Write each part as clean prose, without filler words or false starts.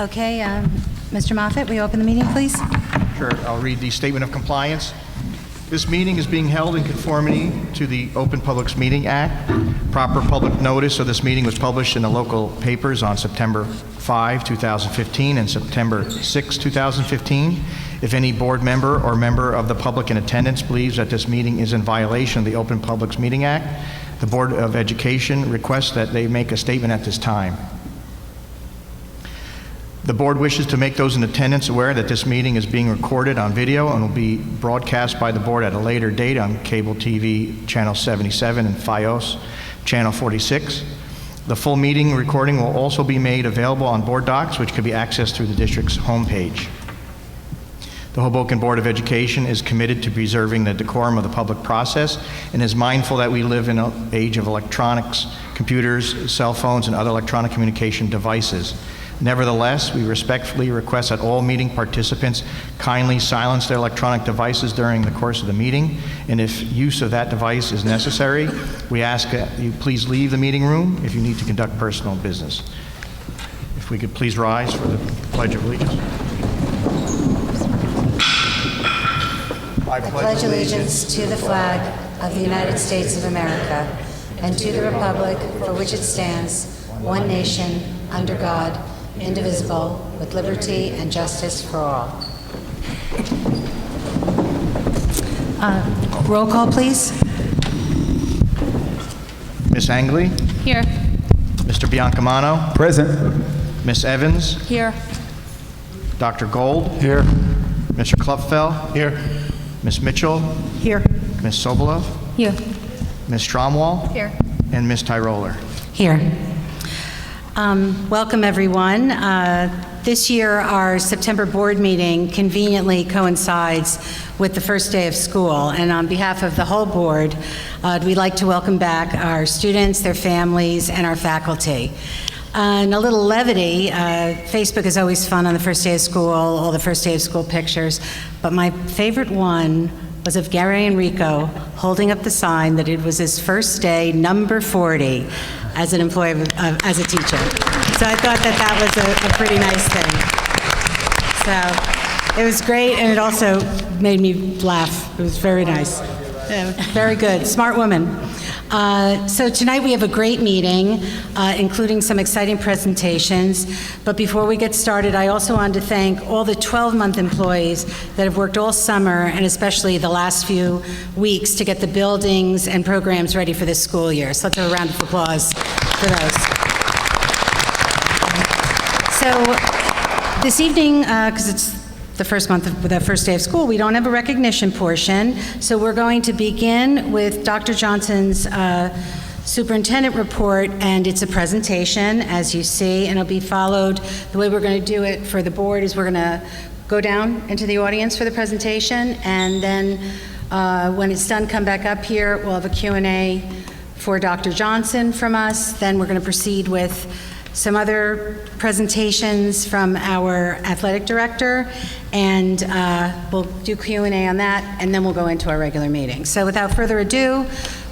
Okay, Mr. Moffett, will you open the meeting, please? Sure. I'll read the statement of compliance. This meeting is being held in conformity to the Open Public Meeting Act. Proper public notice of this meeting was published in the local papers on September 5, 2015 and September 6, 2015. If any board member or member of the public in attendance believes that this meeting is in violation of the Open Public Meeting Act, the Board of Education requests that they make a statement at this time. The board wishes to make those in attendance aware that this meeting is being recorded on video and will be broadcast by the board at a later date on cable TV channel 77 and FiOS channel 46. The full meeting recording will also be made available on board docs, which can be accessed through the district's homepage. The Hoboken Board of Education is committed to preserving the decorum of the public process and is mindful that we live in an age of electronics, computers, cell phones, and other electronic communication devices. Nevertheless, we respectfully request that all meeting participants kindly silence their electronic devices during the course of the meeting, and if use of that device is necessary, we ask that you please leave the meeting room if you need to conduct personal business. If we could please rise for the Pledge of Allegiance. I pledge allegiance to the flag of the United States of America and to the republic for which it stands, one nation, under God, indivisible, with liberty and justice for all. Roll call, please. Ms. Angley? Here. Mr. Biancamano? Present. Ms. Evans? Here. Dr. Gold? Here. Mr. Klupfel? Here. Ms. Mitchell? Here. Ms. Sobolov? Here. Ms. Stromwall? Here. And Ms. Tyroller. Here. Welcome, everyone. This year, our September board meeting conveniently coincides with the first day of school, and on behalf of the whole board, we'd like to welcome back our students, their families, and our faculty. And a little levity, Facebook is always fun on the first day of school, all the first day of school pictures, but my favorite one was of Gary Enrico holding up the sign that it was his first day, number 40, as an employee, as a teacher. So I thought that that was a pretty nice thing. So it was great, and it also made me laugh. It was very nice. Yeah, very good. Smart woman. So tonight we have a great meeting, including some exciting presentations. But before we get started, I also wanted to thank all the 12-month employees that have worked all summer, and especially the last few weeks, to get the buildings and programs ready for this school year. So let's have a round of applause for those. So this evening, because it's the first month of the first day of school, we don't have a recognition portion, so we're going to begin with Dr. Johnson's superintendent report, and it's a presentation, as you see, and it'll be followed. The way we're going to do it for the board is we're going to go down into the audience for the presentation, and then when it's done, come back up here. We'll have a Q&A for Dr. Johnson from us. Then we're going to proceed with some other presentations from our athletic director, and we'll do Q&A on that, and then we'll go into our regular meeting. So without further ado,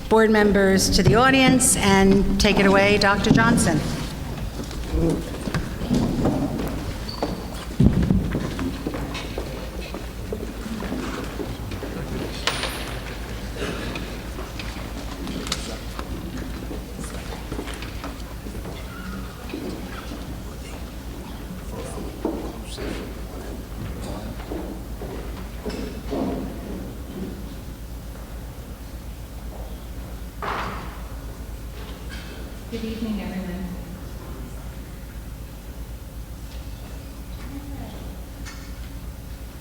board members to the audience, and take it away, Dr. Johnson. Good evening, everyone.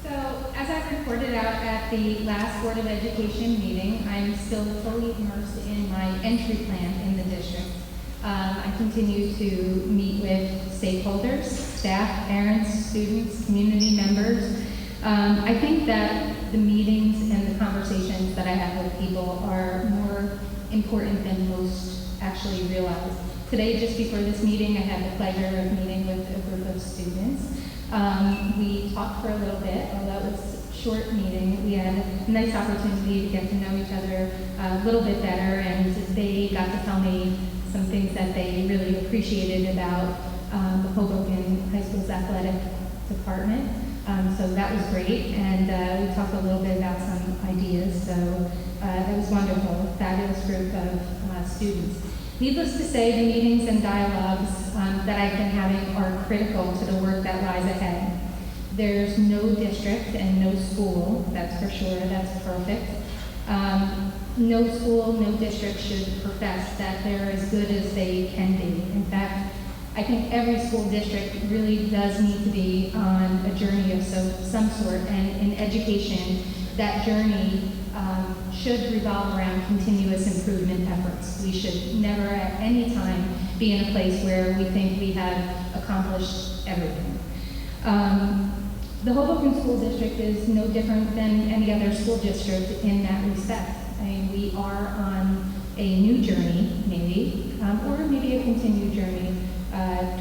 So, as I reported out at the last Board of Education meeting, I'm still fully immersed in my entry plan in the district. I continue to meet with stakeholders, staff, parents, students, community members. I think that the meetings and the conversations that I have with people are more important than most actually realize. Today, just before this meeting, I had the pleasure of meeting with a group of students. We talked for a little bit, although it was a short meeting. We had a nice opportunity to get to know each other a little bit better, and they got to tell me some things that they really appreciated about the Hoboken High School's athletic department. So that was great, and we talked a little bit about some ideas, so that was wonderful, fabulous group of students. Needless to say, the meetings and dialogues that I've been having are critical to the work that lies ahead. There's no district and no school, that's for sure, that's perfect. No school, no district should profess that they're as good as they can be. In fact, I think every school district really does need to be on a journey of some sort, and in education, that journey should revolve around continuous improvement efforts. We should never at any time be in a place where we think we have accomplished everything. The Hoboken School District is no different than any other school district in that respect. I mean, we are on a new journey, maybe, or maybe a continued journey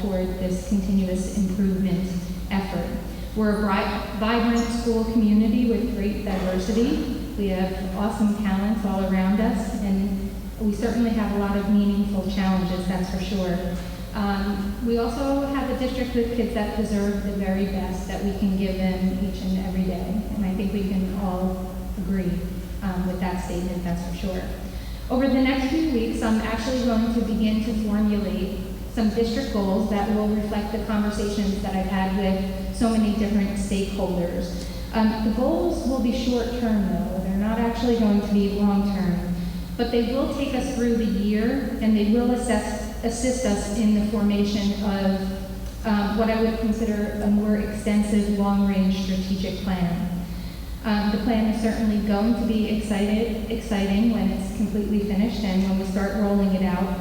toward this continuous improvement effort. We're a vibrant school community with great diversity. We have awesome talents all around us, and we certainly have a lot of meaningful challenges, that's for sure. We also have a district with kids that deserve the very best that we can give them each and every day, and I think we can all agree with that statement, that's for sure. Over the next few weeks, I'm actually going to begin to formulate some district goals that will reflect the conversations that I've had with so many different stakeholders. The goals will be short-term, though. They're not actually going to be long-term, but they will take us through the year, and they will assist us in the formation of what I would consider a more extensive long-range strategic plan. The plan is certainly going to be exciting when it's completely finished and when we start rolling it out.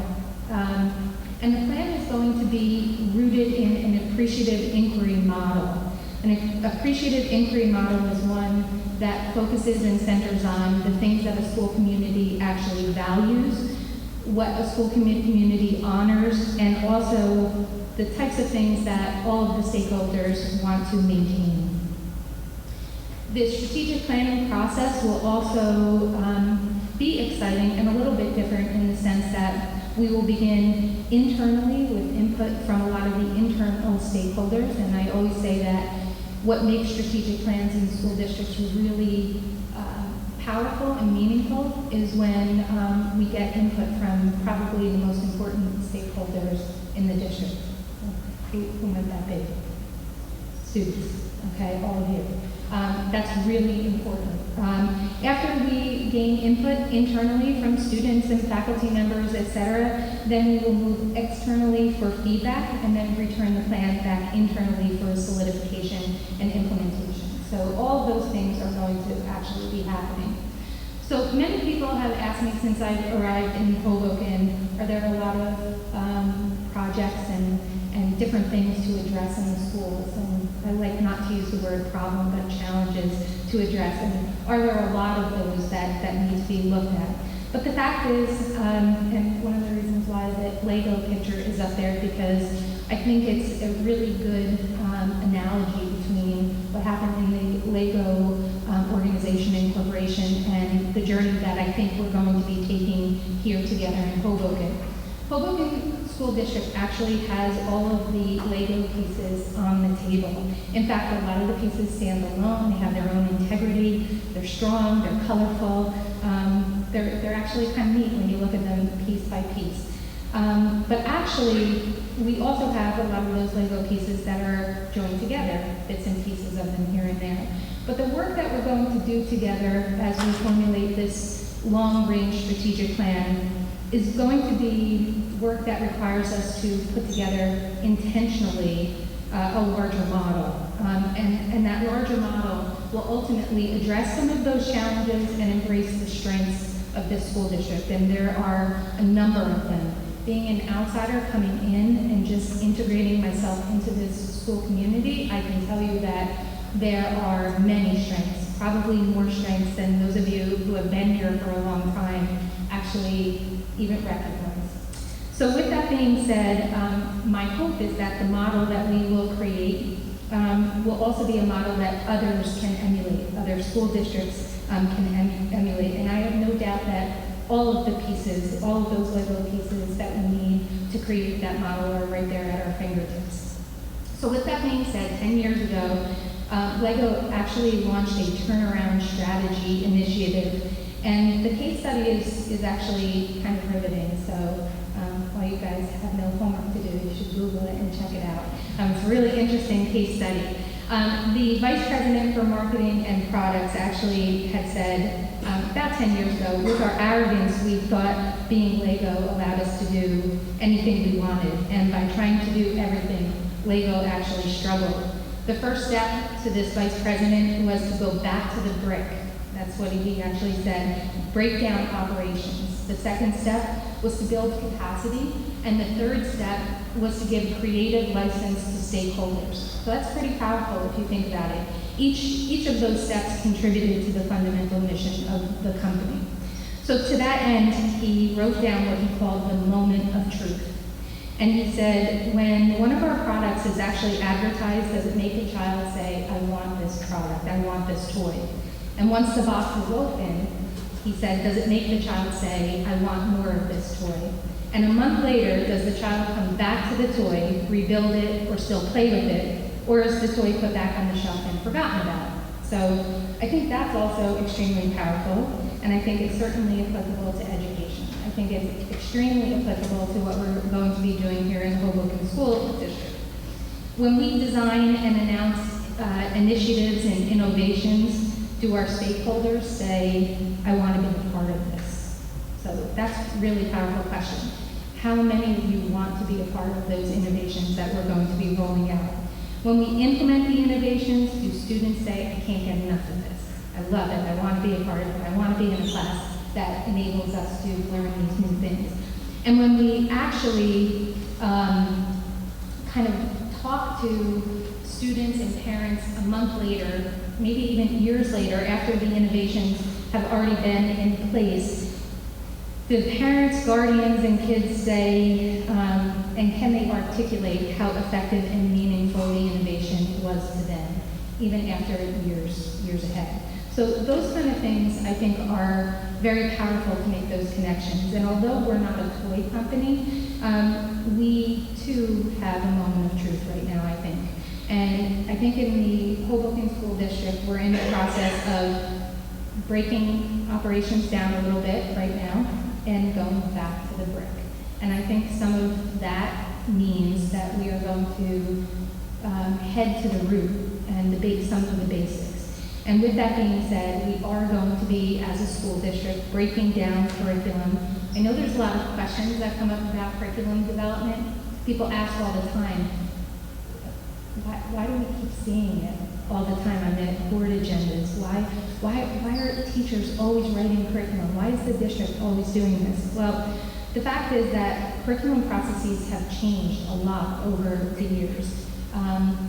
And the plan is going to be rooted in an appreciative inquiry model. An appreciative inquiry model is one that focuses and centers on the things that a school community actually values, what a school community honors, and also the types of things that all of the stakeholders want to maintain. The strategic planning process will also be exciting and a little bit different in the sense that we will begin internally with input from a lot of the internal stakeholders, and I always say that what makes strategic plans in school districts really powerful and meaningful is when we get input from probably the most important stakeholders in the district. Who might that be? Students, okay, all of you. That's really important. After we gain input internally from students and faculty members, et cetera, then we will move externally for feedback and then return the plan back internally for solidification and implementation. So all of those things are going to actually be happening. So many people have asked me since I've arrived in Hoboken, are there a lot of projects and different things to address in the schools? And I like not to use the word problem, but challenges to address. And are there a lot of those that need to be looked at? But the fact is, and one of the reasons why the Lego picture is up there, because I think it's a really good analogy between what happened in the Lego organization and corporation and the journey that I think we're going to be taking here together in Hoboken. Hoboken School District actually has all of the Lego pieces on the table. In fact, a lot of the pieces stand alone. They have their own integrity. They're strong. They're colorful. They're actually kind of neat when you look at them piece by piece. But actually, we also have a lot of those Lego pieces that are joined together, bits and pieces of them here and there. But the work that we're going to do together as we formulate this long-range strategic plan is going to be work that requires us to put together intentionally a larger model. And that larger model will ultimately address some of those challenges and embrace the strengths of this school district. And there are a number of them. Being an outsider coming in and just integrating myself into this school community, I can tell you that there are many strengths, probably more strengths than those of you who have been here for a long time actually even recognize. So with that being said, my hope is that the model that we will create will also be a model that others can emulate, other school districts can emulate. And I have no doubt that all of the pieces, all of those Lego pieces that we need to create that model are right there at our fingertips. So with that being said, 10 years ago, LEGO actually launched a turnaround strategy initiative, and the case study is actually kind of riveting. So while you guys have no homework to do, you should Google it and check it out. It's a really interesting case study. The vice president for marketing and products actually had said about 10 years ago, with our arrogance, we thought being LEGO allowed us to do anything we wanted, and by trying to do everything, LEGO actually struggled. The first step to this vice president was to go back to the brick. That's what he actually said, break down operations. The second step was to build capacity, and the third step was to give creative license to stakeholders. So that's pretty powerful if you think about it. Each of those steps contributed to the fundamental mission of the company. So to that end, he wrote down what he called the moment of truth. And he said, when one of our products is actually advertised, does it make a child say, I want this product, I want this toy? And once the box is open, he said, does it make the child say, I want more of this toy? And a month later, does the child come back to the toy, rebuild it, or still play with it? Or is the toy put back on the shelf and forgotten about? So I think that's also extremely powerful, and I think it's certainly applicable to education. I think it's extremely applicable to what we're going to be doing here in Hoboken School District. When we design and announce initiatives and innovations, do our stakeholders say, I want to be a part of this? So that's a really powerful question. How many of you want to be a part of those innovations that we're going to be rolling out? When we implement the innovations, do students say, I can't get enough of this? I love it, I want to be a part of it, I want to be in a class that enables us to learn these new things. And when we actually kind of talk to students and parents a month later, maybe even years later, after the innovations have already been in place, the parents, guardians, and kids say, and can they articulate how effective and meaningful the innovation was to them, even after years ahead? So those kind of things, I think, are very powerful to make those connections. And although we're not a toy company, we too have a moment of truth right now, I think. And I think in the Hoboken School District, we're in the process of breaking operations down a little bit right now and going back to the brick. And I think some of that means that we are going to head to the root and debate some of the basics. And with that being said, we are going to be, as a school district, breaking down curriculum. I know there's a lot of questions that come up about curriculum development. People ask all the time, why do we keep seeing it all the time on the board agendas? Why are teachers always writing curriculum? Why is the district always doing this? Well, the fact is that curriculum processes have changed a lot over the years.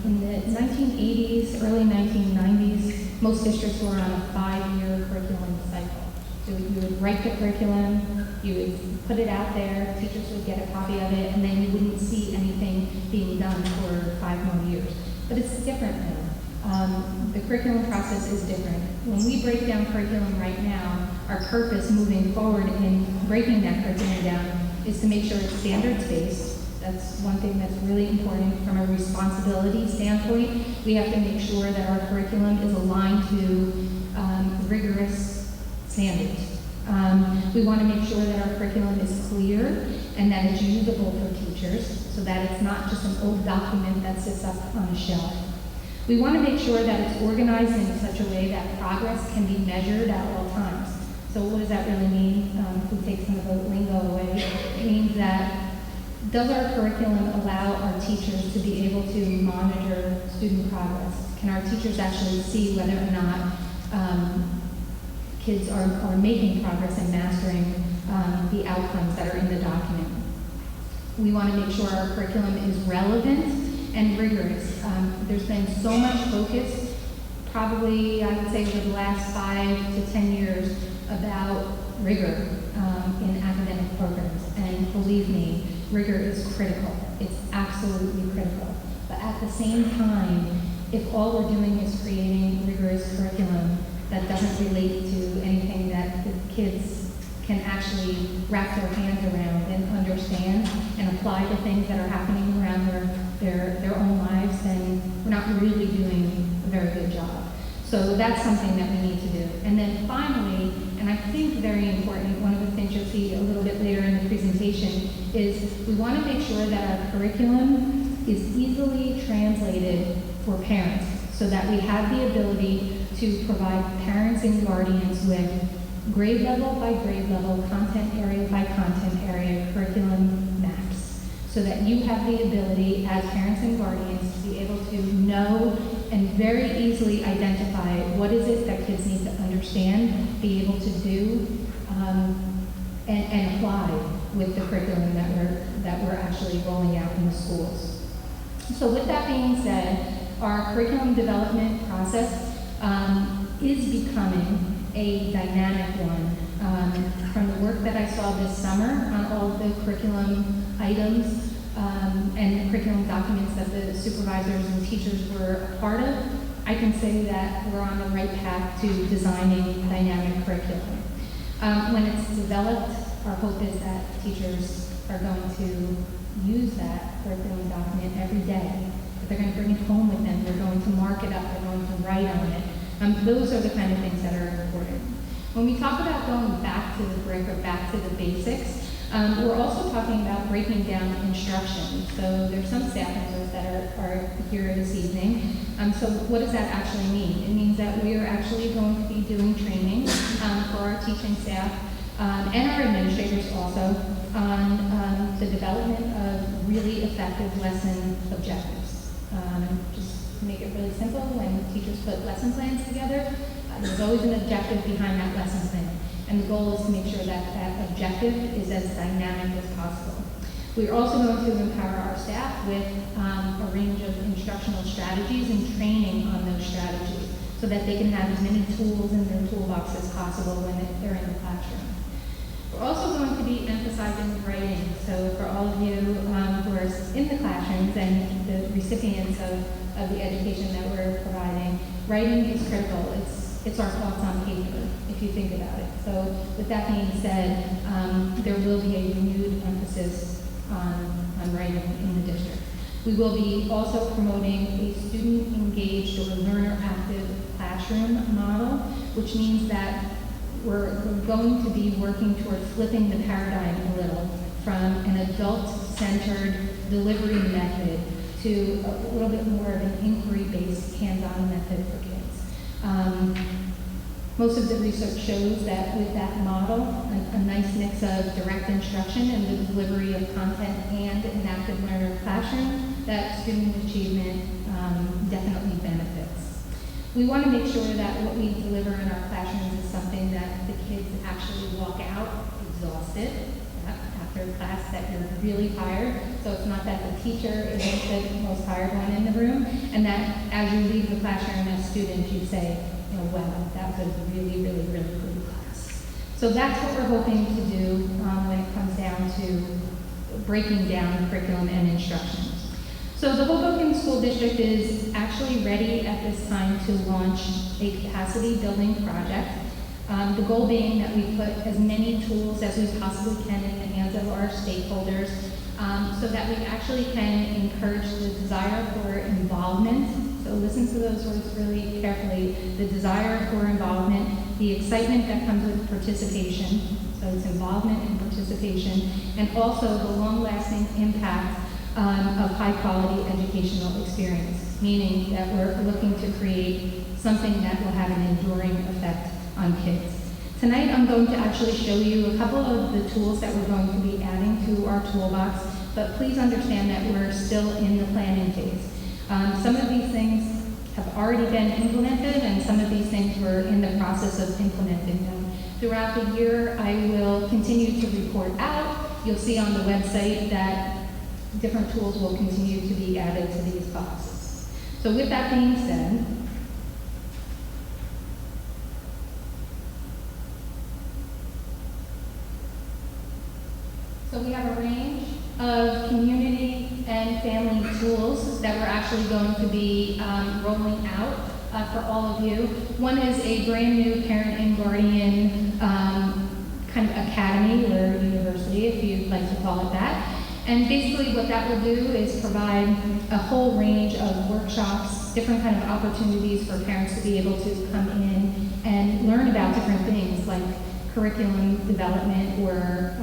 In the 1980s, early 1990s, most districts were on a 5-year curriculum cycle. So you would write the curriculum, you would put it out there, teachers would get a copy of it, and then you wouldn't see anything being done for 5 more years. But it's different now. The curriculum process is different. When we break down curriculum right now, our purpose moving forward in breaking that curriculum down is to make sure it's standards-based. That's one thing that's really important from a responsibility standpoint. We have to make sure that our curriculum is aligned to rigorous standards. We want to make sure that our curriculum is clear and that it's usable for teachers so that it's not just an old document that sits up on a shelf. We want to make sure that it's organized in such a way that progress can be measured at all times. So what does that really mean? If we take some of the lingo away, it means that does our curriculum allow our teachers to be able to monitor student progress? Can our teachers actually see whether or not kids are making progress and mastering the outcomes that are in the document? We want to make sure our curriculum is relevant and rigorous. There's been so much focus, probably I would say over the last 5 to 10 years, about rigor in academic programs. And believe me, rigor is critical. It's absolutely critical. But at the same time, if all we're doing is creating rigorous curriculum that doesn't relate to anything that the kids can actually wrap their hands around and understand and apply to things that are happening around their own lives, then we're not really doing a very good job. So that's something that we need to do. And then finally, and I think very important, one of the things you'll see a little bit later in the presentation is we want to make sure that our curriculum is easily translated for parents so that we have the ability to provide parents and guardians with grade level by grade level, content area by content area curriculum maps, so that you have the ability as parents and guardians to be able to know and very easily identify what is it that kids need to understand, be able to do, and apply with the curriculum that we're actually rolling out in the schools. So with that being said, our curriculum development process is becoming a dynamic one. From the work that I saw this summer on all of the curriculum items and the curriculum documents that the supervisors and teachers were a part of, I can say that we're on the right path to designing dynamic curriculum. When it's developed, our hope is that teachers are going to use that curriculum document every day. That they're going to bring it home with them, they're going to mark it up, they're going to write on it. Those are the kind of things that are important. When we talk about going back to the brick or back to the basics, we're also talking about breaking down instruction. So there's some staff members that are here this evening. So what does that actually mean? It means that we are actually going to be doing training for our teaching staff and our administrators also on the development of really effective lesson objectives. Just to make it really simple, when teachers put lesson plans together, there's always an objective behind that lesson plan. And the goal is to make sure that that objective is as dynamic as possible. We're also going to empower our staff with a range of instructional strategies and training on those strategies so that they can have as many tools in their toolbox as possible when they're in the classroom. We're also going to be emphasizing writing. So for all of you who are in the classrooms and the recipients of the education that we're providing, writing is critical. It's our thoughts on paper, if you think about it. So with that being said, there will be a renewed emphasis on writing in the district. We will be also promoting a student-engaged or learner-active classroom model, which means that we're going to be working toward flipping the paradigm a little from an adult-centered delivery method to a little bit more of an inquiry-based hands-on method for kids. Most of the research shows that with that model, a nice mix of direct instruction and the delivery of content and an active learner classroom, that student achievement definitely benefits. We want to make sure that what we deliver in our classrooms is something that the kids actually walk out exhausted after class, that you're really tired. So it's not that the teacher is the most tired one in the room, and that as you leave the classroom as students, you say, wow, that was a really, really, really good class. So that's what we're hoping to do when it comes down to breaking down curriculum and instruction. So the Hoboken School District is actually ready at this time to launch a capacity building project. The goal being that we put as many tools as we possibly can in the hands of our stakeholders so that we actually can encourage the desire for involvement. So listen to those words really carefully. The desire for involvement, the excitement that comes with participation, so it's involvement and participation, and also the long-lasting impact of high-quality educational experience, meaning that we're looking to create something that will have an enduring effect on kids. Tonight I'm going to actually show you a couple of the tools that we're going to be adding to our toolbox, but please understand that we're still in the planning phase. Some of these things have already been implemented, and some of these things we're in the process of implementing them. Throughout the year, I will continue to report out. You'll see on the website that different tools will continue to be added to these boxes. So with that being said, so we have a range of community and family tools that we're actually going to be rolling out for all of you. One is a brand new parent and guardian kind of academy or university, if you'd like to call it that. And basically what that will do is provide a whole range of workshops, different kind of opportunities for parents to be able to come in and learn about different things like curriculum development or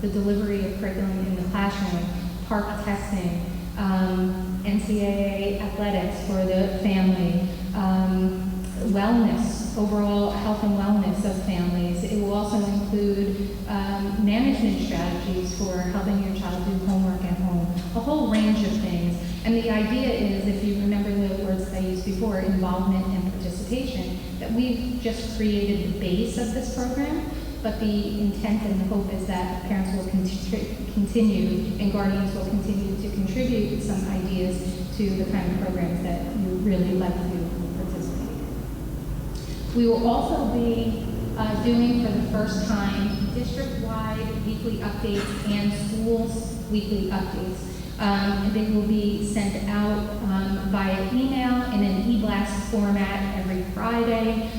the delivery of curriculum in the classroom, park testing, NCAA athletics for the family, wellness, overall health and wellness of families. It will also include management strategies for helping your child do homework at home, a whole range of things. And the idea is, if you remember the words that I used before, involvement and participation, that we've just created the base of this program, but the intent and the hope is that parents will continue and guardians will continue to contribute some ideas to the kind of programs that you really like to participate in. We will also be doing for the first time district-wide weekly updates and schools weekly updates. They will be sent out via email in an e-blast format every Friday,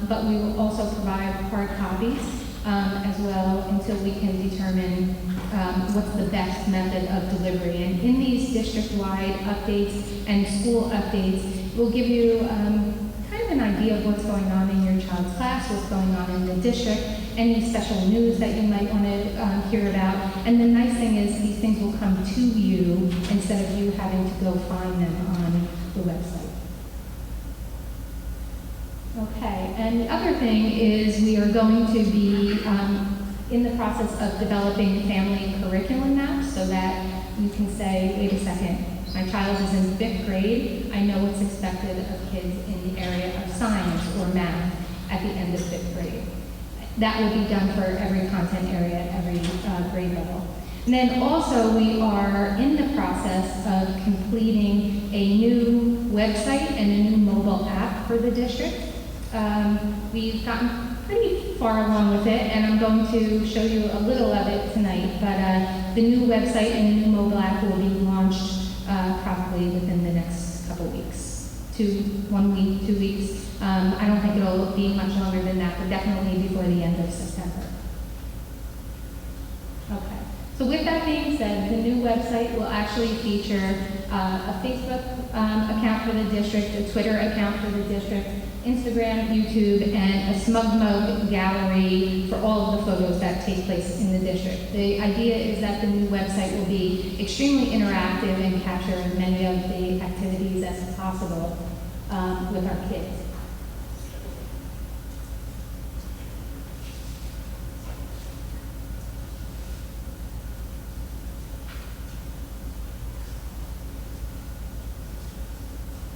but we will also provide hard copies as well until we can determine what's the best method of delivery. And in these district-wide updates and school updates, we'll give you kind of an idea of what's going on in your child's class, what's going on in the district, any special news that you might want to hear about. And the nice thing is these things will come to you instead of you having to go find them on the website. Okay, and the other thing is we are going to be in the process of developing family curriculum maps so that you can say, wait a second, my child is in 5th grade, I know what's expected of kids in the area of science or math at the end of 5th grade. That will be done for every content area at every grade level. And then also we are in the process of completing a new website and a new mobile app for the district. We've gotten pretty far along with it, and I'm going to show you a little of it tonight, but the new website and the new mobile app will be launched probably within the next couple weeks. 1 week, 2 weeks. I don't think it'll be much longer than that, but definitely before the end of September. Okay. So with that being said, the new website will actually feature a Facebook account for the district, a Twitter account for the district, Instagram, YouTube, and a Smug Mug gallery for all of the photos that take place in the district. The idea is that the new website will be extremely interactive and capture as many of the activities as possible with our kids.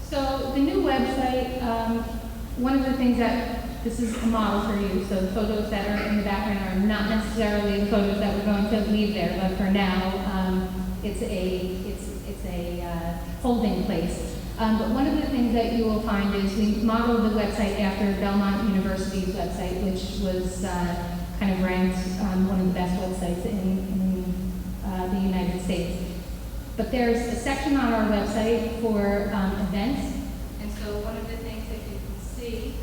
So the new website, one of the things that, this is a model for you, so the photos that are in the background are not necessarily the photos that we're going to leave there, but for now, it's a holding place. But one of the things that you will find is we modeled the website after Belmont University's website, which was kind of ranked one of the best websites in the United States. But there's a section on our website for events, and so one of the things that you can see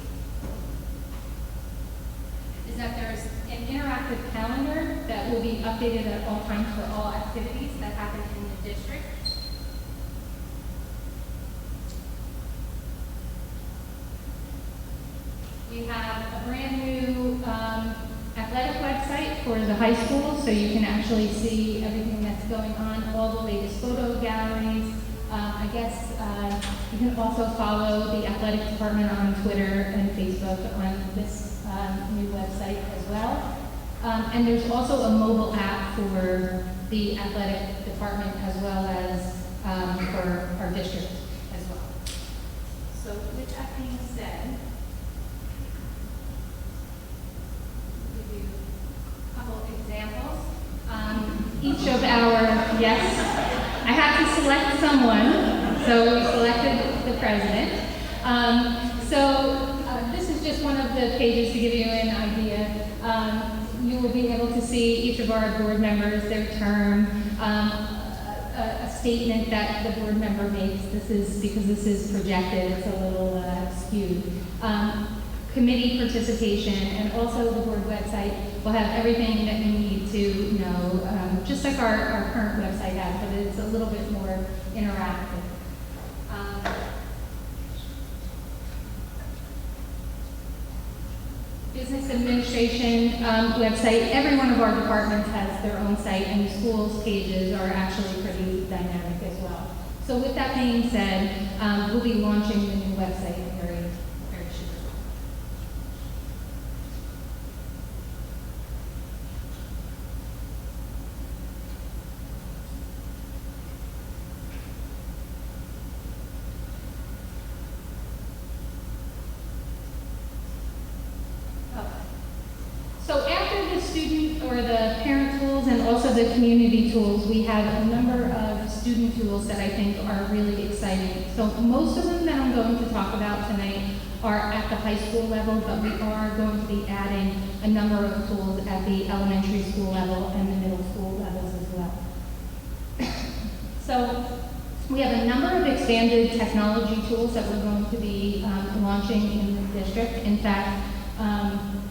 is that there's an interactive calendar that will be updated at all times for all activities that happen in the district. We have a brand new athletic website for the high school, so you can actually see everything that's going on, all the latest photo galleries. I guess you can also follow the athletic department on Twitter and Facebook on this new website as well. And there's also a mobile app for the athletic department as well as for our district as well. So with that being said, examples. Each of our, yes, I had to select someone, so we selected the president. This is just one of the pages to give you an idea. You will be able to see each of our board members, their term, a statement that the board member makes. This is because this is projected, it's a little skewed. committee participation, and also the board website will have everything that you need to know, just like our current website has, but it's a little bit more interactive. Business administration website, every one of our departments has their own site, and the school's pages are actually pretty dynamic as well. So with that being said, we'll be launching the new website very, very soon. So after the student or the parent tools and also the community tools, we have a number of student tools that I think are really exciting. So most of them that I'm going to talk about tonight are at the high school level, but we are going to be adding a number of tools at the elementary school level and the middle school levels as well. So we have a number of expanded technology tools that we're going to be launching in the district. In fact,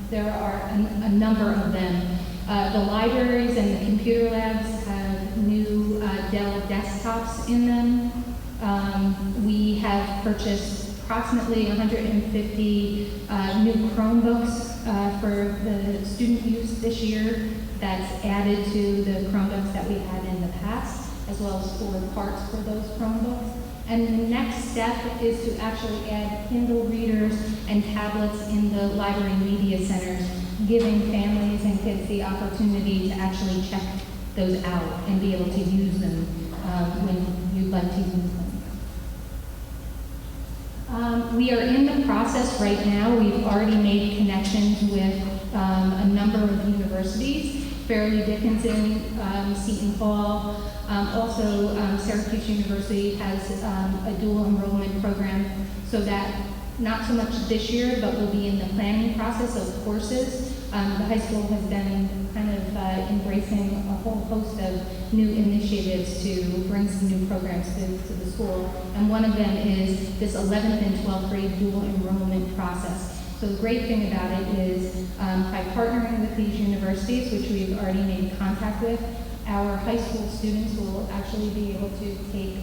there are a number of them. The libraries and the computer labs have new Dell desktops in them. We have purchased approximately 150 new Chromebooks for the student use this year. That's added to the Chromebooks that we had in the past, as well as 4 parts for those Chromebooks. And the next step is to actually add Kindle readers and tablets in the library media centers, giving families and kids the opportunity to actually check those out and be able to use them when you'd like to use them. We are in the process right now. We've already made connections with a number of universities, Fairleigh Dickinson, Seton Hall. Also, Syracuse University has a dual enrollment program, so that not so much this year, but we'll be in the planning process of courses. The high school has been kind of embracing a whole host of new initiatives to bring some new programs to the school. And one of them is this 11th and 12th grade dual enrollment process. So the great thing about it is by partnering with these universities, which we've already made contact with, our high school students will actually be able to take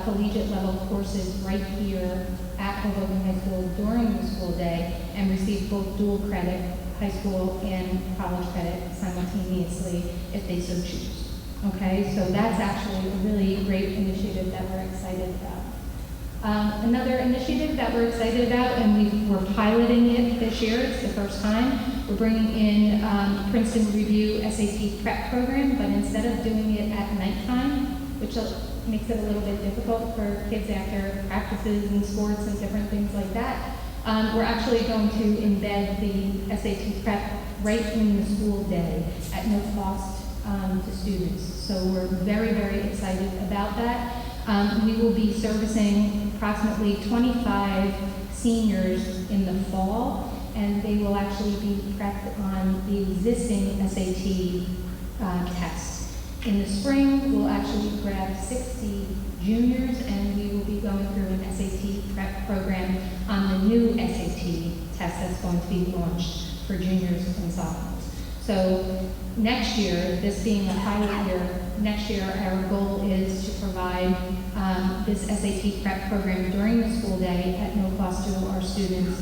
collegiate level courses right here at Hoboken High School during the school day and receive both dual credit, high school and college credit simultaneously if they so choose. Okay, so that's actually a really great initiative that we're excited about. Another initiative that we're excited about, and we're piloting it this year, it's the first time, we're bringing in Princeton Review SAT prep program, but instead of doing it at nighttime, which makes it a little bit difficult for kids after practices and sports and different things like that, we're actually going to embed the SAT prep right in the school day at no cost to students. So we're very, very excited about that. We will be servicing approximately 25 seniors in the fall, and they will actually be prepped on the existing SAT test. In the spring, we'll actually grab 60 juniors, and we will be going through an SAT prep program on the new SAT test that's going to be launched for juniors and sophomores. So next year, this being a pilot year, next year our goal is to provide this SAT prep program during the school day at no cost to our students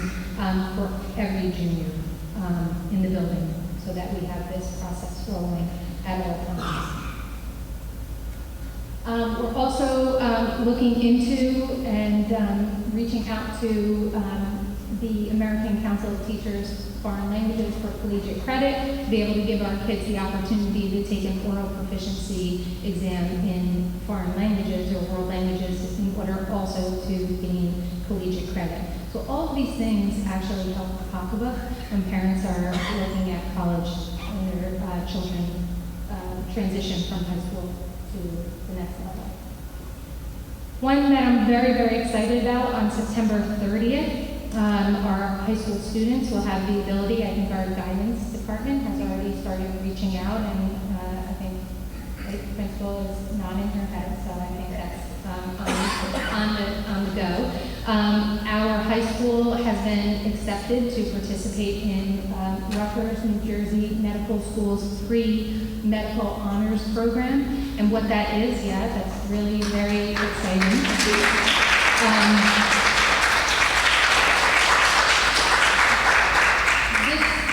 for every junior in the building, so that we have this process rolling at all times. We're also looking into and reaching out to the American Council of Teachers Foreign Languages for collegiate credit, to be able to give our kids the opportunity to take an oral proficiency exam in foreign languages or world languages in order also to gain collegiate credit. So all of these things actually help the pocketbook when parents are looking at college and their children transition from high school to the next level. One that I'm very, very excited about, on September 30th, our high school students will have the ability, I think our guidance department has already started reaching out, and I think the principal is nodding her head, so I think that's on the go. Our high school has been accepted to participate in Rutgers, New Jersey Medical School's pre-medical honors program. And what that is, yeah, that's really very exciting.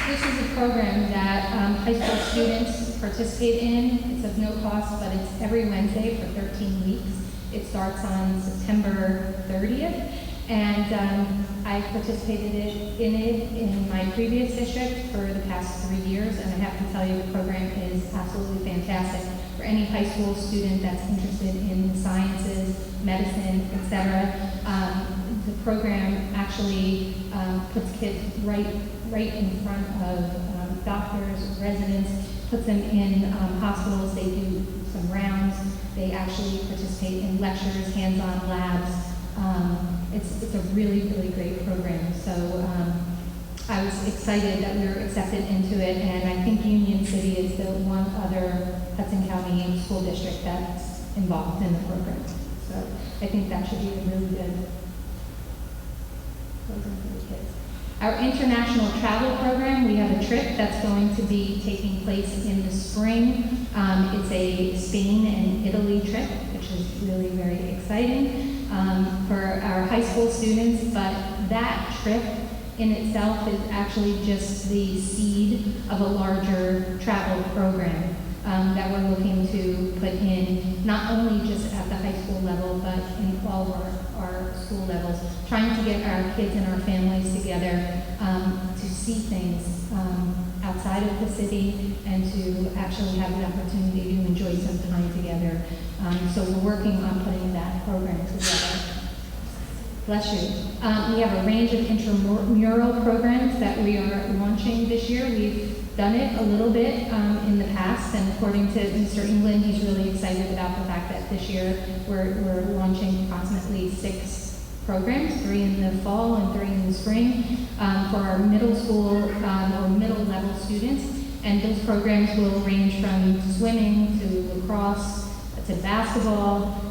This is a program that high school students participate in. It's of no cost, but it's every Wednesday for 13 weeks. It starts on September 30th, and I've participated in it in my previous district for the past 3 years, and I have to tell you the program is absolutely fantastic for any high school student that's interested in sciences, medicine, etc. The program actually puts kids right in front of doctors, residents, puts them in hospitals. They do some rounds. They actually participate in lectures, hands-on labs. It's a really, really great program. So I was excited that we were accepted into it, and I think Union City is the one other Hudson County school district that's involved in the program. So I think that should be a really good program for the kids. Our international travel program, we have a trip that's going to be taking place in the spring. It's a Spain and Italy trip, which is really very exciting for our high school students, but that trip in itself is actually just the seed of a larger travel program that we're looking to put in, not only just at the high school level, but in all of our school levels, trying to get our kids and our families together to see things outside of the city and to actually have the opportunity to enjoy some time together. So we're working on putting that program together. Bless you. We have a range of intramural programs that we are launching this year. We've done it a little bit in the past, and according to Mr. England, he's really excited about the fact that this year we're launching approximately 6 programs, 3 in the fall and 3 in the spring, for our middle school or middle level students. And those programs will range from swimming to lacrosse to basketball,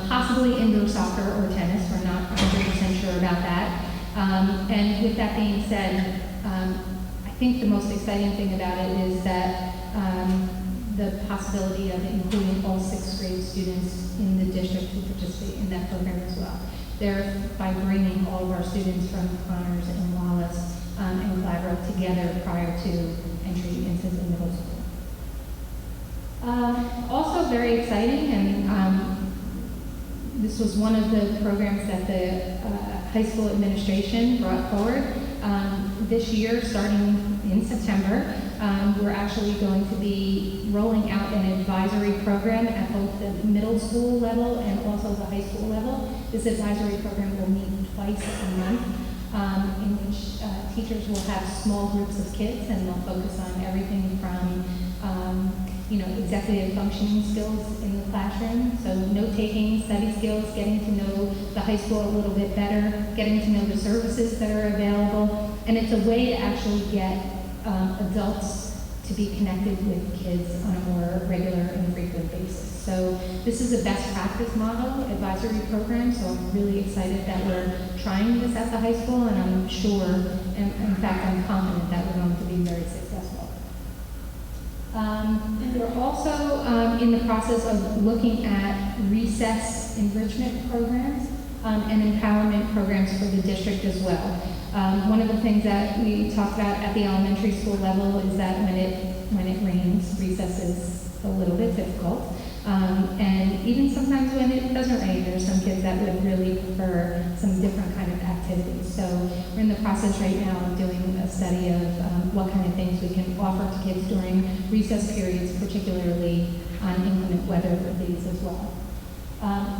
possibly indoor soccer or tennis. We're not 100% sure about that. And with that being said, I think the most exciting thing about it is that the possibility of including all 6th grade students in the district to participate in that program as well. Thereby bringing all of our students from Connors and Wallace and Clyde together prior to entry into the middle school. Also very exciting, and this was one of the programs that the high school administration brought forward. This year, starting in September, we're actually going to be rolling out an advisory program at both the middle school level and also the high school level. This advisory program will meet twice a month, in which teachers will have small groups of kids, and they'll focus on everything from executive functioning skills in the classroom, so note-taking, study skills, getting to know the high school a little bit better, getting to know the services that are available, and it's a way to actually get adults to be connected with kids on a more regular and frequent basis. So this is a best practice model advisory program, so I'm really excited that we're trying this at the high school, and I'm sure, and in fact I'm confident that we're going to be very successful. We're also in the process of looking at recess enrichment programs and empowerment programs for the district as well. One of the things that we talked about at the elementary school level is that when it rains, recess is a little bit difficult. And even sometimes when it doesn't rain, there's some kids that would really prefer some different kind of activities. So we're in the process right now of doing a study of what kind of things we can offer to kids during recess periods, particularly on inclement weather days as well.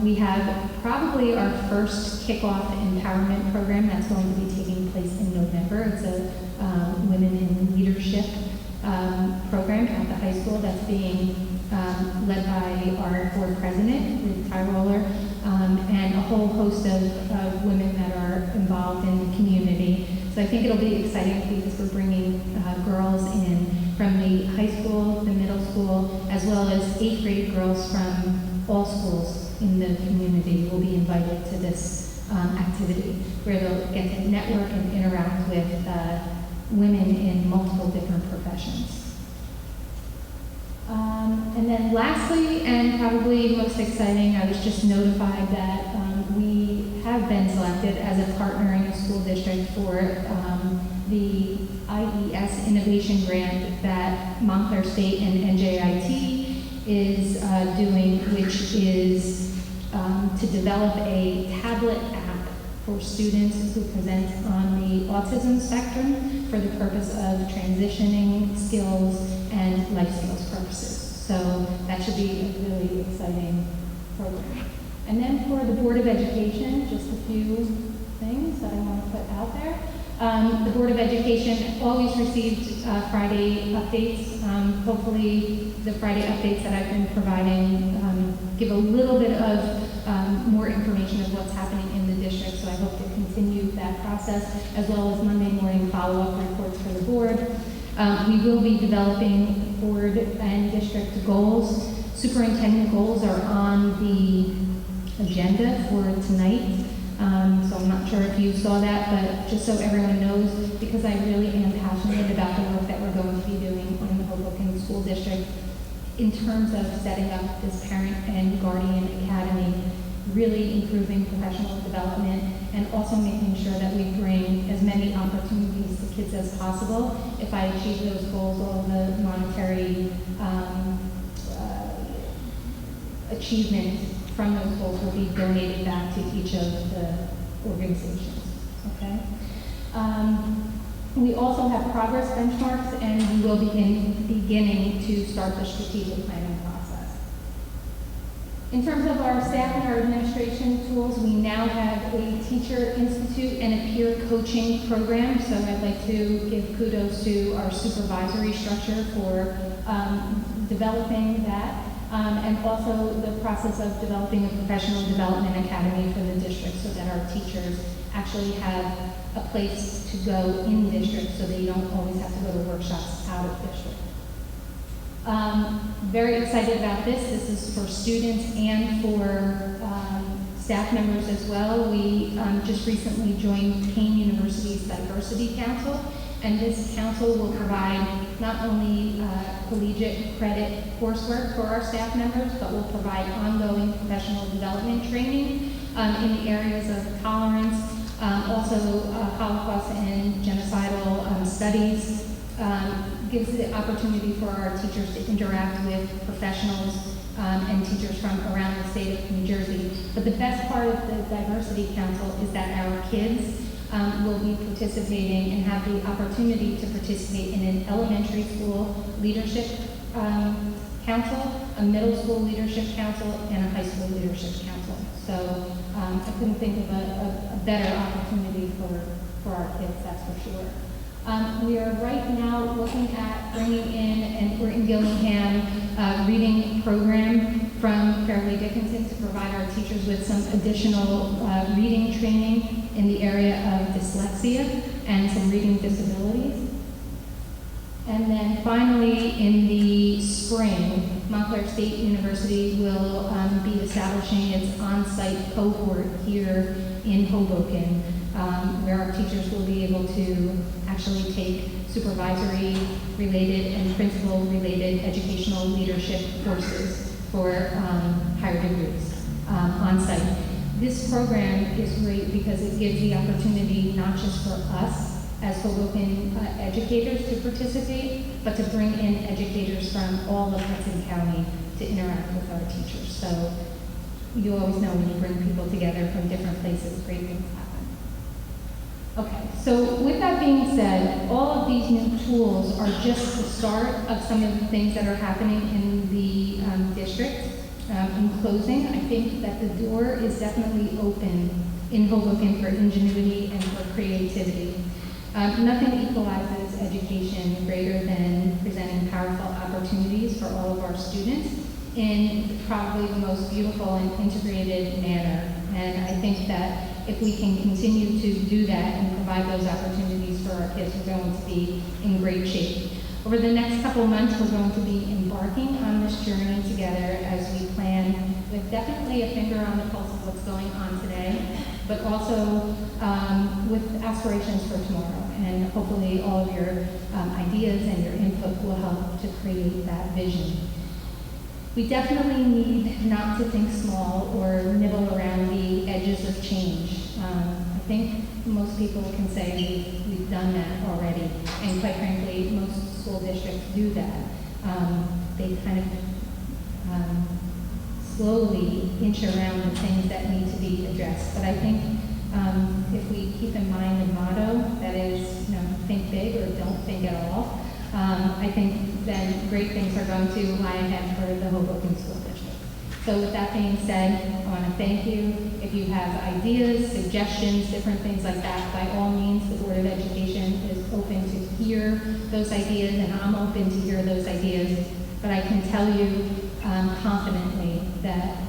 We have probably our first kickoff empowerment program that's going to be taking place in November. It's a Women in Leadership program at the high school that's being led by our board president, Ruth Tyroller, and a whole host of women that are involved in the community. So I think it'll be exciting because we're bringing girls in from the high school, the middle school, as well as 8th grade girls from all schools in the community will be invited to this activity where they'll get to network and interact with women in multiple different professions. And then lastly, and probably most exciting, I was just notified that we have been selected as a partner in a school district for the IES Innovation Grant that Montclair State and NJIT is doing, which is to develop a tablet app for students who present on the autism spectrum for the purpose of transitioning skills and life skills purposes. So that should be a really exciting program. And then for the Board of Education, just a few things that I want to put out there. The Board of Education always received Friday updates. Hopefully the Friday updates that I've been providing give a little bit of more information of what's happening in the district, so I hope to continue that process, as well as Monday morning follow-up reports for the board. We will be developing board and district goals. Superintendent goals are on the agenda for tonight. So I'm not sure if you saw that, but just so everyone knows, because I really am passionate about the work that we're going to be doing in the Hoboken School District in terms of setting up this parent and guardian academy, really improving professional development, and also making sure that we bring as many opportunities to kids as possible. If I achieve those goals, all the monetary achievement from those goals will be donated back to each of the organizations, okay? We also have progress benchmarks, and we will begin beginning to start the strategic planning process. In terms of our staff and our administration tools, we now have a Teacher Institute and a peer coaching program, so I'd like to give kudos to our supervisory structure for developing that. And also the process of developing a professional development academy for the district so that our teachers actually have a place to go in district so they don't always have to go to workshops out of district. Very excited about this. This is for students and for staff members as well. We just recently joined Payne University's Diversity Council, and this council will provide not only collegiate credit coursework for our staff members, but will provide ongoing professional development training in the areas of tolerance, also Holocaust and genocidal studies, gives the opportunity for our teachers to interact with professionals and teachers from around the state of New Jersey. But the best part of the Diversity Council is that our kids will be participating and have the opportunity to participate in an elementary school leadership council, a middle school leadership council, and a high school leadership council. So I couldn't think of a better opportunity for our kids, that's for sure. We are right now looking at bringing in, and we're in Gillingham, reading program from Fairleigh Dickinson to provide our teachers with some additional reading training in the area of dyslexia and some reading disabilities. And then finally, in the spring, Montclair State University will be establishing its on-site cohort here in Hoboken, where our teachers will be able to actually take supervisory-related and principal-related educational leadership courses for higher degrees on-site. This program is great because it gives the opportunity not just for us as Hoboken educators to participate, but to bring in educators from all of Hudson County to interact with our teachers. So you always know when you bring people together from different places, great things happen. Okay, so with that being said, all of these new tools are just the start of some of the things that are happening in the district. In closing, I think that the door is definitely open in Hoboken for ingenuity and for creativity. Nothing equalizes education greater than presenting powerful opportunities for all of our students in probably the most beautiful and integrated manner. And I think that if we can continue to do that and provide those opportunities for our kids, we're going to be in great shape. Over the next couple of months, we're going to be embarking on this journey together as we plan with definitely a finger on the pulse of what's going on today, but also with aspirations for tomorrow. And hopefully all of your ideas and your input will help to create that vision. We definitely need not to think small or nibble around the edges of change. I think most people can say we've done that already, and quite frankly, most school districts do that. They kind of slowly inch around the things that need to be addressed. But I think if we keep in mind the motto, that is, think big or don't think at all, I think then great things are going to lie ahead for the Hoboken School District. So with that being said, I want to thank you. If you have ideas, suggestions, different things like that, by all means, the Board of Education is open to hear those ideas, and I'm open to hear those ideas. But I can tell you confidently that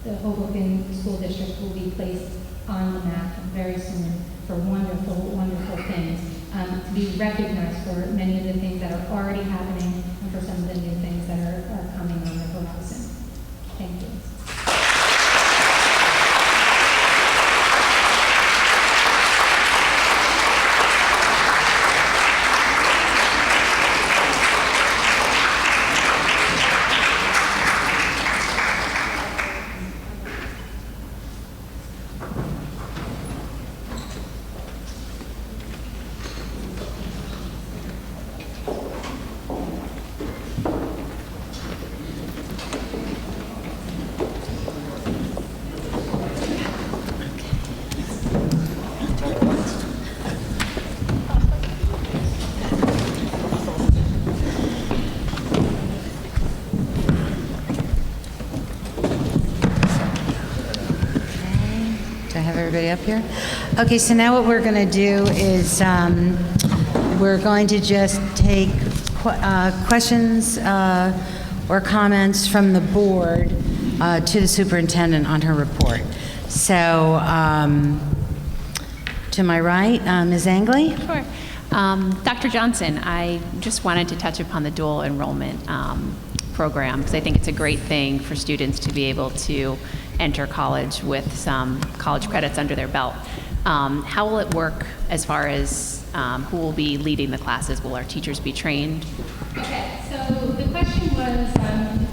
the Hoboken School District will be placed on the map very soon for wonderful, wonderful things, to be recognized for many of the things that are already happening and for some of the new things that are coming on the horizon. Thank you. Everybody up here? Okay, so now what we're going to do is we're going to just take questions or comments from the board to the superintendent on her report. So to my right, Ms. Angley? Sure. Dr. Johnson, I just wanted to touch upon the dual enrollment program, because I think it's a great thing for students to be able to enter college with some college credits under their belt. How will it work as far as who will be leading the classes? Will our teachers be trained? Okay, so the question was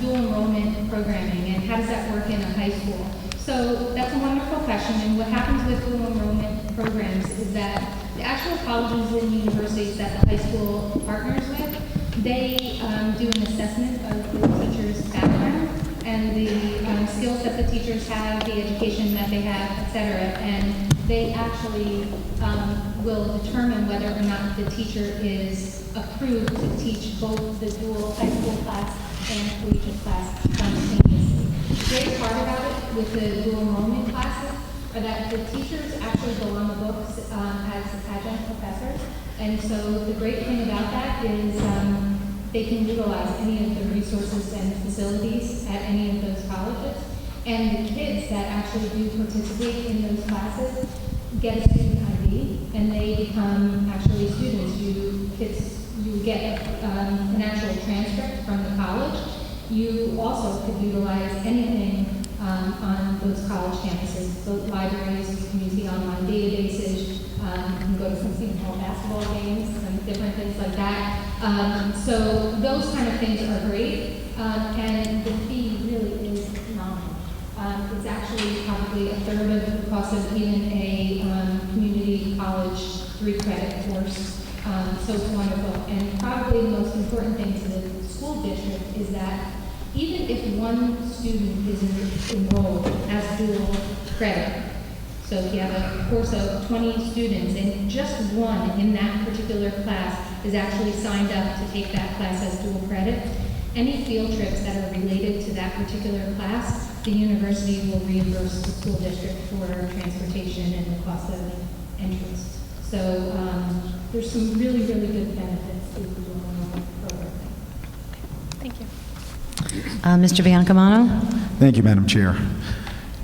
dual enrollment programming and how does that work in a high school? So that's a wonderful question, and what happens with dual enrollment programs is that the actual colleges and universities that the high school partners with, they do an assessment of the teacher's background and the skills that the teachers have, the education that they have, et cetera, and they actually will determine whether or not the teacher is approved to teach both the dual high school class and collegiate class simultaneously. The great part about it with the dual enrollment classes are that the teachers actually go on the books as adjunct professors, and so the great thing about that is they can utilize any of the resources and facilities at any of those colleges. And the kids that actually do participate in those classes get a student ID, and they become actually students. You get an actual transcript from the college. You also could utilize anything on those college campuses, the libraries, community online databases. You can go to something called basketball games and different things like that. So those kind of things are great, and the fee really is nominal. It's actually probably a third of the cost of even a community college 3-credit course. So it's wonderful. And probably the most important thing to the school district is that even if one student is enrolled as dual credit, so if you have a course of 20 students and just one in that particular class is actually signed up to take that class as dual credit, any field trips that are related to that particular class, the university will reimburse the school district for transportation and the cost of entrance. So there's some really, really good benefits to the dual enrollment program. Thank you. Mr. Biancamano? Thank you, Madam Chair.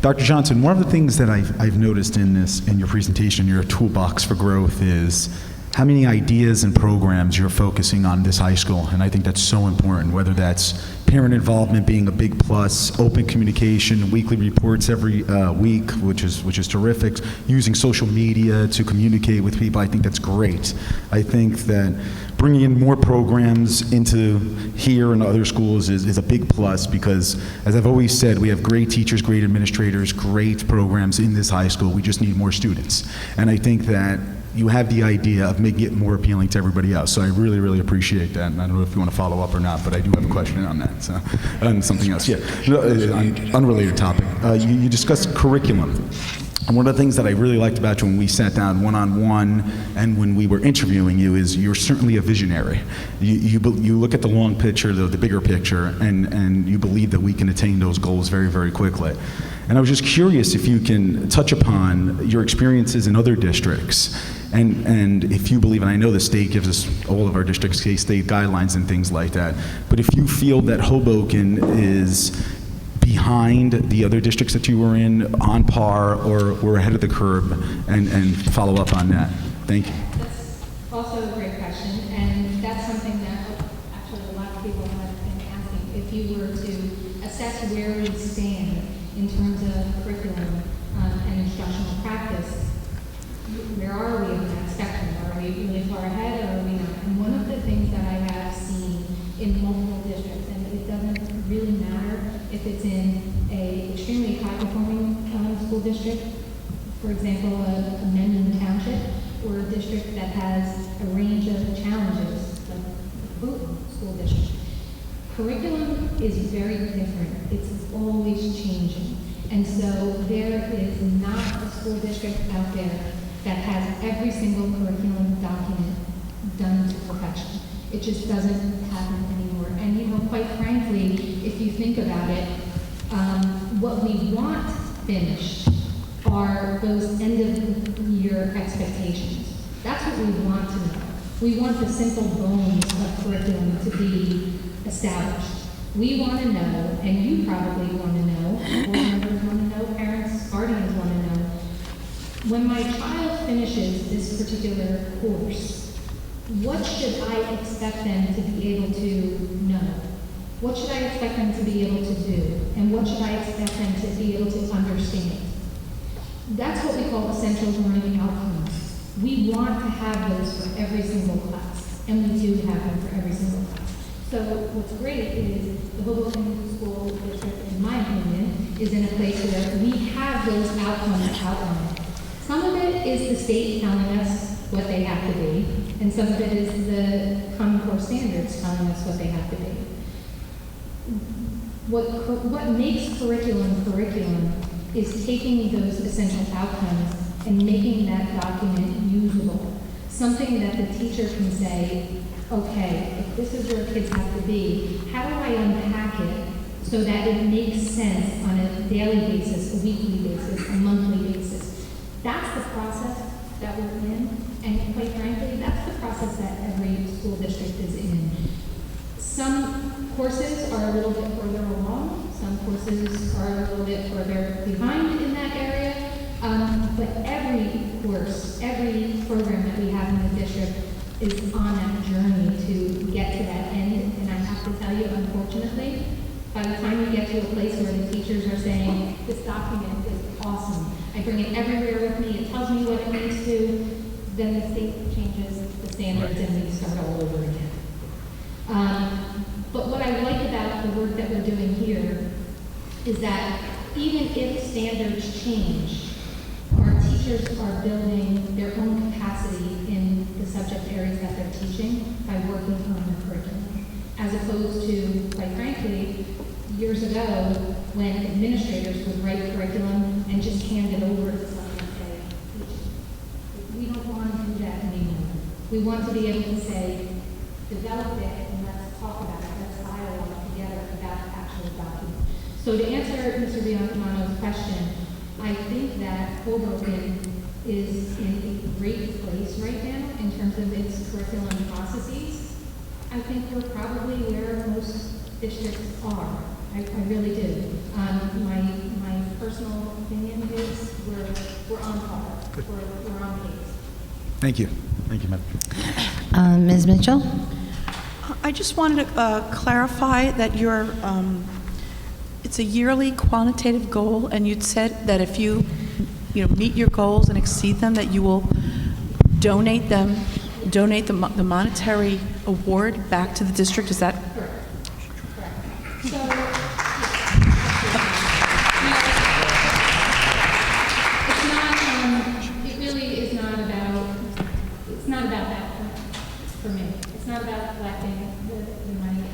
Dr. Johnson, one of the things that I've noticed in your presentation, your toolbox for growth, is how many ideas and programs you're focusing on this high school, and I think that's so important, whether that's parent involvement being a big plus, open communication, weekly reports every week, which is terrific, using social media to communicate with people. I think that's great. I think that bringing in more programs into here and other schools is a big plus because, as I've always said, we have great teachers, great administrators, great programs in this high school. We just need more students. And I think that you have the idea of making it more appealing to everybody else. So I really, really appreciate that. And I don't know if you want to follow up or not, but I do have a question on that. So, and something else, yeah. Unrelated topic. You discussed curriculum. And one of the things that I really liked about you when we sat down one-on-one and when we were interviewing you is you're certainly a visionary. You look at the long picture, the bigger picture, and you believe that we can attain those goals very, very quickly. And I was just curious if you can touch upon your experiences in other districts and if you believe, and I know the state gives us, all of our districts, state guidelines and things like that, but if you feel that Hoboken is behind the other districts that you were in, on par, or we're ahead of the curve, and follow up on that. Thank you. That's also a great question, and that's something that actually a lot of people have been asking. If you were to assess where we stand in terms of curriculum and instructional practice, where are we in that spectrum? Are we really far ahead, or are we not? And one of the things that I have seen in multiple districts, and it doesn't really matter if it's in a extremely high-performing school district, for example, a Mendon Township, or a district that has a range of challenges, like the Hoboken School District. Curriculum is very different. It's always changing. And so there is not a school district out there that has every single curriculum document done to perfection. It just doesn't happen anymore. And you know, quite frankly, if you think about it, what we want finished are those end of year expectations. That's what we want to know. We want the simple bones of curriculum to be established. We want to know, and you probably want to know, board members want to know, parents, guardians want to know, when my child finishes this particular course, what should I expect them to be able to know? What should I expect them to be able to do? And what should I expect them to be able to understand? That's what we call essential learning outcomes. We want to have those for every single class, and we do have them for every single class. So what's great is the Hoboken School District, in my opinion, is in a place where we have those outcomes outlined. Some of it is the state telling us what they have to be, and some of it is the Common Core standards telling us what they have to be. What makes curriculum is taking those essential outcomes and making that document usable. Something that the teacher can say, okay, if this is where kids have to be, how do I unpack it so that it makes sense on a daily basis, a weekly basis, a monthly basis? That's the process that we're in, and quite frankly, that's the process that every school district is in. Some courses are a little bit further along, some courses are a little bit further behind in that area, but every course, every program that we have in the district is on that journey to get to that end. And I have to tell you, unfortunately, by the time you get to a place where the teachers are saying, this document is awesome, I bring it everywhere with me, it tells me what it needs to, then the state changes the standards and we start all over again. But what I like about the work that we're doing here is that even if standards change, our teachers are building their own capacity in the subject areas that they're teaching by working on the curriculum, as opposed to, quite frankly, years ago when administrators would write curriculum and just hand it over to someone and say, we don't want to do that anymore. We want to be able to say, develop it and let's talk about it, let's dialogue together about the actual document. So to answer Mr. Biancamano's question, I think that Hoboken is in a great place right now in terms of its curriculum processes. I think we're probably where most districts are. I really do. My personal opinion is we're on par. We're on pace. Thank you. Thank you, Madam. Ms. Mitchell? I I just wanted to clarify that it's a yearly quantitative goal, and you'd said that if you meet your goals and exceed them, that you will donate the monetary award back to the district. Is that? So, it really is not about, it's not about that for me. It's not about collecting the money.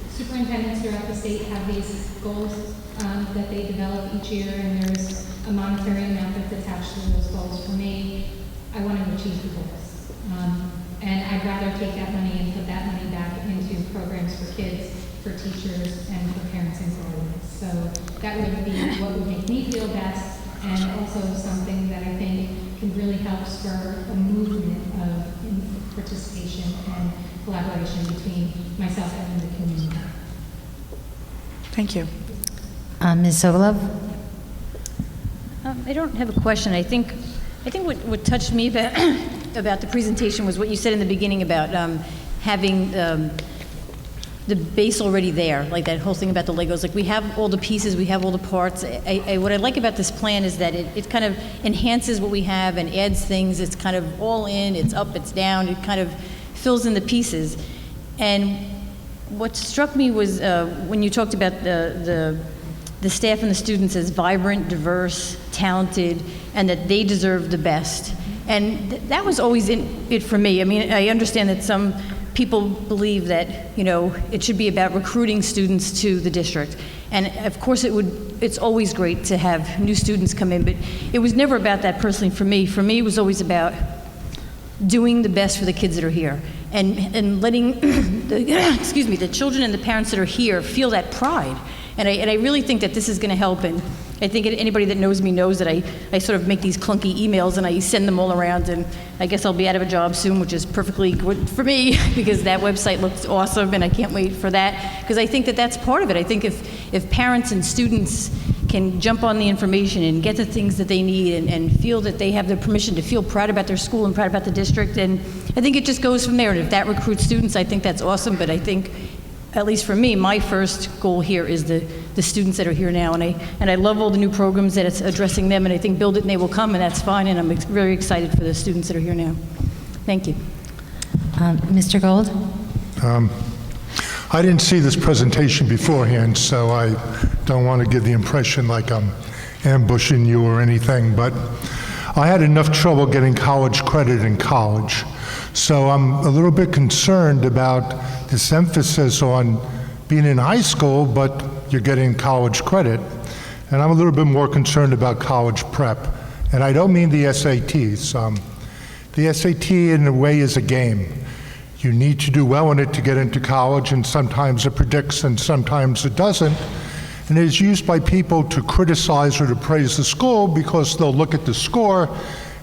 Superintendents throughout the state have these goals that they develop each year, and there's a monetary amount that's attached to those goals. For me, I want to achieve the goals. And I'd rather take that money and put that money back into programs for kids, for teachers, and for parents and guardians. So that would be what would make me feel best, and also something that I think can really help spur a movement of participation and collaboration between myself and the community. Thank you. Ms. Sokolov? I don't have a question. I think what touched me about the presentation was what you said in the beginning about having the base already there, like that whole thing about the Legos. Like, we have all the pieces, we have all the parts. What I like about this plan is that it kind of enhances what we have and adds things. It's kind of all in, it's up, it's down. It kind of fills in the pieces. And what struck me was when you talked about the staff and the students as vibrant, diverse, talented, and that they deserve the best. And that was always it for me. I mean, I understand that some people believe that, it should be about recruiting students to the district. And of course it's always great to have new students come in, but it was never about that personally for me. For me, it was always about doing the best for the kids that are here and letting the children and the parents that are here feel that pride. And I really think that this is going to help. And I think anybody that knows me knows that I sort of make these clunky emails and I send them all around. And I guess I'll be out of a job soon, which is perfectly good for me because that website looks awesome and I can't wait for that. Because I think that that's part of it. I think if parents and students can jump on the information and get the things that they need and feel that they have the permission to feel proud about their school and proud about the district, and I think it just goes from there. And if that recruits students, I think that's awesome. But I think, at least for me, my first goal here is the students that are here now, and I love all the new programs that it's addressing them, and I think build it and they will come, and that's fine, and I'm very excited for the students that are here now. Thank you. Mr. Gold? I didn't see this presentation beforehand, so I don't want to give the impression like I'm ambushing you or anything, but I had enough trouble getting college credit in college. So I'm a little bit concerned about this emphasis on being in high school, but you're getting college credit. And I'm a little bit more concerned about college prep. And I don't mean the SATs. The SAT, in a way, is a game. You need to do well in it to get into college, and sometimes it predicts and sometimes it doesn't. And it is used by people to criticize or to praise the school because they'll look at the score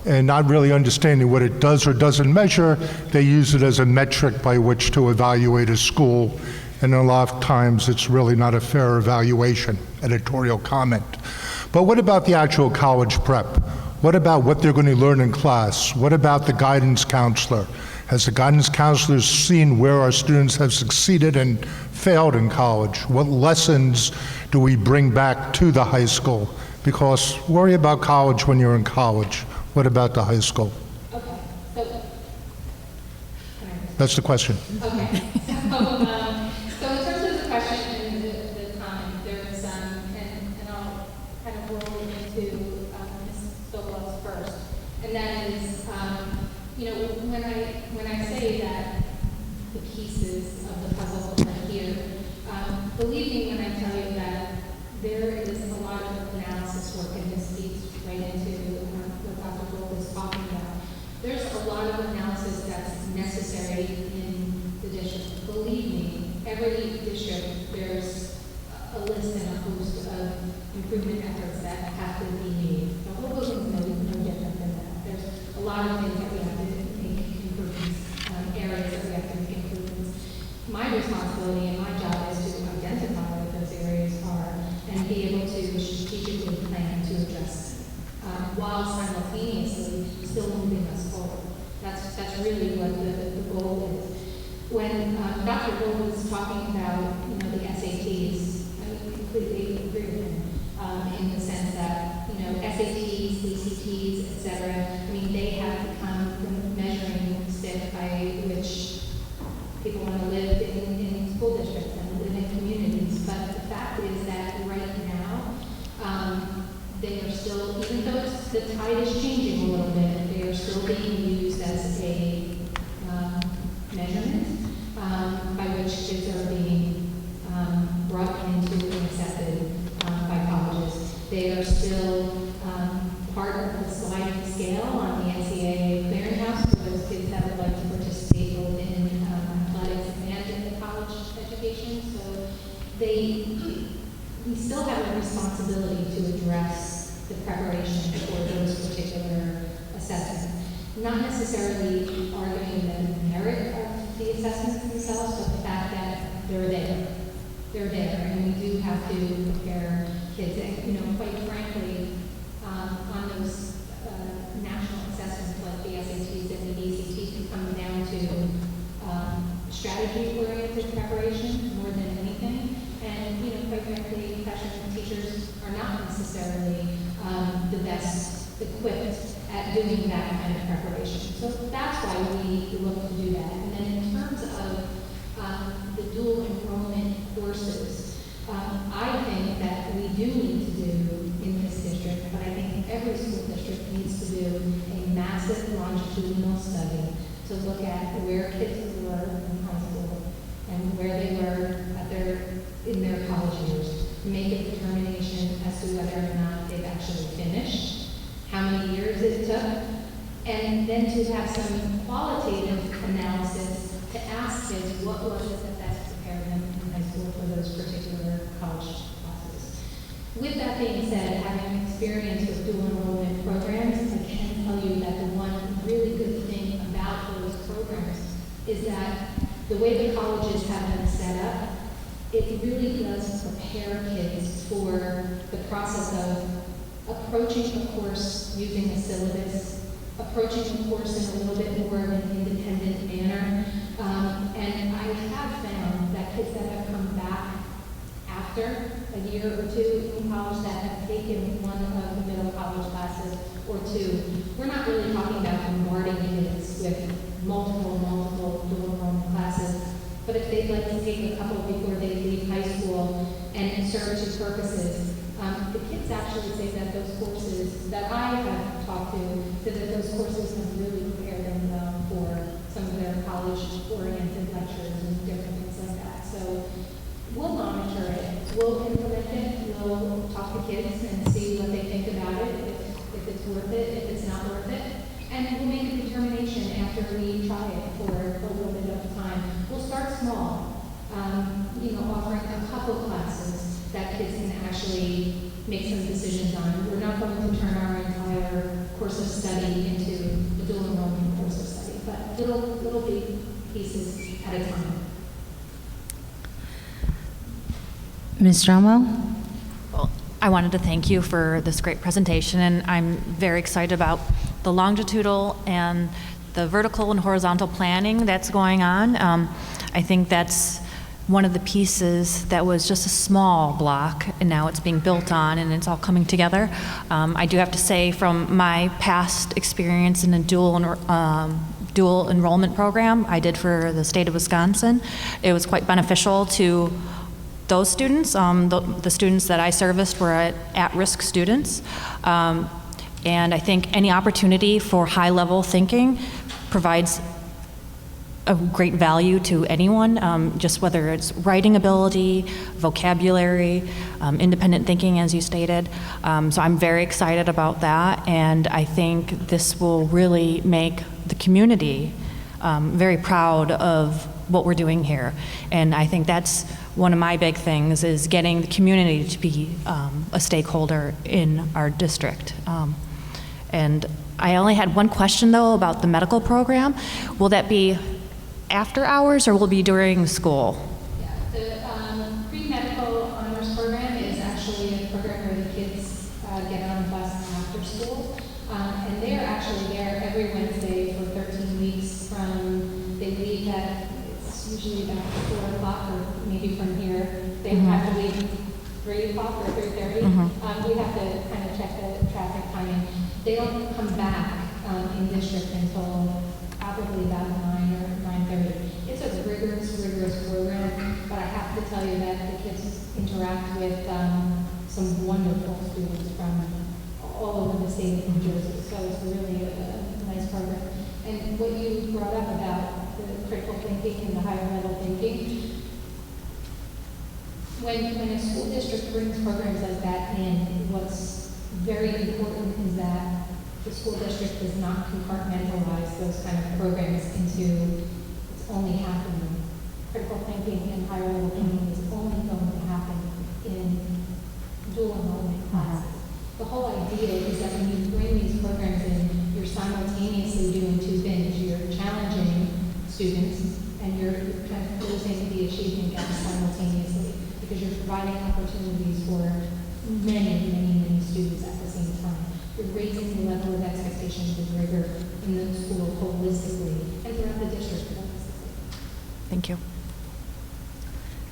and not really understanding what it does or doesn't measure. They use it as a metric by which to evaluate a school, and a lot of times it's really not a fair evaluation. Editorial comment. But what about the actual college prep? What about what they're going to learn in class? What about the guidance counselor? Has the guidance counselor seen where our students have succeeded and failed in college? What lessons do we bring back to the high school? Because worry about college when you're in college. What about the high school? Okay, so, That's the question. okay. So in terms of the question and the comment, there was and I'll kind of roll into Ms. Sokolov's first, and that is, when I say that the pieces of the puzzle are here, believe me when I tell you that there is a lot of analysis work, and this speaks right into what Dr. Gold is talking about. There's a lot of analysis that's necessary in the district. Believe me, every district, there's a list and a host of improvement efforts that have to be made. The Hoboken is no different than that. There's a lot of things that we have to make improvements, areas that we have to make improvements. My responsibility and my job is to identify what those areas are and be able to strategically plan to address while simultaneously still moving us forward. That's really what the goal is. when Dr. Gold was talking about, the SATs, I completely agree with him in the sense that, SATs, ACTs, et cetera, they have become the measuring stick by which people want to live in school districts and live in communities. But the fact is that right now, they are still, even though the tide is changing a little bit, they are still being used as a measurement by which kids are being brought into and accepted by colleges. They are still part of the sliding scale on the NCAA clearinghouse for those kids that would like to participate both in athletics and in the college education. So we still have a responsibility to address the preparation for those particular assessments. Not necessarily arguing the merit of the assessments themselves, but the fact that they're there. They're there, and we do have to prepare kids. And, quite frankly, on those national assessments like the SATs and the ACTs can come down to strategy-oriented preparation more than anything. And, quite frankly, freshmen teachers are not necessarily the best equipped at doing that kind of preparation. So that's why we look to do that. And then in terms of the dual enrollment courses, I think that we do need to do in this district, but I think every school district needs to do a massive longitudinal study to look at where kids were in high school and where they were in their college years, to make a determination as to whether or not they've actually finished, how many years it took, and then to have some qualitative analysis to ask kids what was it that best prepared them in high school for those particular college classes. With that being said, having experience with dual enrollment programs, I can tell you that the one really good thing about those programs is that the way the colleges have them set up, it really does prepare kids for the process of approaching a course using a syllabus, approaching a course in a little bit more of an independent manner. And I have found that kids that have come back after a year or two in college that have taken one of the middle college classes or two, we're not really talking about bombarding kids with multiple dual enrollment classes. But if they'd like to take a couple before they leave high school and serve two purposes, the kids actually say that those courses that I have talked to, that those courses have really prepared them well for some of their college-oriented lectures and different things like that. So we'll monitor it, we'll implement it, we'll talk to kids and see what they think about it, if it's worth it, if it's not worth it. And we'll make a determination after we try it for a little bit of time. We'll start small, offering a couple classes that kids can actually make some decisions on. We're not going to turn our entire course of study into a dual enrollment course of study, but little big pieces at a time. Ms. Dromwell? Well, I wanted to thank you for this great presentation, and I'm very excited about the longitudinal and the vertical and horizontal planning that's going on. I think that's one of the pieces that was just a small block, and now it's being built on, and it's all coming together. I do have to say, from my past experience in a dual enrollment program I did for the state of Wisconsin, it was quite beneficial to those students. The students that I serviced were at-risk students. And I think any opportunity for high-level thinking provides a great value to anyone, just whether it's writing ability, vocabulary, independent thinking, as you stated. So I'm very excited about that, and I think this will really make the community very proud of what we're doing here. And I think that's one of my big things, is getting the community to be a stakeholder in our district. And I only had one question, though, about the medical program. Will that be after hours, or will it be during school? Yeah, the pre-medical honors program is actually a program where the kids get on bus after school. And they're actually there every Wednesday for 13 weeks from, they leave at usually about 4 o'clock or maybe from here. They have to leave 3 o'clock or 3:30. We have to kind of check the traffic timing. They don't come back in district until probably about 9 or 9:30. It's a rigorous program, but I have to tell you that the kids interact with some wonderful students from all over the state of New Jersey. So it's really a nice program. And what you brought up about the critical thinking and the higher level thinking, when a school district brings programs like that in, what's very important is that the school district does not compartmentalize those kind of programs into it's only happening. Critical thinking and higher level thinking is only going to happen in dual enrollment classes. The whole idea is that when you bring these programs in, you're simultaneously doing two things. You're challenging students and you're kind of closing the achievement gap simultaneously because you're providing opportunities for many students at the same time. You're raising the level of expectations and rigor in the school holistically and throughout the district holistically. Thank you.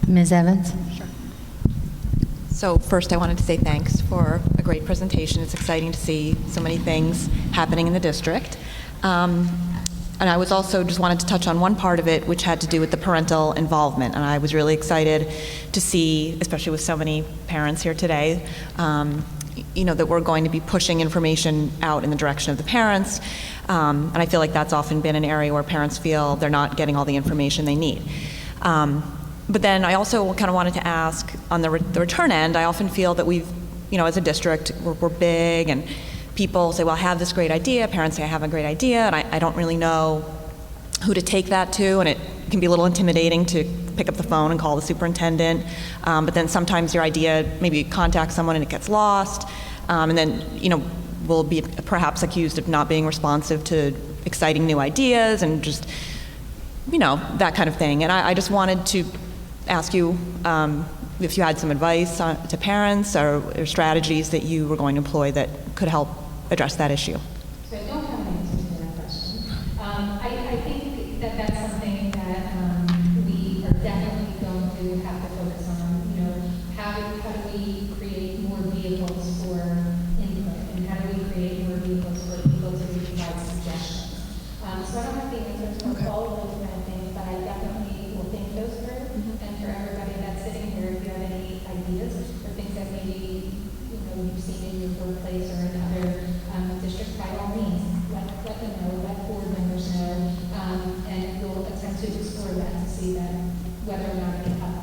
Ms. Evans? Sure. So first, I wanted to say thanks for a great presentation. It's exciting to see so many things happening in the district. And I was also just wanted to touch on one part of it, which had to do with the parental involvement. And I was really excited to see, especially with so many parents here today, that we're going to be pushing information out in the direction of the parents. And I feel like that's often been an area where parents feel they're not getting all the information they need. But then I also kind of wanted to ask, on the return end, I often feel that we've, as a district, we're big, and people say, well, I have this great idea, parents say I have a great idea, and I don't really know who to take that to, and it can be a little intimidating to pick up the phone and call the superintendent, but then sometimes your idea, maybe you contact someone and it gets lost, and then, we'll be perhaps accused of not being responsive to exciting new ideas and just, that kind of thing. And I just wanted to ask you if you had some advice to parents or strategies that you were going to employ that could help address that issue. So I don't have an answer to that question. I think that that's something that we are definitely going to have to focus on. How do we create more vehicles for input, and how do we create more vehicles for people to provide suggestions? So I don't have the answer to all of those kind of things, but I definitely will think those through. And for everybody that's sitting here, if you have any ideas or things that maybe you've seen in your workplace or in other districts, by all means, let them know, let board members know, and we'll attempt to explore that to see that whether or not it can help.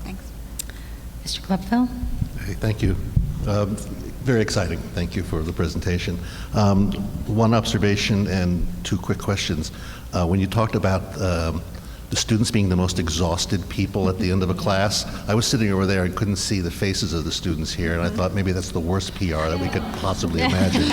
Thanks. Mr. Klepfel? Hey, thank you. Very exciting. Thank you for the presentation. One observation and two quick questions. When you talked about the students being the most exhausted people at the end of a class, I was sitting over there and couldn't see the faces of the students here, and I thought maybe that's the worst PR that we could possibly imagine.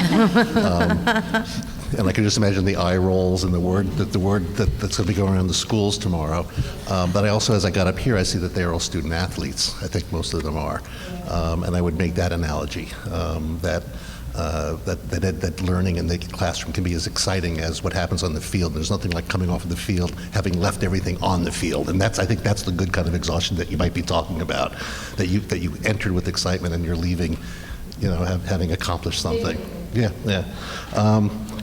And I can just imagine the eye rolls and the word that's going to be going around the schools tomorrow. But I also, as I got up here, I see that they're all student athletes. I think most of them are. And I would make that analogy, that learning in the classroom can be as exciting as what happens on the field. There's nothing like coming off of the field, having left everything on the field. And I think that's the good kind of exhaustion that you might be talking about, that you entered with excitement and you're leaving, having accomplished something. Yeah.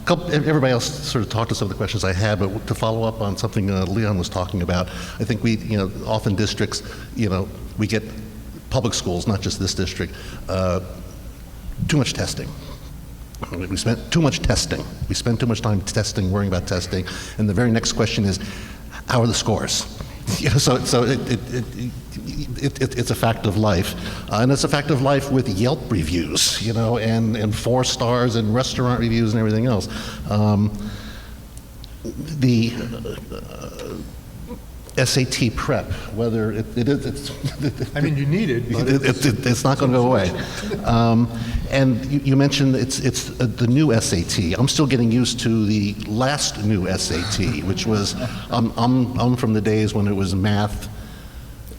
Everybody else sort of talked to some of the questions I had, but to follow up on something Leon was talking about, I think we, often districts, we get public schools, not just this district, too much testing. We spent too much testing. We spend too much time testing, worrying about testing, and the very next question is, how are the scores? So it's a fact of life, and it's a fact of life with Yelp reviews, and 4 stars and restaurant reviews and everything else. The SAT prep, whether it's you need it, but it's not going to go away. And you mentioned it's the new SAT. I'm still getting used to the last new SAT, which was I'm from the days when it was math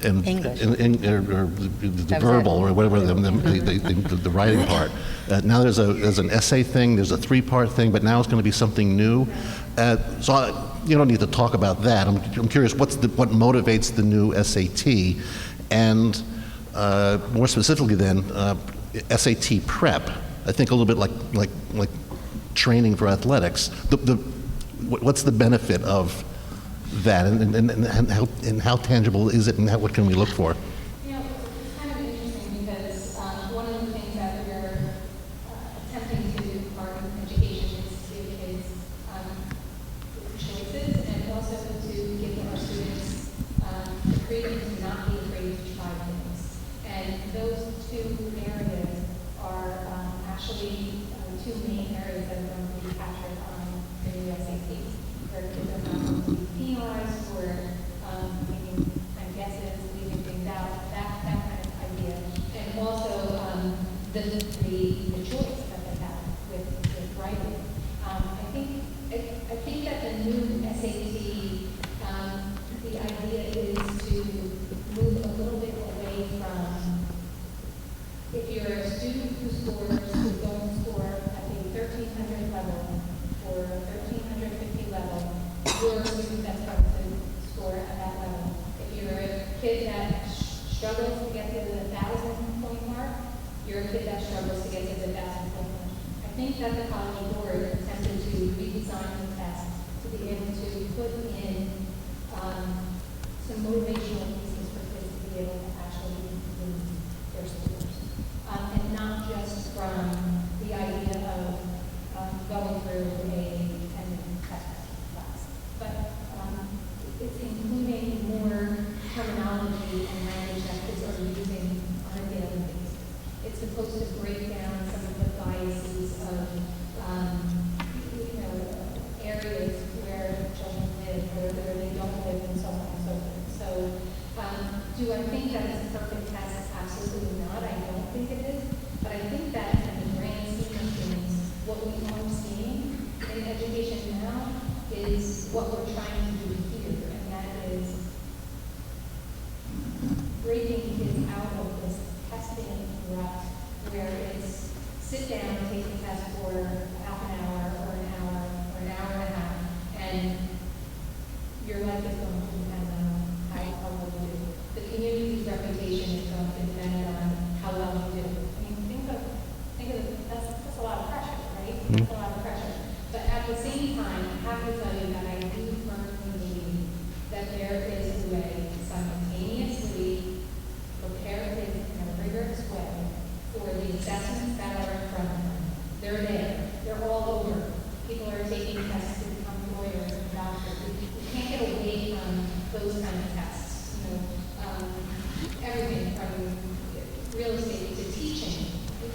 and English. or the verbal or whatever the writing part. Now there's an essay thing. There's a 3-part thing, but now it's going to be something new. So You don't need to talk about that. I'm curious, what motivates the new SAT, and more specifically then, SAT prep. I think a little bit like training for athletics. What's the benefit of that, and how tangible is it, and what can we look for? You know, it's kind of interesting because one of the things that we're attempting to do part of education is to give kids choices, and also to give our students the freedom to not be afraid to try things. And those two areas are actually two main areas that are going to be captured on the new SAT, where kids are not going to be penalized for making kind of guesses, leaving things out, that kind of idea. And also the choice that they have with writing. I think that the new SAT, the idea is to move a little bit away from, if you're a student who's going to score at the 1300 level or 1350 level, you're a student that's going to score at that level. If you're a kid that struggles to get to the 1,000 point mark, you're a kid that struggles to get to the 1,000 point mark. I think that the College Board attempted to redesign the test to be able to put in some motivational pieces for kids to be able to actually improve their scores. And not just from the idea of going through a 10-minute test class, but it's including more terminology and language that kids are using on a daily basis. It's supposed to break down some of the biases of areas where children live, where they don't live, and so on and so forth. So, do I think that it's a perfect test? Absolutely not. I don't think it is. But I think that in the grand scheme of things, what we are seeing in education now is what we're trying to do here, and that is breaking kids out of this testing rut where it's sit down and take a test for half an hour or an hour or an hour and a half, and your life is going to depend on how well you do. The community's reputation is going to depend on how well you do. I mean, think of that's a lot of pressure, right? That's a lot of pressure. But at the same time, I have to tell you that I do firmly believe that there is a way to simultaneously prepare kids in a rigorous way for the assessments that are in front of them. They're there. They're all over. People are taking tests to become lawyers and doctors. We can't get away from those kind of tests. Everything from real estate to teaching.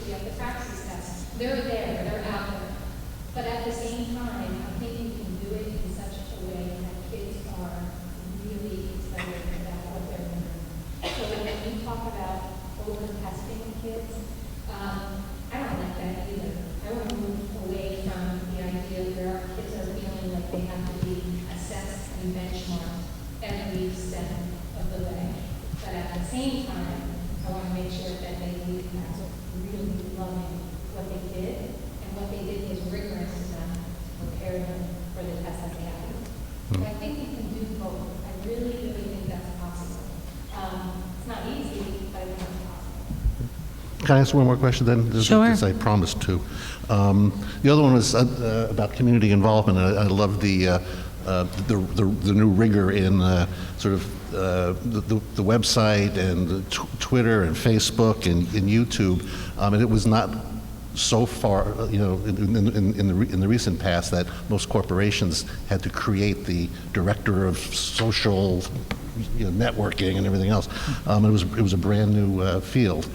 We have the practice tests. They're there. They're out there. But at the same time, I think we can do it in such a way that kids are really excited about what they're learning. So when you talk about over-testing kids, I don't like that either. I want to move away from the idea where our kids are feeling like they have to be assessed and benchmarked every step of the way. But at the same time, I want to make sure that they leave as really loving what they did, and what they did was rigorous enough to prepare them for the test that they have to do. So I think you can do both. I really, really think that's possible. It's not easy, but I think it's possible. Can I ask one more question then? Sure. As I promised to. The other one was about community involvement. I love the new rigor in sort of the website and the Twitter and Facebook and YouTube. And it was not so far, in the recent past, that most corporations had to create the director of social networking and everything else. It was a brand new field.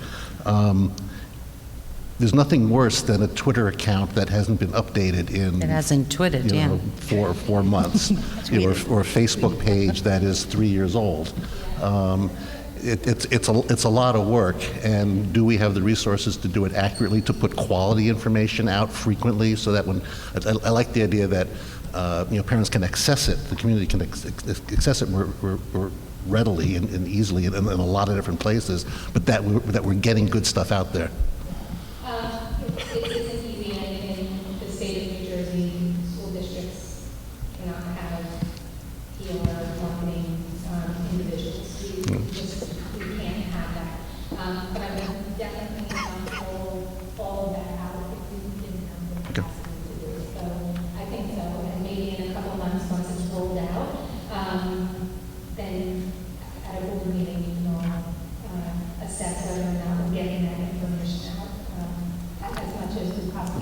There's nothing worse than a Twitter account that hasn't been updated in It hasn't twitted, yeah. 4 months, or a Facebook page that is 3 years old. It's a lot of work, and do we have the resources to do it accurately, to put quality information out frequently, so that when I like the idea that parents can access it, the community can access it more readily and easily in a lot of different places, but that we're getting good stuff out there. It isn't easy, and in the state of New Jersey, school districts cannot have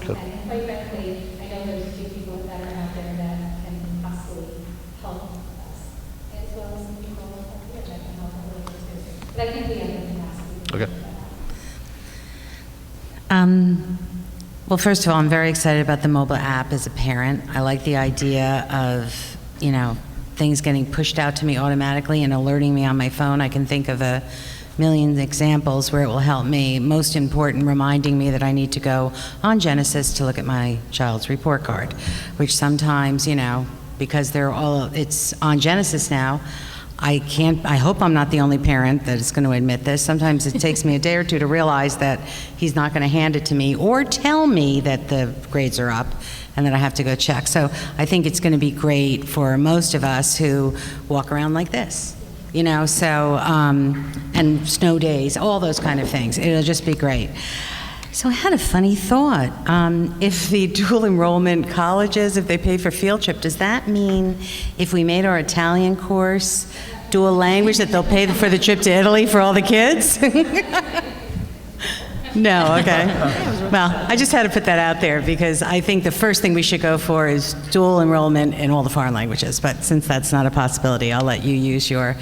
can. And quite frankly, I know there's a few people that are out there that can possibly help us, as well as some people up here that can help a little bit too. But I think we have the capacity to Okay. do that. Well, first of all, I'm very excited about the mobile app as a parent. I like the idea of, things getting pushed out to me automatically and alerting me on my phone. I can think of a million examples where it will help me. Most important, reminding me that I need to go on Genesis to look at my child's report card, which sometimes, because it's on Genesis now, I hope I'm not the only parent that is going to admit this. Sometimes it takes me a day or two to realize that he's not going to hand it to me or tell me that the grades are up and that I have to go check. So I think it's going to be great for most of us who walk around like this, and snow days, all those kind of things. It'll just be great. So I had a funny thought. If the dual enrollment colleges, if they pay for field trip, does that mean if we made our Italian course dual language that they'll pay for the trip to Italy for all the kids? No, okay. Well, I just had to put that out there because I think the first thing we should go for is dual enrollment in all the foreign languages. But since that's not a possibility, I'll let you use your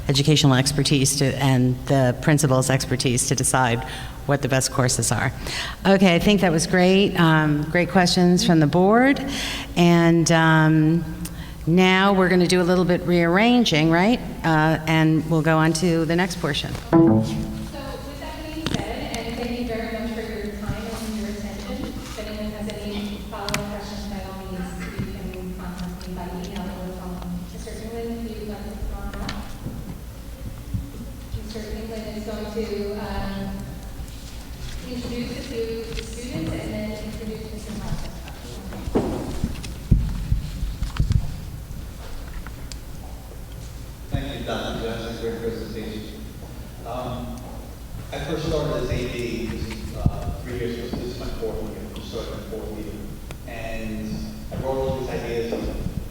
educational expertise and the principal's expertise to decide what the best courses are. Okay, I think that was great. Great questions from the board. And now we're going to do a little bit rearranging, right? And we'll go on to the next portion. So with that being said, and thank you very much for your time and your attention. If anyone has any follow-up questions, by all means, you can contact me by email or phone. Mr. England, if you'd like to come on up. Mr. England is going to introduce a few students and then introduce Mr. Martin. Thank you, Dr. Johnson, for your presentation. I first started as AD, this is 3 years ago, so this is my fourth year, I started my fourth year. And I wrote all these ideas of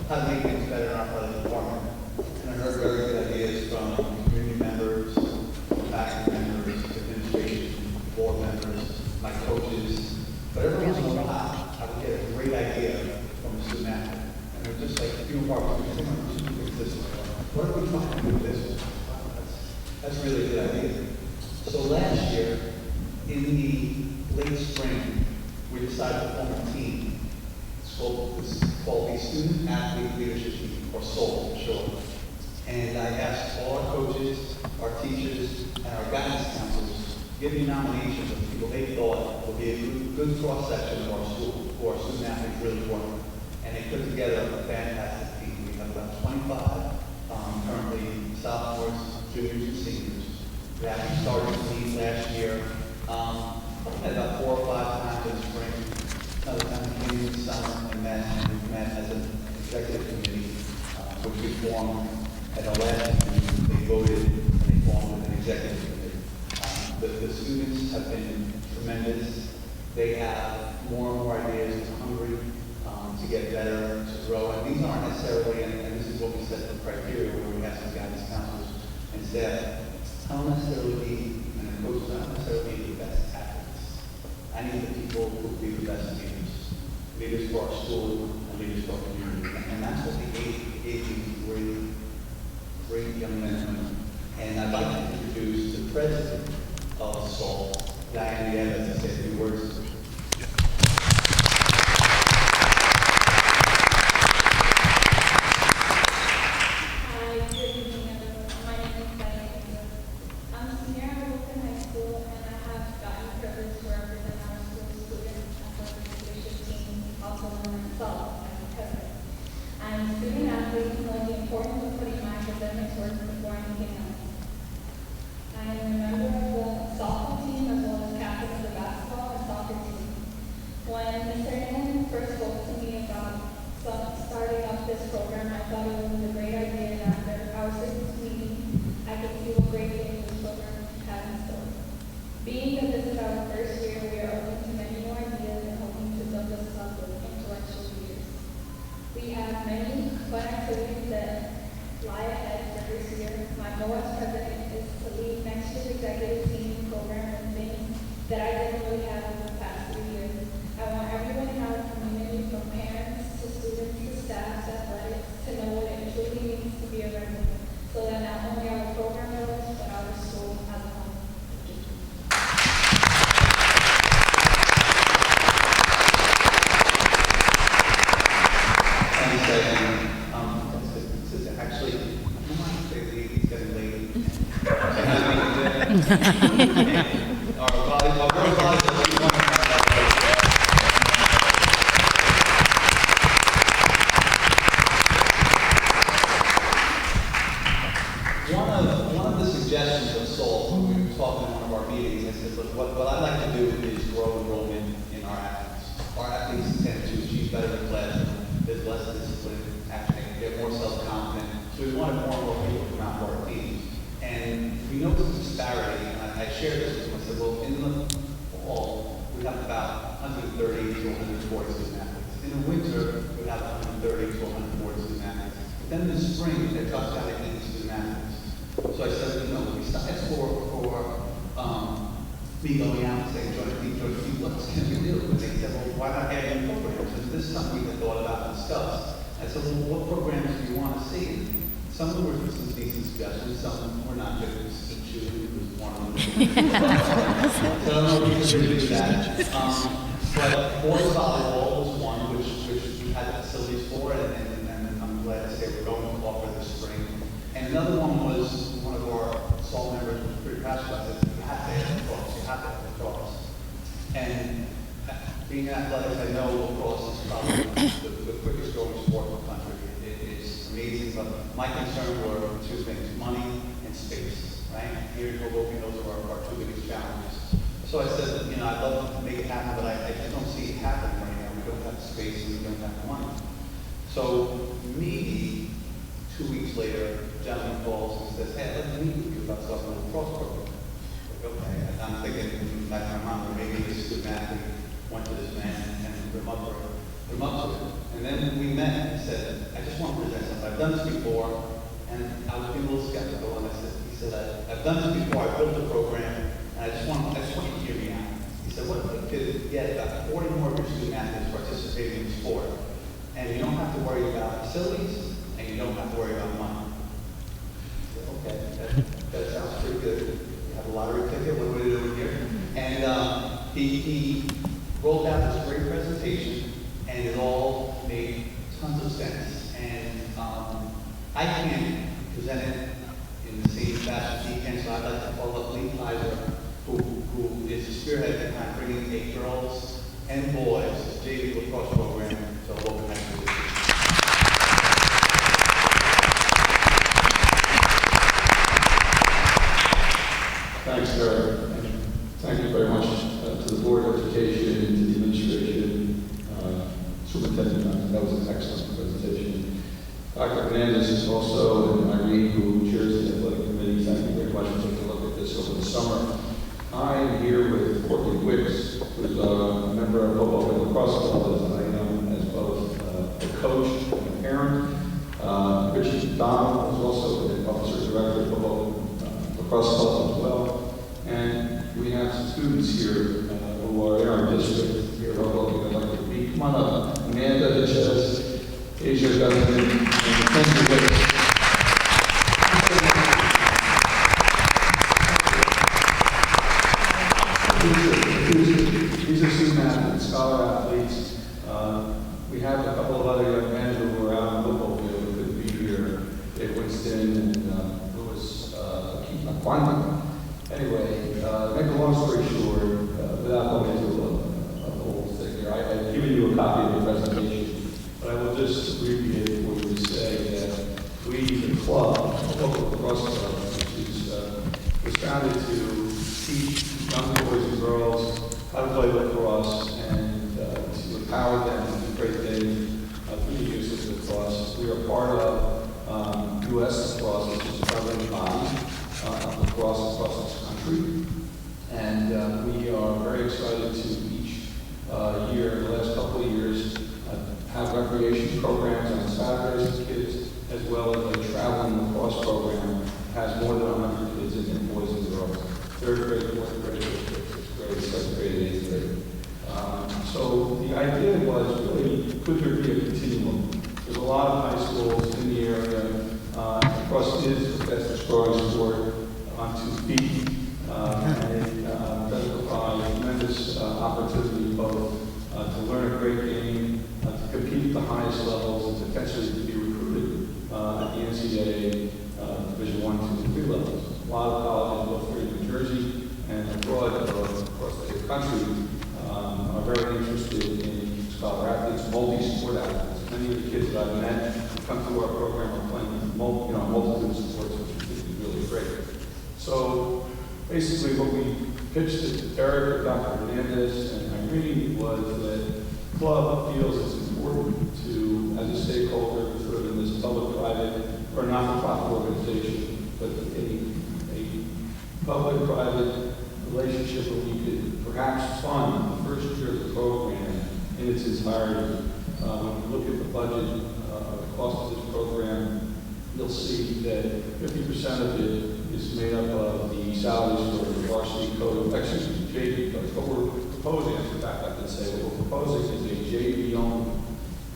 how to make things better in our athletic department. And I heard very good ideas from community members, faculty members, administration, board members, my coaches. But every once in a while, I would get a great idea from a student athlete. And they're just like, few of our students, what are we trying to do with this? That's really a good idea. So last year, in the late spring, we decided to form a team. It's called the Student Athlete Leadership Team, or SOL for short. And I asked all our coaches, our teachers, and our guidance counselors to give me nominations of people they thought would be a good cross-section of our school, who our student athletes really were. And they put together a fantastic team. We have about 25 currently sophomores, juniors, and seniors. We actually started to meet last year, about 4 or 5 times in the spring. Another time we came in the summer and we met as an executive committee, which we formed at our last meeting. They voted and they formed an executive committee. The students have been tremendous. They have more and more ideas. They're hungry to get better, to grow. And these aren't necessarily, and this is what we set the criteria where we have some guidance counselors and staff. I don't necessarily need, and the coaches, I don't necessarily need the best athletes. I need the people who will be the best leaders for our school and leaders for our community. And that's what they gave these great young men and women. And I'd like to introduce the president of SOL, Diane Evans, to say a few words. I am a member of the softball team as well as captain of the basketball and softball 130 to 140 student athletes. In the winter, we have 130 to 140 student athletes. But then in the spring, it drops down to 80 student athletes. So I said, besides for me going out and saying, join a team, what can we do? And they said, well, why not add in programs? And this is something we had thought about and discussed. I said, well, what programs do you want to see? And some of them were some decent suggestions, some were not good. Skeet shooting was one of them. So I don't know if we could really do that. But boys volleyball was one, which we had the facilities for, and I'm glad to say we're going to offer this spring. And another one was one of our SAL members was pretty passionate about this. You have to have lacrosse. You have to have lacrosse. And being athletics, I know lacrosse is probably the quickest growing sport in the country. It's amazing, but my concern were two things: money and space. Right? Here in Hoboken, those are our two biggest challenges. So I said, I'd love to make it happen, but I just don't see it happening right now. We don't have the space and we don't have the money. So maybe 2 weeks later, a gentleman calls and says, hey, I'd like to meet with you about starting a lacrosse program. Like, okay, and I'm thinking back in my mind, maybe this student athlete went to this man and put him up to it. And then we met and said, I just want to present something. I've done this before, and I was being a little skeptical, and he said, I've done this before, I built a program, and I just want you to hear me out. He said, what if we could get about 40 more of your student athletes participating in sport, and you don't have to worry about facilities, and you don't have to worry about money. I said, okay, that sounds pretty good. You have a lottery ticket, what are we doing here? And he rolled out this great presentation, and it all made tons of sense. And I can't present it in the same fashion he can, so I'd like to call up Lee Kaiser, who is the spearhead behind bringing 8 girls and boys JV lacrosse program to Hoboken High School. Thanks, Eric. And thank you very much to the Board of Education, to the administration, Superintendent. That was an excellent presentation. Dr. Hernandez is also, and Irene, who chairs the athletic committee. Thank you very much for taking a look at this over the summer. I am here with Courtney Wicks, who's a member of Hoboken Lacrosse Club, as I know, as both a coach and a parent. Richard Donald is also the officer director of Hoboken Lacrosse Club as well. And we have some students here who are in our district here at Hoboken. I'd like to meet. Come on up. Amanda Hitchens, Asia Government, and Kenzie Wicks. These are student athletes, scholar athletes. We have a couple of other young men who are out in football field who could be here at Winston and Lewis, Quantum. Anyway, make a long story short, without going into a whole thing here, I've given you a copy of the presentation, but I will just abbreviate it for you to say that we, the club, Hoboken Lacrosse Club, which was founded to teach young boys and girls how to play lacrosse and to empower them to do great things through the use of lacrosse. We are part of U.S. Lacrosse, which is a governing body of lacrosse across this country. And we are very excited to each year, the last couple of years, have recreation programs on Saturdays for kids, as well as a traveling lacrosse program. Has more than 100 kids in it, boys and girls. Third grade, fourth grade, fifth grade, seventh grade, eighth grade. So the idea was really, could there be a continuum? There's a lot of high schools in the area. Lacrosse is the fastest growing sport on 2 feet. And it does provide tremendous opportunity both to learn a great game, to compete at the highest levels, and potentially to be recruited at the NCAA Division I, II, and III levels. A lot of colleges, both here in New Jersey and abroad across the country, are very interested in scholar athletes, multi-sport athletes. Many of the kids that I've met who come to our program are playing multiple sports, which is really great. So basically what we pitched to Eric, Dr. Hernandez, and Irene was that the club feels it's important to, as a stakeholder, sort of in this public-private or not-for-profit organization, but a public-private relationship where we could perhaps fund the first year of the program bids is hired. When you look at the budget, the cost of this program, you'll see that 50% of it is made up of the salaries for the varsity code, excuse me, JV codes. What we're proposing, I have to back up and say, what we're proposing is a JV-owned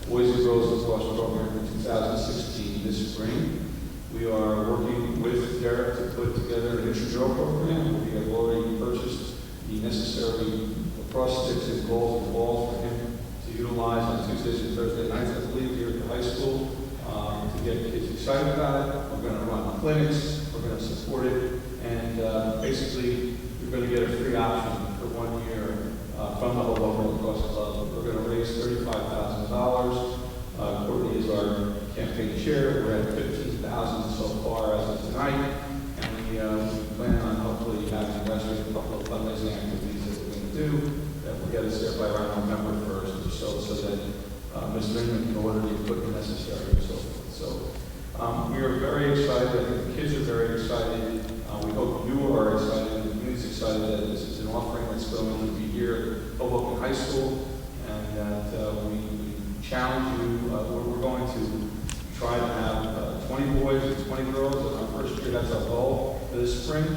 Boys and Girls Lacrosse program for 2016 this spring. We are working with Derek to put together an intramural program. We have already purchased the necessary lacrosse sticks and goals and balls for him to utilize on Tuesdays and Thursday nights, I believe, here at the high school, to get kids excited about it. We're going to run clinics, we're going to support it, and basically, you're going to get a free option for 1 year from the Hoboken Lacrosse Club. We're going to raise $35,000. Courtney is our campaign chair. We're at $15,000 so far as of tonight, and we plan on hopefully having the rest of a couple of fundraising activities that we're going to do that will get us there by around November 1st or so that Ms. Raymond can order the equipment necessary and so forth. So we are very excited. I think the kids are very excited. We hope you are excited and the community is excited that this is an offering that's going to be here at Hoboken High School, and that we challenge you. We're going to try to have 20 boys and 20 girls in our first year. That's our goal for this spring,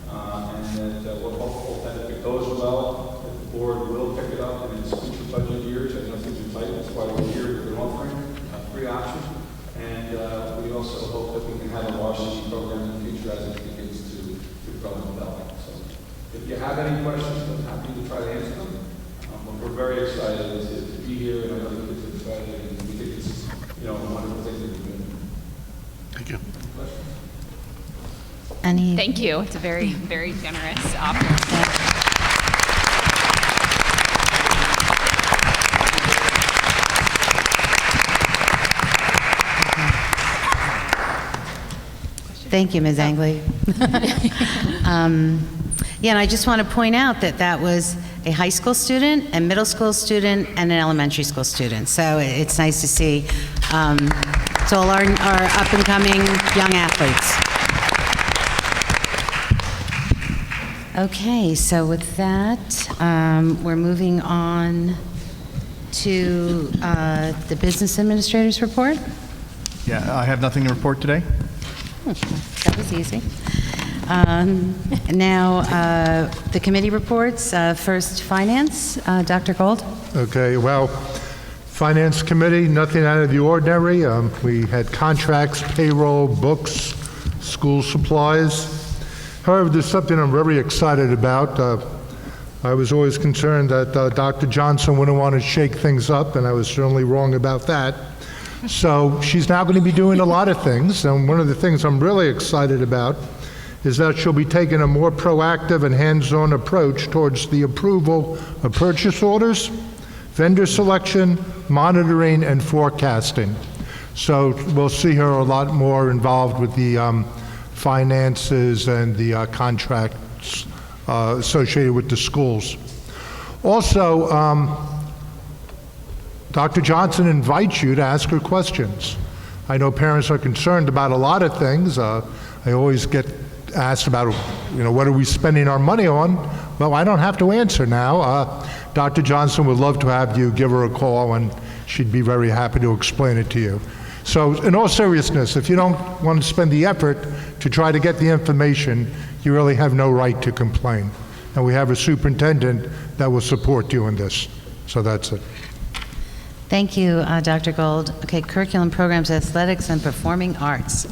and that we're hopeful that if it goes well, that the board will pick it up in its future budget years. I know things are tight. That's why we're here with an offering, a free option, and we also hope that we can have a varsity program in the future as it begins to grow and develop. So, if you have any questions, I'm happy to try to answer them. But we're very excited to be here, and I know the kids are excited, and we think it's a wonderful thing that we're doing. Thank you. Questions? Any? Thank you. It's a very, very generous offer. Thank you, Ms. Angley. Yeah, and I just want to point out that that was a high school student, a middle school student, and an elementary school student. So it's nice to see it's all our up-and-coming young athletes. Okay, so with that, we're moving on to the business administrator's report. Yeah, I have nothing to report today. That was easy. Now, the committee reports. First, Finance. Dr. Gold. Okay, well, Finance Committee, nothing out of the ordinary. We had contracts, payroll, books, school supplies. However, there's something I'm very excited about. I was always concerned that Dr. Johnson wouldn't want to shake things up, and I was certainly wrong about that. So she's now going to be doing a lot of things, and one of the things I'm really excited about is that she'll be taking a more proactive and hands-on approach towards the approval of purchase orders, vendor selection, monitoring, and forecasting. So we'll see her a lot more involved with the finances and the contracts associated with the schools. Also, Dr. Johnson invites you to ask her questions. I know parents are concerned about a lot of things. I always get asked about, what are we spending our money on? Well, I don't have to answer now. Dr. Johnson would love to have you give her a call, and she'd be very happy to explain it to you. So in all seriousness, if you don't want to spend the effort to try to get the information, you really have no right to complain. And we have a superintendent that will support you in this. So that's it. Thank you, Dr. Gold. Okay, curriculum programs, athletics, and performing arts.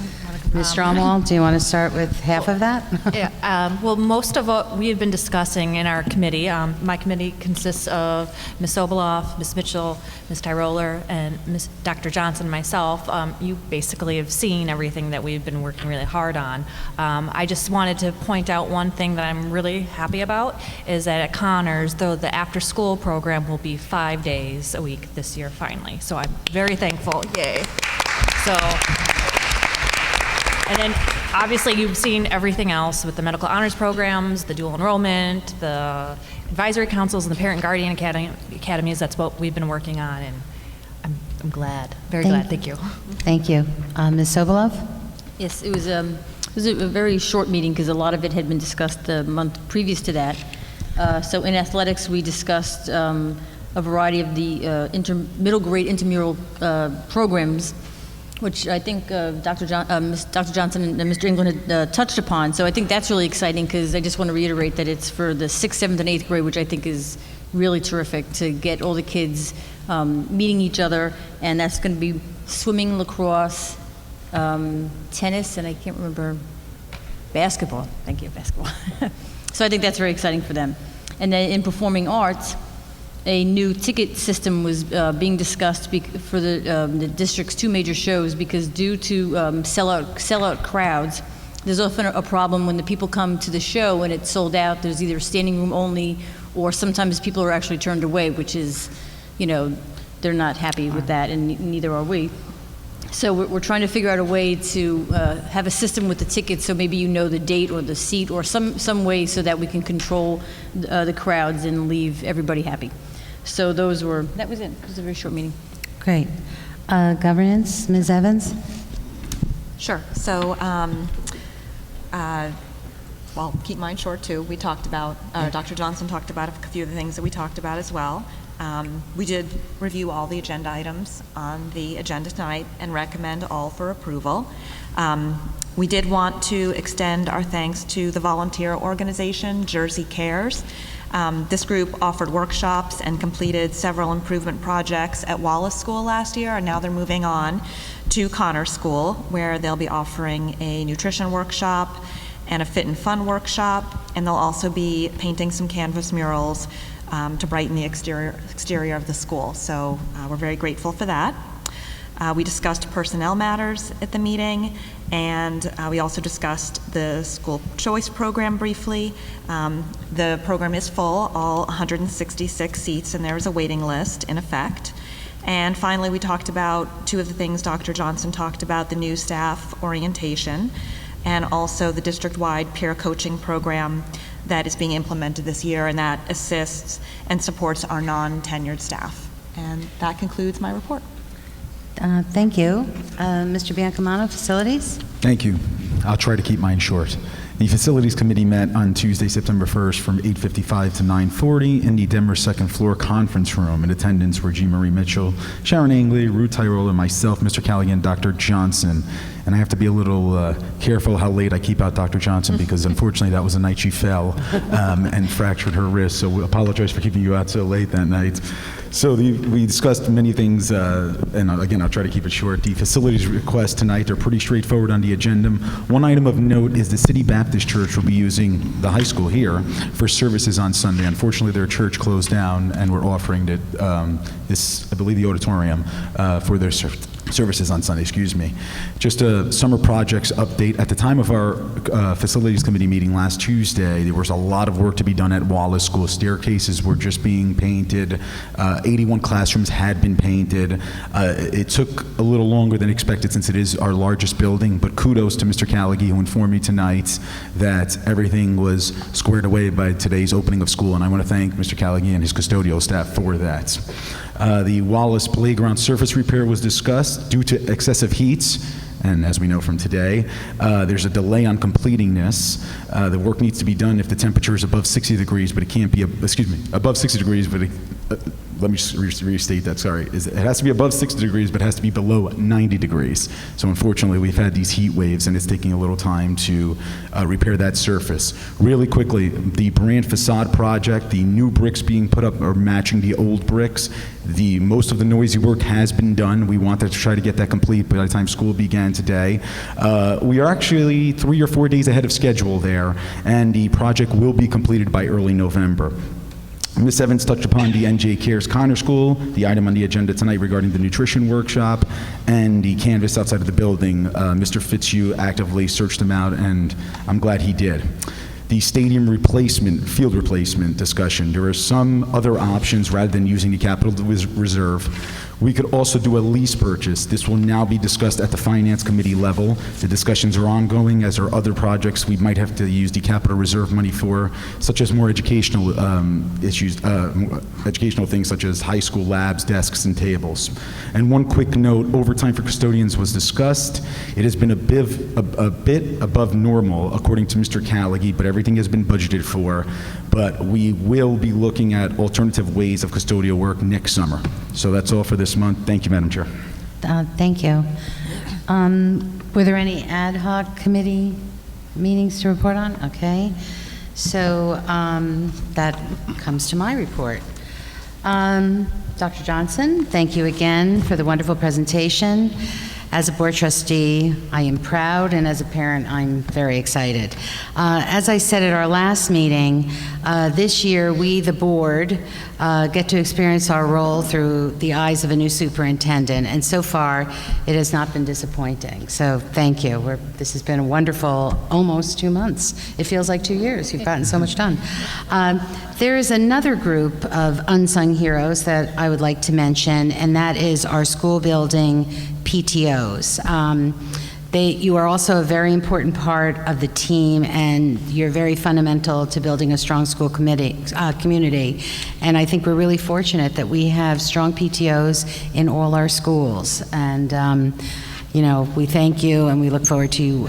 Ms. Stromwald, do you want to start with half of that? Yeah, well, most of what we have been discussing in our committee, my committee consists of Ms. Sobolov, Ms. Mitchell, Ms. Tyroller, and Dr. Johnson, myself. You basically have seen everything that we've been working really hard on. I just wanted to point out one thing that I'm really happy about is that at Connors, though the after-school program will be 5 days a week this year, finally. So I'm very thankful. Yay. So. And then, obviously, you've seen everything else with the medical honors programs, the dual enrollment, the advisory councils, and the parent guardian academies. That's what we've been working on, and I'm glad, very glad. Thank you. Thank you. Ms. Sobolov? Yes, it was a very short meeting because a lot of it had been discussed the month previous to that. So in athletics, we discussed a variety of the middle grade intramural programs, which I think Dr. Johnson and Mr. England had touched upon. So I think that's really exciting, because I just want to reiterate that it's for the 6th, 7th, and 8th grade, which I think is really terrific to get all the kids meeting each other. And that's going to be swimming, lacrosse, tennis, and I can't remember, basketball. Thank you, basketball. So I think that's very exciting for them. And then in performing arts, a new ticket system was being discussed for the district's 2 major shows, because due to sellout crowds, there's often a problem when the people come to the show and it's sold out. There's either standing room only, or sometimes people are actually turned away, which is, they're not happy with that, and neither are we. So we're trying to figure out a way to have a system with the tickets, so maybe the date or the seat, or some way so that we can control the crowds and leave everybody happy. So that was it. It was a very short meeting. Great. Governance, Ms. Evans? Sure. So, well, keep mine short too. We talked about, Dr. Johnson talked about a few of the things that we talked about as well. We did review all the agenda items on the agenda tonight and recommend all for approval. We did want to extend our thanks to the volunteer organization, Jersey Cares. This group offered workshops and completed several improvement projects at Wallace School last year, and now they're moving on to Connor School, where they'll be offering a nutrition workshop and a fit and fun workshop, and they'll also be painting some canvas murals to brighten the exterior of the school. So we're very grateful for that. We discussed personnel matters at the meeting, and we also discussed the school choice program briefly. The program is full, all 166 seats, and there is a waiting list in effect. And finally, we talked about 2 of the things Dr. Johnson talked about, the new staff orientation, and also the district-wide peer coaching program that is being implemented this year, and that assists and supports our non-tenured staff. And that concludes my report. Thank you. Mr. Biancamano, Facilities? Thank you. I'll try to keep mine short. The Facilities Committee met on Tuesday, September 1st from 8:55 to 9:40 in the Denver second floor conference room. In attendance were Jean Marie Mitchell, Sharon Angley, Ruth Tyrola, myself, Mr. Callaghan, Dr. Johnson. And I have to be a little careful how late I keep out Dr. Johnson, because unfortunately that was the night she fell and fractured her wrist. So we apologize for keeping you out so late that night. So we discussed many things, and again, I'll try to keep it short. The facilities requests tonight are pretty straightforward on the agenda. One item of note is the City Baptist Church will be using the high school here for services on Sunday. Unfortunately, their church closed down, and we're offering this, I believe, the auditorium for their services on Sunday, excuse me. Just a summer projects update. At the time of our Facilities Committee meeting last Tuesday, there was a lot of work to be done at Wallace School. Staircases were just being painted. 81 classrooms had been painted. It took a little longer than expected since it is our largest building, but kudos to Mr. Callaghan, who informed me tonight that everything was squared away by today's opening of school, and I want to thank Mr. Callaghan and his custodial staff for that. The Wallace Playground surface repair was discussed due to excessive heats, and as we know from today, there's a delay on completing this. The work needs to be done if the temperature is above 60 degrees, but it can't be, above 60 degrees, but let me just restate that, sorry. It has to be above 60 degrees, but it has to be below 90 degrees. So unfortunately, we've had these heat waves, and it's taking a little time to repair that surface. Really quickly, the brand facade project, the new bricks being put up are matching the old bricks. Most of the noisy work has been done. We wanted to try to get that complete by the time school began today. We are actually 3 or 4 days ahead of schedule there, and the project will be completed by early November. Ms. Evans touched upon the NJ Cares Connor School, the item on the agenda tonight regarding the nutrition workshop, and the canvas outside of the building. Mr. Fitzhugh actively searched them out, and I'm glad he did. The stadium replacement, field replacement discussion. There are some other options rather than using the capital reserve. We could also do a lease purchase. This will now be discussed at the Finance Committee level. The discussions are ongoing, as are other projects we might have to use the capital reserve money for, such as more educational issues, educational things such as high school labs, desks, and tables. And one quick note, overtime for custodians was discussed. It has been a bit above normal, according to Mr. Callaghan, but everything Everything has been budgeted for, but we will be looking at alternative ways of custodial work next summer. So that's all for this month. Thank you, Madam Chair. Thank you. Were there any ad hoc committee meetings to report on? Okay. So that comes to my report. Dr. Johnson, thank you again for the wonderful presentation. As a board trustee, I am proud, and as a parent, I'm very excited. As I said at our last meeting, this year we, the board, get to experience our role through the eyes of a new superintendent, and so far it has not been disappointing. So thank you. This has been a wonderful almost 2 months. It feels like 2 years. You've gotten so much done. There is another group of unsung heroes that I would like to mention, and that is our school building PTOs. You are also a very important part of the team, and you're very fundamental to building a strong school community. And I think we're really fortunate that we have strong PTOs in all our schools. And we thank you, and we look forward to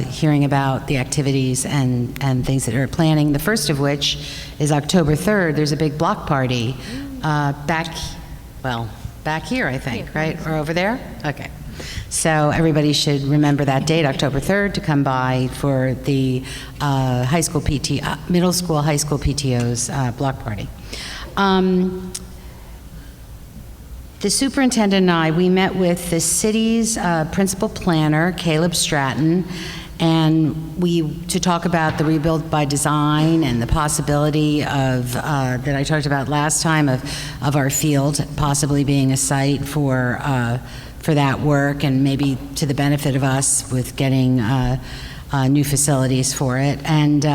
hearing about the activities and things that are planning. The first of which is October 3rd. There's a big block party back here, I think, right? Or over there? Okay. So everybody should remember that date, October 3rd, to come by for the middle school, high school PTO's block party. The superintendent and I, we met with the city's principal planner, Caleb Stratton, and to talk about the rebuild by design and the possibility of that I talked about last time of our field possibly being a site for that work, and maybe to the benefit of us with getting new facilities for it. And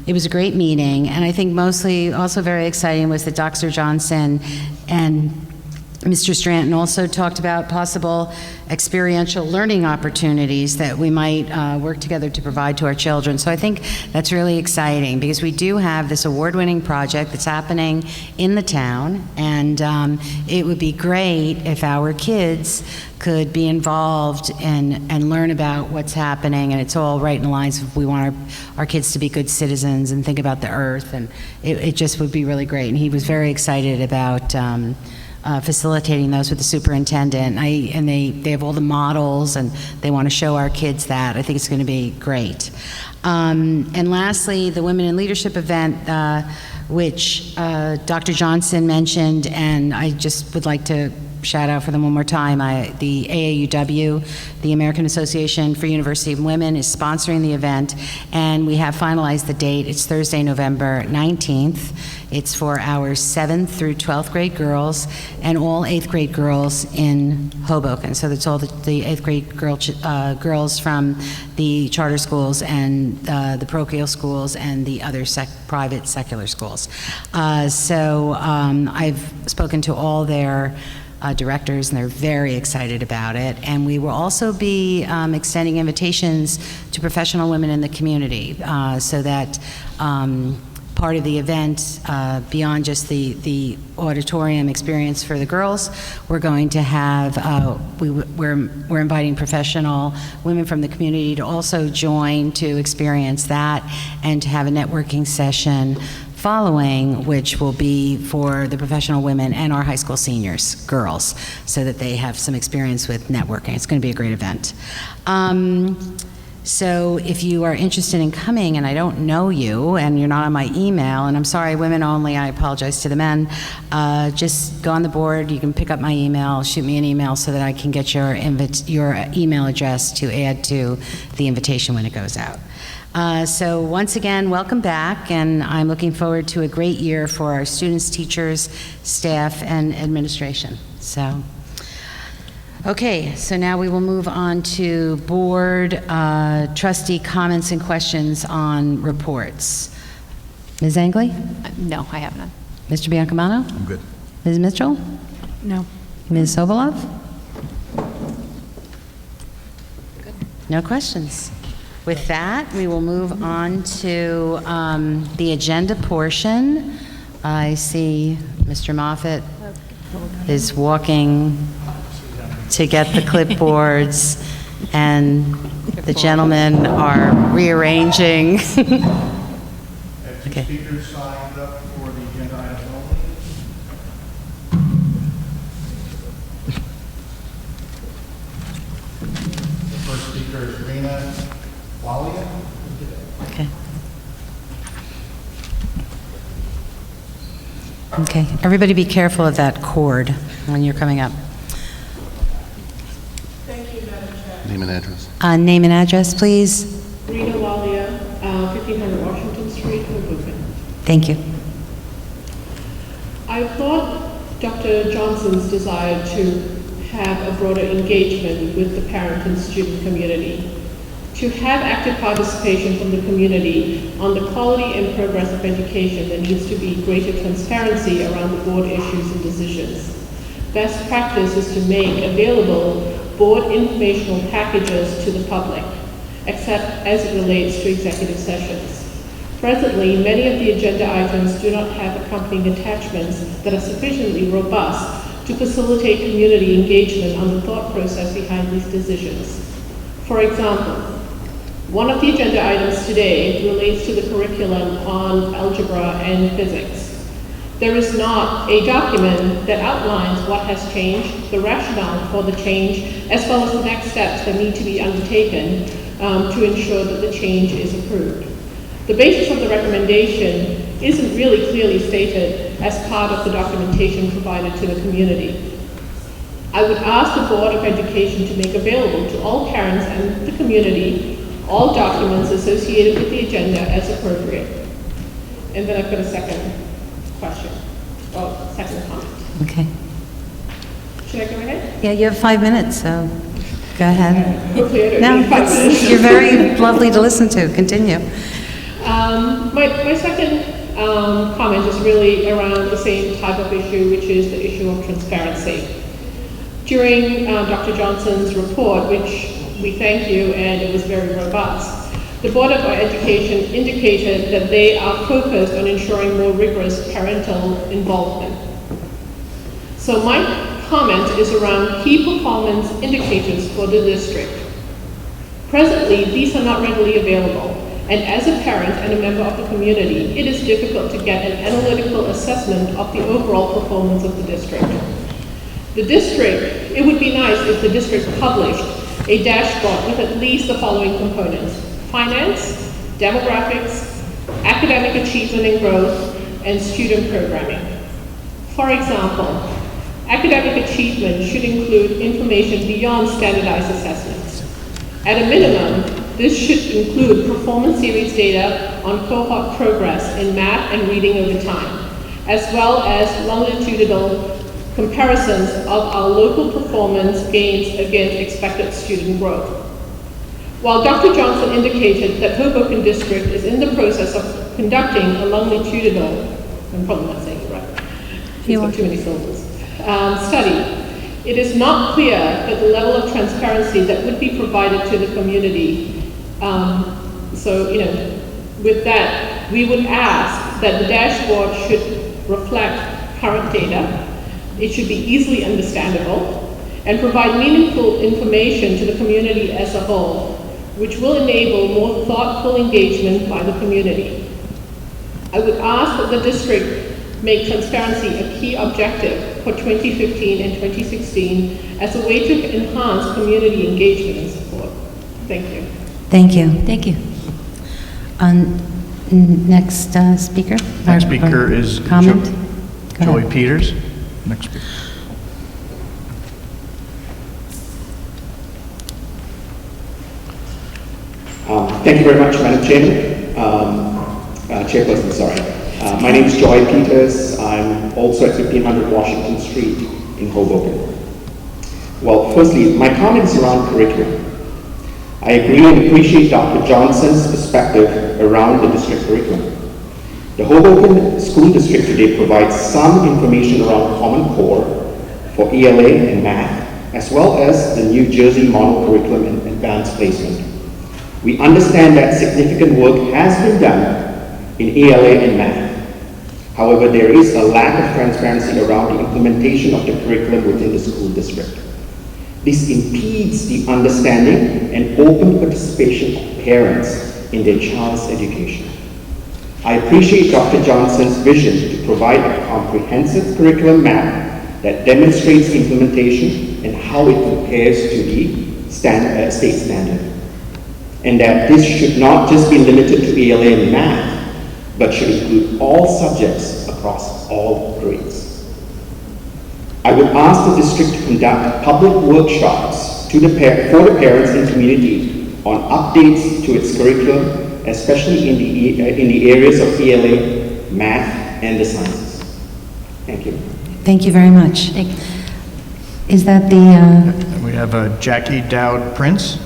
it was a great meeting, and I think mostly also very exciting was that Dr. Johnson and Mr. Stranton also talked about possible experiential learning opportunities that we might work together to provide to our children. So I think that's really exciting, because we do have this award-winning project that's happening in the town, and it would be great if our kids could be involved and learn about what's happening, and it's all right in the lines of we want our kids to be good citizens and think about the earth, and it just would be really great. And he was very excited about facilitating those with the superintendent. And they have all the models, and they want to show our kids that. I think it's going to be great. And lastly, the Women in Leadership event, which Dr. Johnson mentioned, and I just would like to shout out for them one more time. The AAUW, the American Association for University Women, is sponsoring the event, and we have finalized the date. It's Thursday, November 19th. It's for our 7th through 12th grade girls and all 8th grade girls in Hoboken. So that's all the 8th grade girls from the charter schools and the parochial schools and the other private secular schools. So I've spoken to all their directors, and they're very excited about it. And we will also be extending invitations to professional women in the community, so that part of the event, beyond just the auditorium experience for the girls, we're going to have, we're inviting professional women from the community to also join to experience that, and to have a networking session following, which will be for the professional women and our high school seniors, girls, so that they have some experience with networking. It's going to be a great event. So if you are interested in coming, and I don't know you, and you're not on my email, and I'm sorry, women only, I apologize to the men, just go on the board. You can pick up my email, shoot me an email so that I can get your email address to add to the invitation when it goes out. So once again, welcome back, and I'm looking forward to a great year for our students, teachers, staff, and administration. So, okay, so now we will move on to board trustee comments and questions on reports. Ms. Angley? No, I have none. Mr. Biancamano? I'm good. Ms. Mitchell? No. Ms. Sobolov? No questions. With that, we will move on to the agenda portion. I see Mr. Moffett is walking to get the clipboards, and the gentlemen are rearranging. Okay. Speakers signed up for the agenda items only. The first speaker is Rena Walia. Okay. Okay, everybody be careful of that cord when you're coming up. Name and address. Name and address, please. Rena Walia, 1500 Washington Street, Hoboken. Thank you. I applaud Dr. Johnson's desire to have a broader engagement with the parent and student community, to have active participation from the community on the quality and progress of education. There needs to be greater transparency around the board issues and decisions. Best practice is to make available board informational packages to the public, except as it relates to executive sessions. Presently, many of the agenda items do not have accompanying attachments that are sufficiently robust to facilitate community engagement on the thought process behind these decisions. For example, one of the agenda items today relates to the curriculum on algebra and physics. There is not a document that outlines what has changed, the rationale for the change, as well as the next steps that need to be undertaken to ensure that the change is approved. The basis of the recommendation isn't really clearly stated as part of the documentation provided to the community. I would ask the Board of Education to make available to all parents and the community all documents associated with the agenda as appropriate. And then I've got a second question, or second comment. Okay. Should I go ahead? Yeah, you have 5 minutes, so go ahead. Hopefully I don't No, need 5 minutes. you're very lovely to listen to. Continue. My second comment is really around the same type of issue, which is the issue of transparency. During Dr. Johnson's report, which we thank you, and it was very robust, the Board of Education indicated that they are focused on ensuring more rigorous parental involvement. So my comment is around key performance indicators for the district. Presently, these are not readily available, and as a parent and a member of the community, it is difficult to get an analytical assessment of the overall performance of the district. It would be nice if the district published a dashboard with at least the following components: finance, demographics, academic achievement and growth, and student programming. For example, academic achievement should include information beyond standardized assessments. At a minimum, this should include performance series data on cohort progress in math and reading over time, as well as longitudinal comparisons of our local performance gains against expected student growth. While Dr. Johnson indicated that Hoboken District is in the process of conducting a longitudinal, I'm probably not saying it right, it's got too many syllables, study, it is not clear that the level of transparency that would be provided to the community. With that, we would ask that the dashboard should reflect current data. It should be easily understandable and provide meaningful information to the community as a whole, which will enable more thoughtful engagement by the community. I would ask that the district make transparency a key objective for 2015 and 2016 as a way to enhance community engagement and support. Thank you. Thank you. Thank you. Next speaker. Next speaker is Comment? Go Joy ahead. Peters. Next speaker. Thank you very much, Madam Chairman. Chairperson, sorry. My name is Joy Peters. I'm also at 1500 Washington Street in Hoboken. Well, firstly, my comments around curriculum. I agree and appreciate Dr. Johnson's perspective around the district curriculum. The Hoboken School District today provides some information around Common Core for ELA and math, as well as the New Jersey model curriculum and advanced placement. We understand that significant work has been done in ELA and math. However, there is a lack of transparency around the implementation of the curriculum within the school district. This impedes the understanding and open participation of parents in their child's education. I appreciate Dr. Johnson's vision to provide a comprehensive curriculum map that demonstrates implementation and how it compares to the state standard. And that this should not just be limited to ALA and math, but should include all subjects across all grades. I would ask the district to conduct public workshops for the parents and community on updates to its curriculum, especially in the areas of ELA, math, and the sciences. Thank you. Thank you very much. Is that the... We have Jackie Dowd Prince,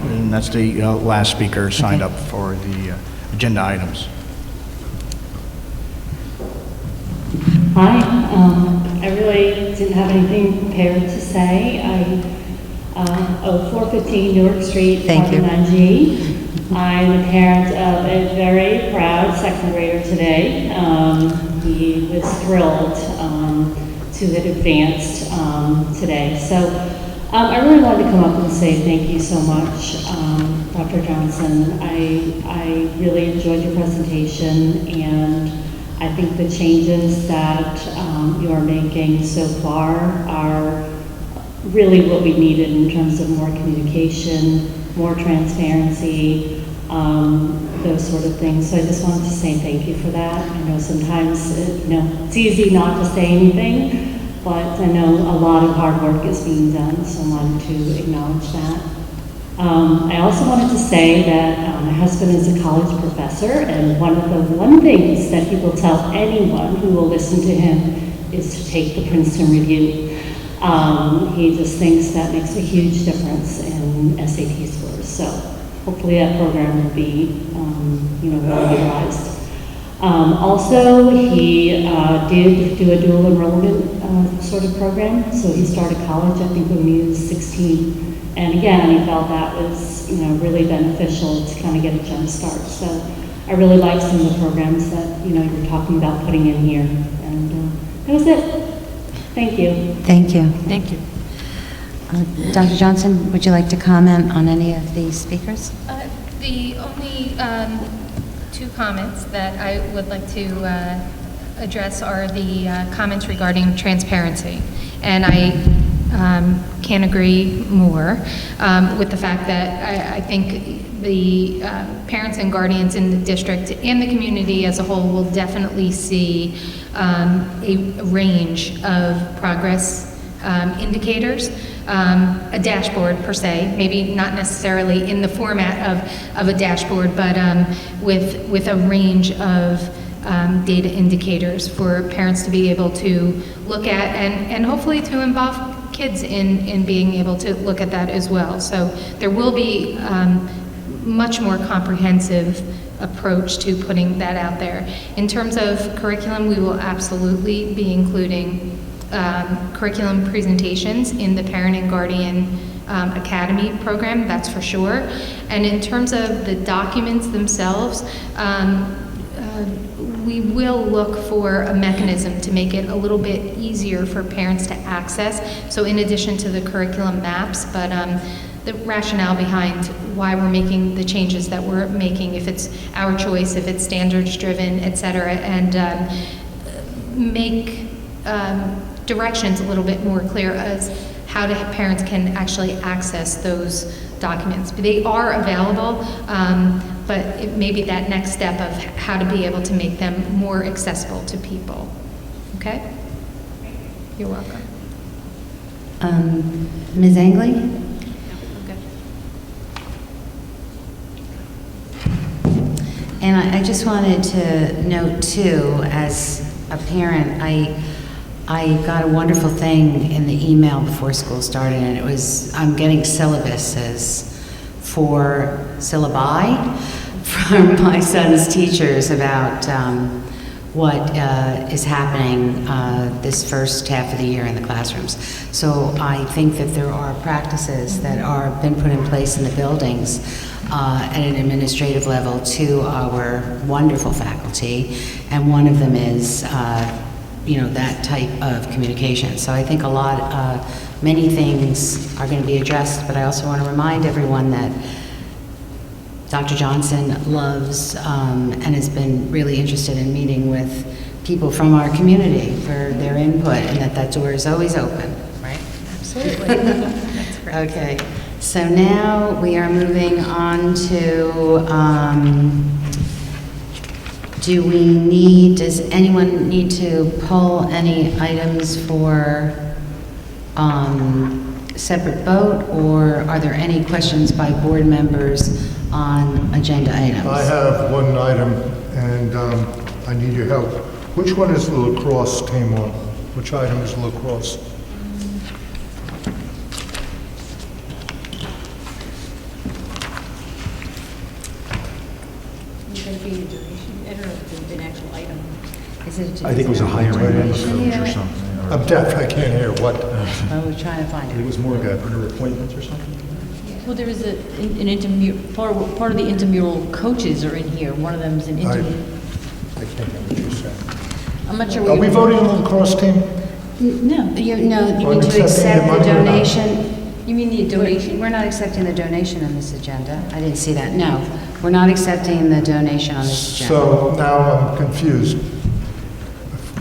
and that's the last speaker signed up for the agenda items. Hi, I really didn't have anything prepared to say. I owe 415 Newark Street, apartment 9G. I'm a parent of a very proud second grader today. He was thrilled to have advanced today. So I really wanted to come up and say thank you so much, Dr. Johnson. I really enjoyed your presentation, and I think the changes that you are making so far are really what we needed in terms of more communication, more transparency, those sort of things. So I just wanted to say thank you for that. I know sometimes it's easy not to say anything, but I know a lot of hard work is being done, so I wanted to acknowledge that. I also wanted to say that my husband is a college professor, and one of the things that he will tell anyone who will listen to him is to take the Princeton Review. He just thinks that makes a huge difference in SAT scores. So hopefully that program will be, well utilized. Also, he did do a dual enrollment sort of program. So he started college, I think, when he was 16. And again, he felt that was, really beneficial to kind of get a jump start. So I really like some of the programs that, you're talking about putting in here. And that was it. Thank you. Thank you. Thank you. Dr. Johnson, would you like to comment on any of these speakers? The only two comments that I would like to address are the comments regarding transparency. And I can't agree more with the fact that I think the parents and guardians in the district and the community as a whole will definitely see a range of progress indicators, a dashboard per se, maybe not necessarily in the format of a dashboard, but with a range of data indicators for parents to be able to look at and hopefully to involve kids in being able to look at that as well. So there will be much more comprehensive approach to putting that out there. In terms of curriculum, we will absolutely be including curriculum presentations in the Parent and Guardian Academy program, that's for sure. And in terms of the documents themselves, we will look for a mechanism to make it a little bit easier for parents to access. So in addition to the curriculum maps, but the rationale behind why we're making the changes that we're making, if it's our choice, if it's standards driven, et cetera, and make directions a little bit more clear as how parents can actually access those documents. They are available, but it may be that next step of how to be able to make them more accessible to people. Okay? You're welcome. Ms. Angley? And I just wanted to note too, as a parent, I got a wonderful thing in the email before school started, and it was, I'm getting syllabuses for syllabi from my son's teachers about what is happening this first half of the year in the classrooms. So I think that there are practices that are been put in place in the buildings at an administrative level to our wonderful faculty, and one of them is that type of communication. So I think many things are going to be addressed, but I also want to remind everyone that Dr. Johnson loves and has been really interested in meeting with people from our community for their input, and that door is always open, right? Absolutely. That's great. Okay, so now we are moving on to, does anyone need to pull any items for separate vote, or are there any questions by board members on agenda items? I have one item, and I need your help. Which one is the lacrosse team on? Which item is lacrosse? I think it was a higher rating approach or something. I'm deaf, I can't hear. What? I was trying to find It it. was more like under appointments or something? Well, there is an intramural, part of the intramural coaches are in here. One of them is an I intramural. can't hear what you said. I'm not sure. Are we voting on the lacrosse team? No. You Or need to accepting accept the the money or not? donation. You mean the donation? We're not accepting the donation on this agenda. I didn't see that. No, we're not accepting the donation on this agenda. So now I'm confused,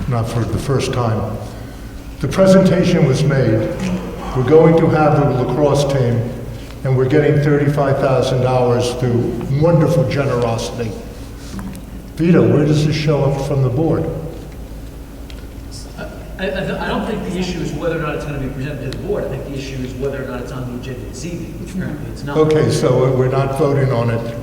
not for the first time. The presentation was made, we're going to have a lacrosse team, and we're getting $35,000 through wonderful generosity. Vito, where does this show up from the board? I don't think the issue is whether or not it's going to be presented to the board. I think the issue is whether or not it's on the agenda this evening, which currently it's not. Okay, so we're not voting on it.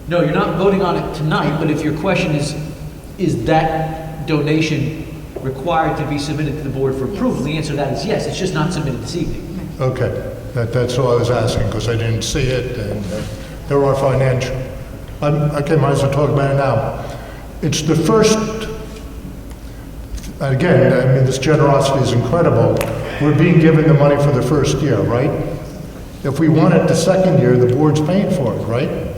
No, you're not voting on it tonight, but if your question is that donation required to be submitted to the board for approval, the answer to that is yes, it's just not submitted this evening. Okay, that's all I was asking, because I didn't see it, and there are financial. Okay, might as well talk about it now. It's the first, again, I mean, this generosity is incredible. We're being given the money for the first year, right? If we want it the second year, the board's paying for it, right?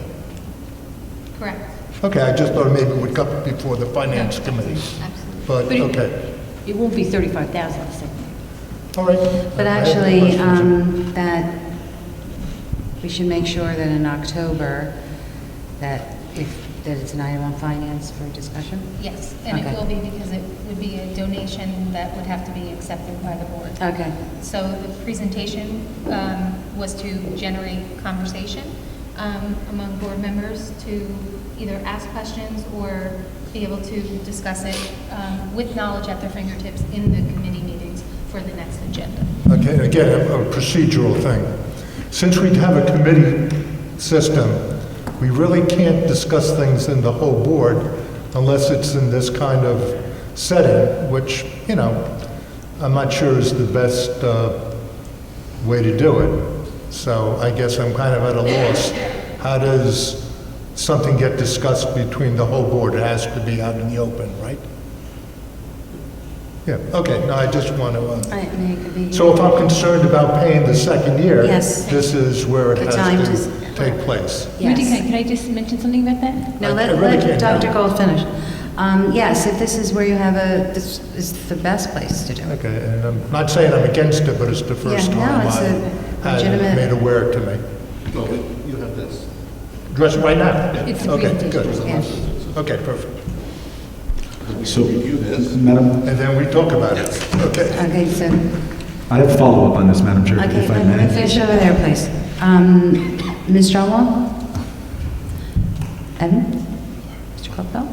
Correct. Okay, I just thought maybe it would come before the finance committee. But, okay, It won't be 35,000 a second. all right. But I have actually, questions. that we should make sure that in October, that it's an item on finance for discussion? Yes, and Okay. it will be because it would be a donation that would have to be accepted by the board. Okay. So the presentation was to generate conversation among board members to either ask questions or be able to discuss it with knowledge at their fingertips in the committee meetings for the next agenda. Okay, again, a procedural thing. Since we have a committee system, we really can't discuss things in the whole board unless it's in this kind of setting, which, you know, I'm not sure is the best way to do it. So I guess I'm kind of at a loss. How does something get discussed between the whole board? It has to be out in the open, right? Yeah, okay, no, I just want to... I mean, it could be. So if I'm concerned about paying the second year, Yes. this is where it The time has to- to take place. Yes. Rudy, can I just mention something about that? No, I really let can't Dr. now. Gold finish. Yes, if this is where you have this is the best place to do it. Okay, and I'm not saying I'm against it, but it's the first Yeah, no, time it's a I had it legitimate- made aware to me. No, you have this. Address it right now? It's the Okay, presentation. good. Okay, perfect. So, Review this. Madam, And then we talk about it. Okay. Okay, so, I have a follow-up on this, Madam Chair, okay, if I let me may. finish over there, please. Ms. Strongwell? Evan? Mr. Copwell?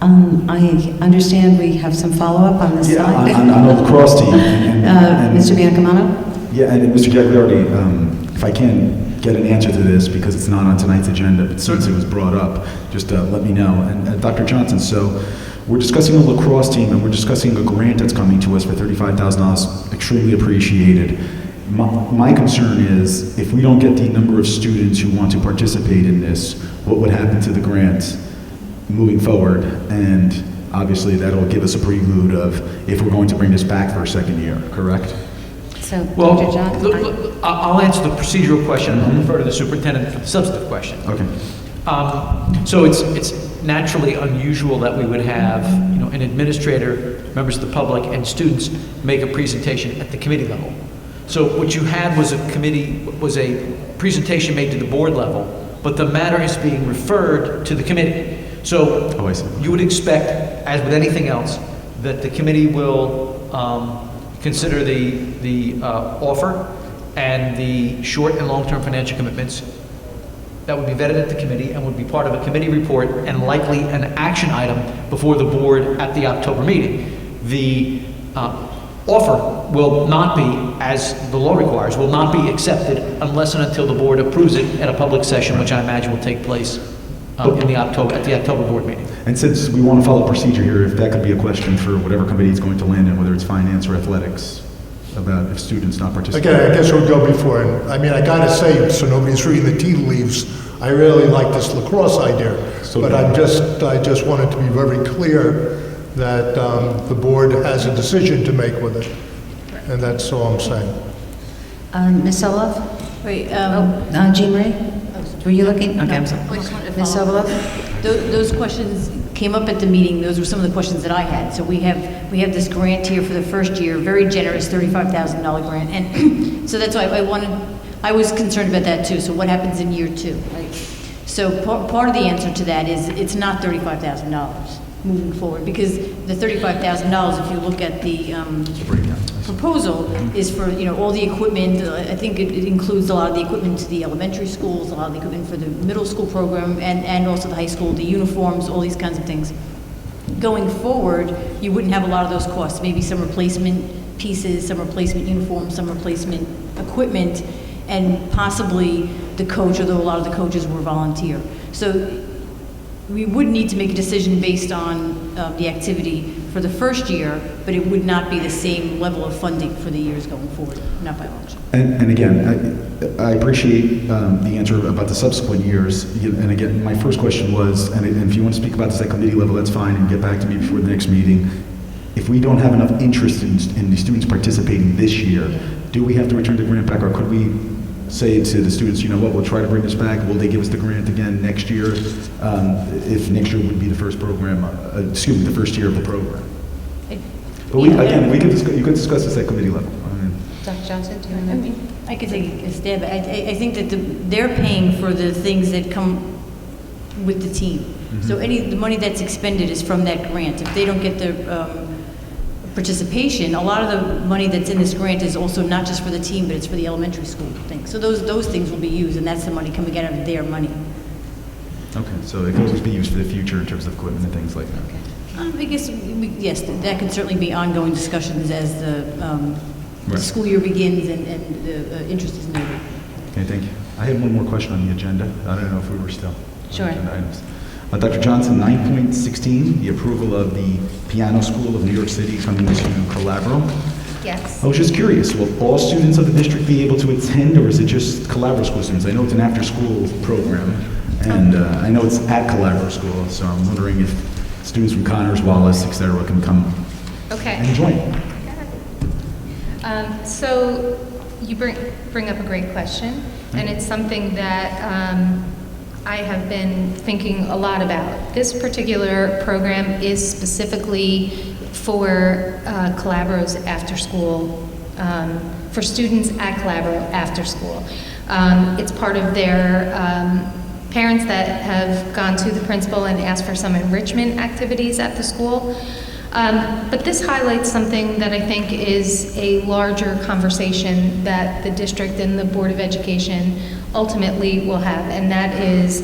I understand we have some follow-up on this Yeah, side. on the lacrosse team. and- Mr. Biancamano? Yeah, and Mr. Gagliardi, if I can get an answer to this, because it's not on tonight's agenda, but since it was brought up, just let me know. And Dr. Johnson, so we're discussing a lacrosse team, and we're discussing a grant that's coming to us for $35,000, extremely appreciated. My concern is, if we don't get the number of students who want to participate in this, what would happen to the grant moving forward? And obviously, that'll give us a prelude of if we're going to bring this back for a second year, correct? So, Well, Dr. Johnson? I'll answer the procedural question, and I'll refer to the superintendent for the substantive question. Okay. So it's naturally unusual that we would have, you know, an administrator, members of the public, and students make a presentation at the committee level. So what you had was a presentation made to the board level but the matter is being referred to the committee. So Oh, I see. you would expect, as with anything else, that the committee will consider the offer and the short and long-term financial commitments that would be vetted at the committee and would be part of a committee report and likely an action item before the board at the October meeting. The offer will not be, as the law requires, will not be accepted unless and until the board approves it at a public session, which I imagine will take place at the October board meeting. And since we want to follow procedure here, if that could be a question for whatever committee it's going to land in, whether it's finance or athletics, about if students not participating. Again, I guess it would go before, and I mean, I gotta say, so nobody's reading the tea leaves, I really like this lacrosse idea, but I just wanted to be very clear that the board has a decision to make with it, and that's all I'm saying. Ms. Soloff? Wait, Jean Marie? Were you looking? Okay, I'm sorry. Ms. Sobolov? Those questions came up at the meeting. Those were some of the questions that I had. So we have this grant here for the first year, very generous $35,000 grant. And so that's why I was concerned about that too. So what happens in year 2? Right? So part of the answer to that is it's not $35,000 moving forward, because the $35,000, if you look at the proposal, is for all the equipment. I think it includes a lot of the equipment to the elementary schools, a lot of the equipment for the middle school program, and also the high school, the uniforms, all these kinds of things. Going forward, you wouldn't have a lot of those costs. Maybe some replacement pieces, some replacement uniforms, some replacement equipment, and possibly the coach, although a lot of the coaches were volunteer. So we would need to make a decision based on the activity for the first year, but it would not be the same level of funding for the years going forward, not by much. And again, I appreciate the answer about the subsequent years. And again, my first question was, and if you want to speak about this at committee level, that's fine, and get back to me before the next meeting. If we don't have enough interest in the students participating this year, do we have to return the grant back, or could we say to the students, you know what, we'll try to bring this back, will they give us the grant again next year, if next year would be the first program, the first year of the program? But you could discuss this at committee level. Dr. Johnson, do you want to? I could take a stab. I think that they're paying for the things that come with the team. Mm-hmm. So the money that's expended is from that grant. If they don't get their participation, a lot of the money that's in this grant is also not just for the team, but it's for the elementary school thing. So those things will be used, and that's the money coming out of their money. Okay, so it can always be used for the future in terms of equipment and things like that. Okay. I guess, yes, that can certainly be ongoing discussions as the school year begins and the interest is noted. Okay, thank you. I had one more question on the agenda. I don't know if we were still Sure. on agenda items. Dr. Johnson, 9.16, the approval of the Piano School of New York City coming to Calabro. Yes. I was just curious, will all students of the district be able to attend, or is it just Calabro school students? I know it's an after-school program, and I know it's at Calabro School, so I'm wondering if students from Connors, Wallace, et cetera, can come and join. So you bring up a great question, and it's something that I have been thinking a lot about. This particular program is specifically for Calabro's after school, for students at Calabro after school. It's part of their parents that have gone to the principal and asked for some enrichment activities at the school. But this highlights something that I think is a larger conversation that the district and the Board of Education ultimately will have, and that is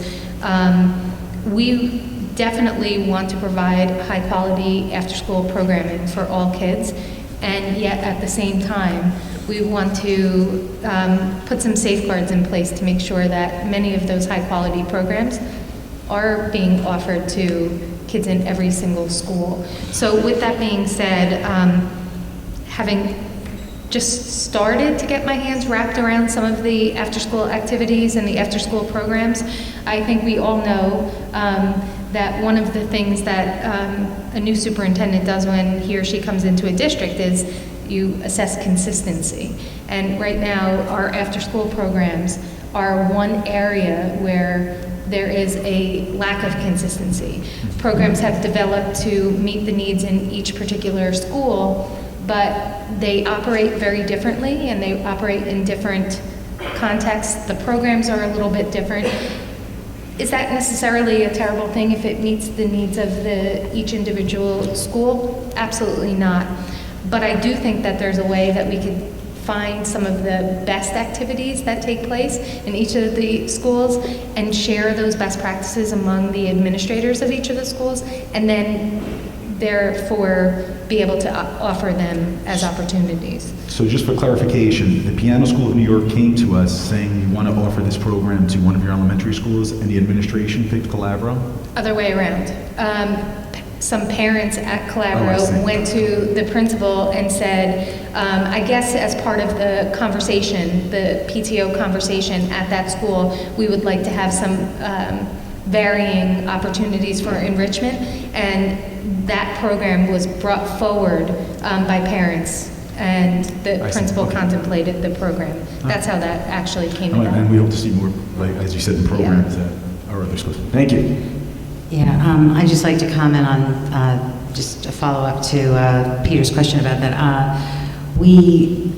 we definitely want to provide high-quality after-school programming for all kids, and yet at the same time, we want to put some safeguards in place to make sure that many of those high-quality programs are being offered to kids in every single school. So with that being said, having just started to get my hands wrapped around some of the after-school activities and the after-school programs, I think we all know that one of the things that a new superintendent does when he or she comes into a district is you assess consistency. And right now, our after-school programs are one area where there is a lack of consistency. Programs have developed to meet the needs in each particular school, but they operate very differently and they operate in different contexts. The programs are a little bit different. Is that necessarily a terrible thing if it meets the needs of each individual school? Absolutely not. But I do think that there's a way that we could find some of the best activities that take place in each of the schools and share those best practices among the administrators of each of the schools, and then therefore be able to offer them as opportunities. So just for clarification, the Piano School of New York came to us saying we want to offer this program to one of your elementary schools, and the administration picked Calabro? Other way around. Some parents at Calabro Oh, I see. went to the principal and said, I guess as part of the conversation, the PTO conversation at that school, we would like to have some varying opportunities for enrichment, and that program was brought forward by parents, and the I see. principal Okay. contemplated the program. That's how that actually came Oh, about. and we hope to see more, like, as you said, in programs at our other schools. Thank you. Yeah, I'd just like to comment on, just a follow-up to Peter's question about that. We,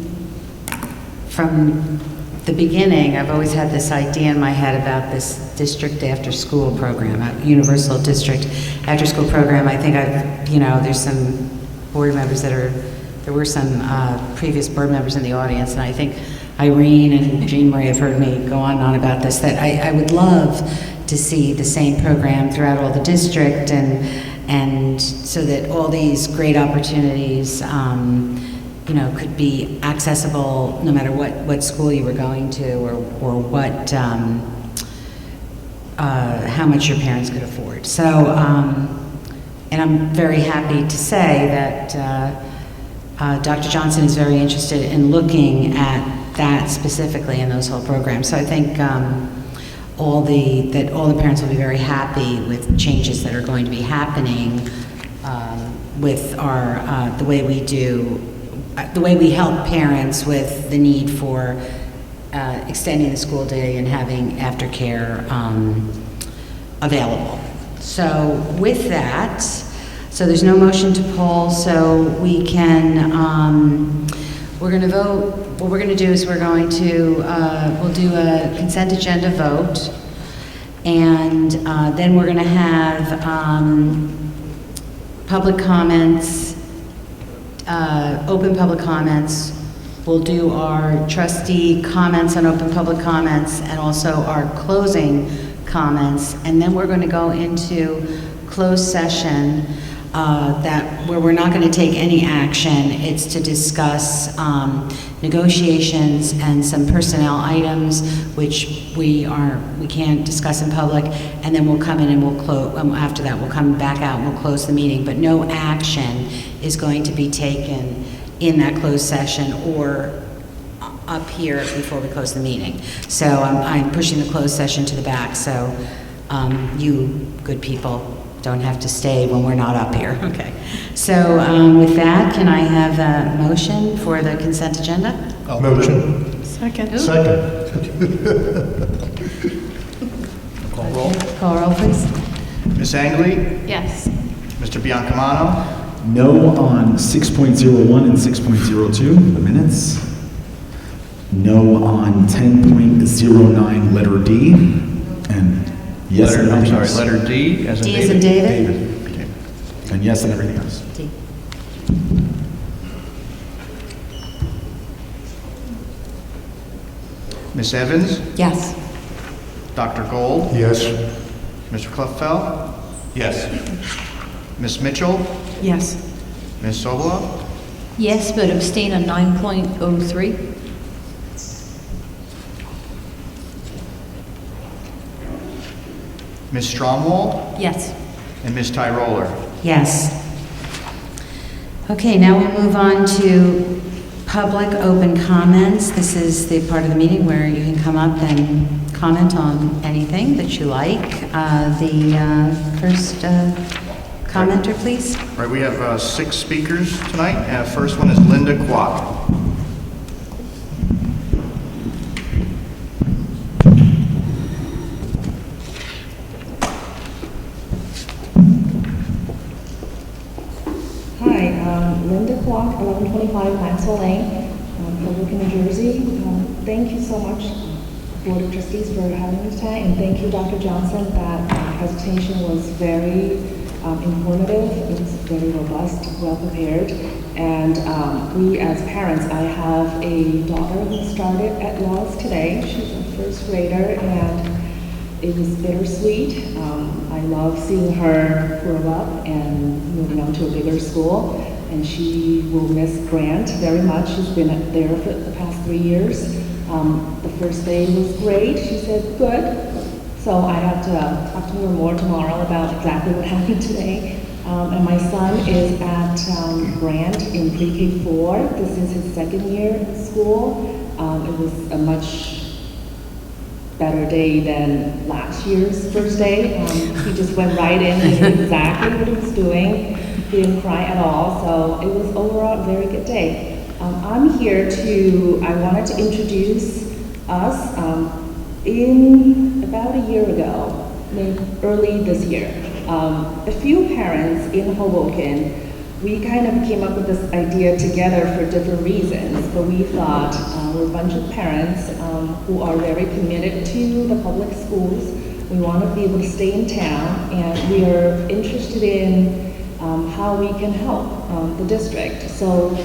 from the beginning, I've always had this idea in my head about this district after-school program, a universal district after-school program. I think there's some board members there were some previous board members in the audience, and I think Irene and Jean Marie have heard me go on and on about this, that I would love to see the same program throughout all the district, and so that all these great opportunities could be accessible no matter what school you were going to, or what how much your parents could afford. So and I'm very happy to say that Dr. Johnson is very interested in looking at that specifically in those whole programs. So I think all the parents will be very happy with changes that are going to be happening with our the way we help parents with the need for extending the school day and having aftercare available. So with that, so there's no motion to poll, so we can, we're going to vote. What we're going to do is we'll do a consent agenda vote, and then we're going to have public comments, open public comments. We'll do our trustee comments on open public comments and also our closing comments, and then we're going to go into closed session where we're not going to take any action. It's to discuss negotiations and some personnel items which we can't discuss in public, and then we'll come in and we'll close. After that, we'll come back out and we'll close the meeting. But no action is going to be taken in that closed session or up here before we close the meeting. So I'm pushing the closed session to the back, so you good people don't have to stay when we're not up here. Okay. So with that, can I have a motion for the consent agenda? Motion. Second. Ooh. Second. Call roll. Call roll, please. Ms. Angley? Yes. Mr. Biancamano? No on 6.01 and 6.02, the minutes. No on 10.09, letter D. And yes on everything else. Letter D as in D as in David? David. And yes on everything else. D. Ms. Evans? Yes. Dr. Gold? Yes. Mr. Kluffeld? Yes. Ms. Mitchell? Yes. Ms. Sobola? Yes, but abstain on 9.03. Ms. Stromwall? Yes. And Ms. Tyroller? Yes. Okay, now we'll move on to public open comments. This is the part of the meeting where you can come up and comment on anything that you like. The first commenter, please. All right, we have 6 speakers tonight. First one is Linda Kwok. Hi, Linda Clark, 1125 Maxwell Lane, Hoboken, New Jersey. Thank you so much Board of Trustees for having me tonight, and thank you, Dr. Johnson. That presentation was very informative. It was very robust, well prepared. And we as parents, I have a daughter who started at Laws today. She's a first grader, and it was bittersweet. I love seeing her grow up and moving on to a bigger school. And she will miss Grant very much. She's been there for the past 3 years. The first day was great. She said, good. So I have to talk to her more tomorrow about exactly what happened today. And my son is at Grant in pre-K 4. This is his second year in school. It was a much better day than last year's first day. He just went right in and knew exactly what he was doing. He didn't cry at all, so it was overall a very good day. I'm here I wanted to introduce us. In about a year ago, maybe early this year, a few parents in Hoboken, we kind of came up with this idea together for different reasons, but we thought we're a bunch of parents who are very committed to the public schools. We want to be able to stay in town, and we are interested in how we can help the district. So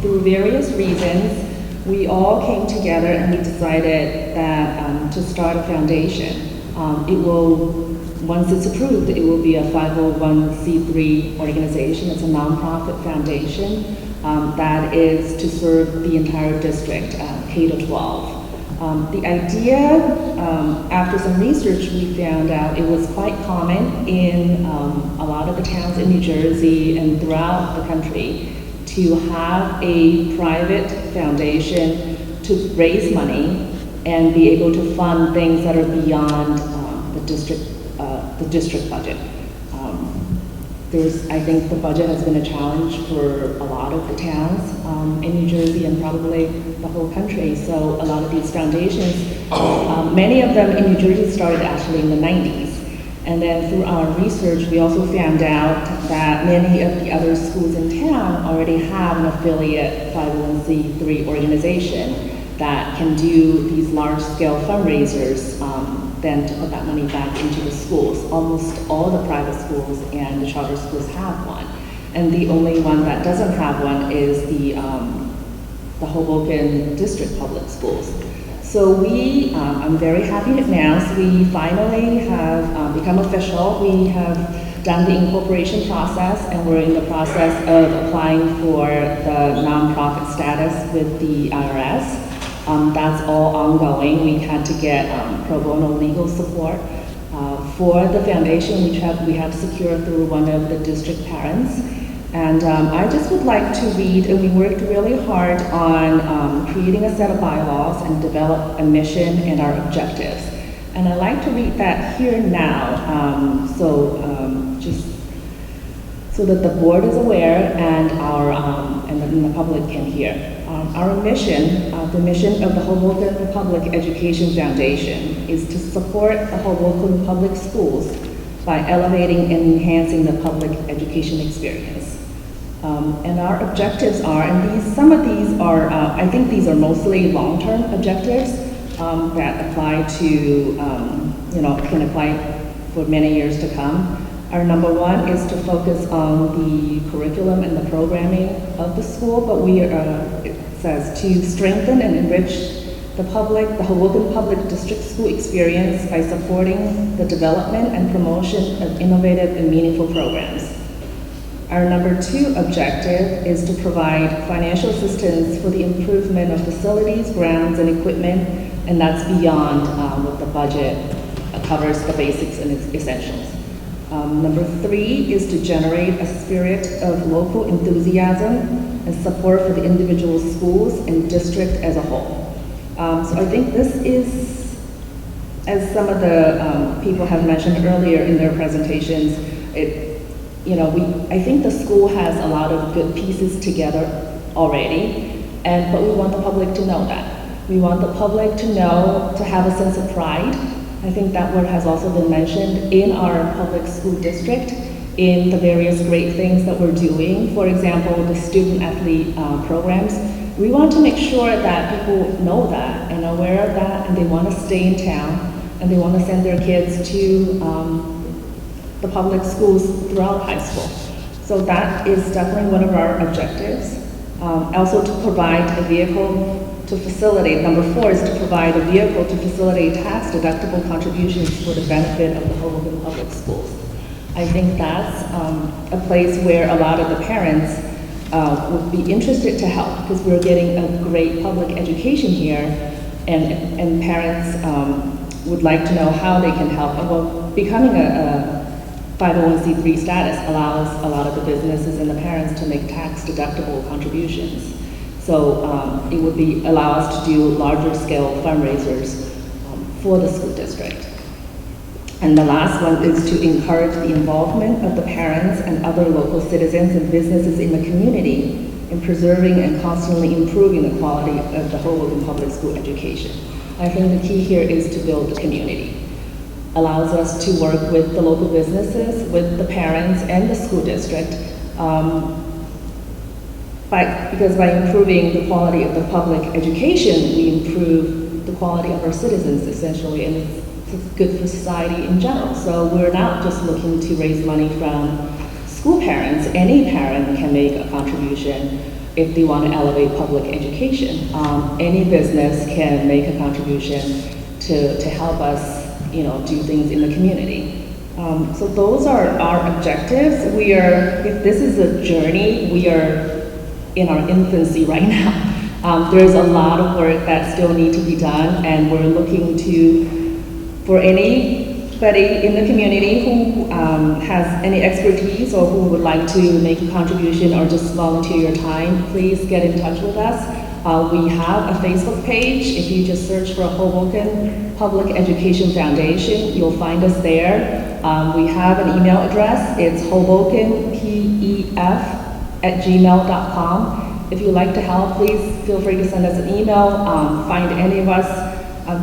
through various reasons, we all came together and we decided that to start a foundation. It will, once it's approved, it will be a 501c3 organization. It's a nonprofit foundation that is to serve the entire district, K to 12. The idea, after some research, we found out it was quite common in a lot of the towns in New Jersey and throughout the country to have a private foundation to raise money and be able to fund things that are beyond the district budget. I think the budget has been a challenge for a lot of the towns in New Jersey and probably the whole country. So a lot of these foundations, many of them in New Jersey started actually in the 90s. And then through our research, we also found out that many of the other schools in town already have an affiliate 501c3 organization that can do these large-scale fundraisers, then to put that money back into the schools. Almost all the private schools and the charter schools have one. And the only one that doesn't have one is the Hoboken District Public Schools. So I'm very happy to announce we finally have become official. We have done the incorporation process, and we're in the process of applying for the nonprofit status with the IRS. That's all ongoing. We had to get pro bono legal support for the foundation, which we have secured through one of the district parents. And I just would like to read, and we worked really hard on creating a set of bylaws and develop a mission and our objectives. And I'd like to read that here now, just so that the board is aware and and the public can hear. Our mission, the mission of the Hoboken Public Education Foundation, is to support the Hoboken Public Schools by elevating and enhancing the public education experience. And our objectives are, and some of these are, I think these are mostly long-term objectives that apply to, can apply for many years to come. Our number one is to focus on the curriculum and the programming of the school, but it says to strengthen and enrich the Hoboken Public District School experience by supporting the development and promotion of innovative and meaningful programs. Our number two objective is to provide financial assistance for the improvement of facilities, grounds, and equipment, and that's beyond what the budget covers, the basics and essentials. Number three is to generate a spirit of local enthusiasm and support for the individual schools and district as a whole. So I think this is, as some of the people have mentioned earlier in their presentations, I think the school has a lot of good pieces together already, but we want the public to know that. We want the public to know, to have a sense of pride. I think that word has also been mentioned in our public school district in the various great things that we're doing. For example, the student athlete programs. We want to make sure that people know that and are aware of that, and they want to stay in town, and they want to send their kids to the public schools throughout high school. So that is definitely one of our objectives. Also to provide a vehicle to facilitate, number 4 is to provide a vehicle to facilitate tax deductible contributions for the benefit of the Hoboken Public Schools. I think that's a place where a lot of the parents would be interested to help, because we're getting a great public education here, and parents would like to know how they can help. Well, becoming a 501c3 status allows a lot of the businesses and the parents to make tax deductible contributions. So it would allow us to do larger scale fundraisers for the school district. And the last one is to encourage the involvement of the parents and other local citizens and businesses in the community in preserving and constantly improving the quality of the Hoboken public school education. I think the key here is to build the community. Allows us to work with the local businesses, with the parents and the school district, because by improving the quality of the public education, we improve the quality of our citizens essentially, and it's good for society in general. So we're not just looking to raise money from school parents. Any parent can make a contribution if they want to elevate public education. Any business can make a contribution to help us, do things in the community. So those are our objectives. If this is a journey, we are in our infancy right now. There's a lot of work that still needs to be done, and we're looking for anybody in the community who has any expertise or who would like to make a contribution or just volunteer your time, please get in touch with us. We have a Facebook page. If you just search for Hoboken Public Education Foundation, you'll find us there. We have an email address. It's hobokenpef@gmail.com. If you'd like to help, please feel free to send us an email. Find any of us.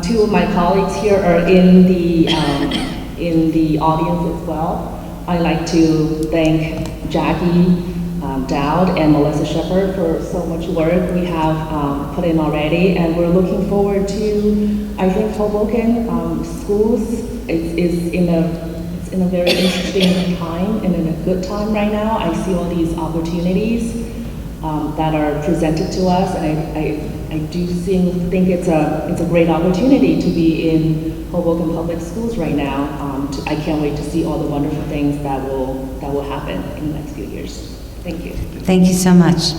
2 of my colleagues here are in the audience as well. I'd like to thank Jackie Dowd and Melissa Shepard for so much work we have put in already, and we're looking forward to, I think Hoboken schools is in a very interesting time and in a good time right now. I see all these opportunities that are presented to us, and I do think it's a great opportunity to be in Hoboken Public Schools right now. I can't wait to see all the wonderful things that will happen in the next few years. Thank you. Thank you so much.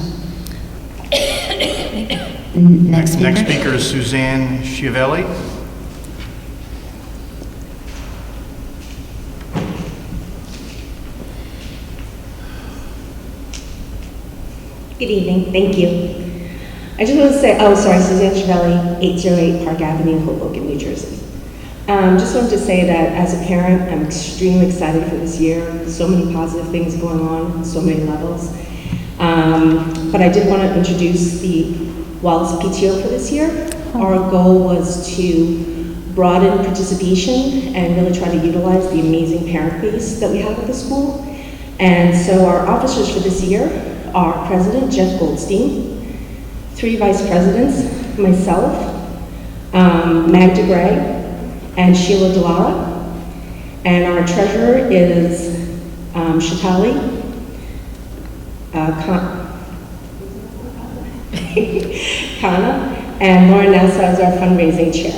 Next speaker. Next speaker is Suzanne Schiavelli. Good evening, thank you. I just want to say, Suzanne Schiavelli, 808 Park Avenue, Hoboken, New Jersey. Just wanted to say that as a parent, I'm extremely excited for this year. So many positive things going on, so many levels. But I did want to introduce the Wallace PTO for this year. Our goal was to broaden participation and really try to utilize the amazing parent base that we have at the school. And so our officers for this year are President Jeff Goldstein, 3 vice presidents, myself, Magda Gray, and Sheila Delara. And our treasurer is Shatali Kana, and Lauren Nessa is our fundraising chair.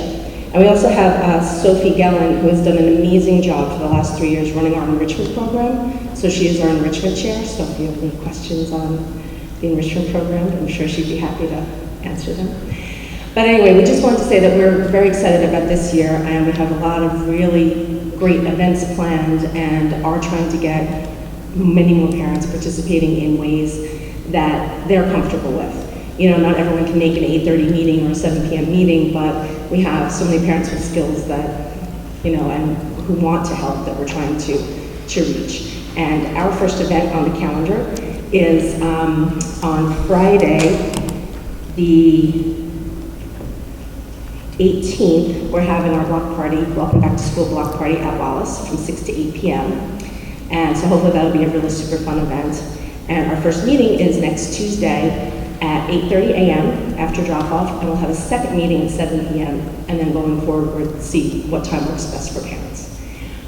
And we also have Sophie Gellin, who has done an amazing job for the last 3 years running our enrichment program. So she is our enrichment chair, so if you have any questions on the enrichment program, I'm sure she'd be happy to answer them. But anyway, we just wanted to say that we're very excited about this year, and we have a lot of really great events planned and are trying to get many more parents participating in ways that they're comfortable with. Not everyone can make an 8:30 meeting or a 7 p.m. meeting, but we have so many parents with skills that, and who want to help that we're trying to reach. And our first event on the calendar is on Friday, the 18th. We're having our block party, welcome back to school block party at Wallace from 6 to 8 p.m. And so hopefully that'll be a really super fun event. And our first meeting is next Tuesday, at 8:30 a.m. after drop-off, and we'll have a second meeting at 7 p.m., and then going forward, we'll see what time works best for parents.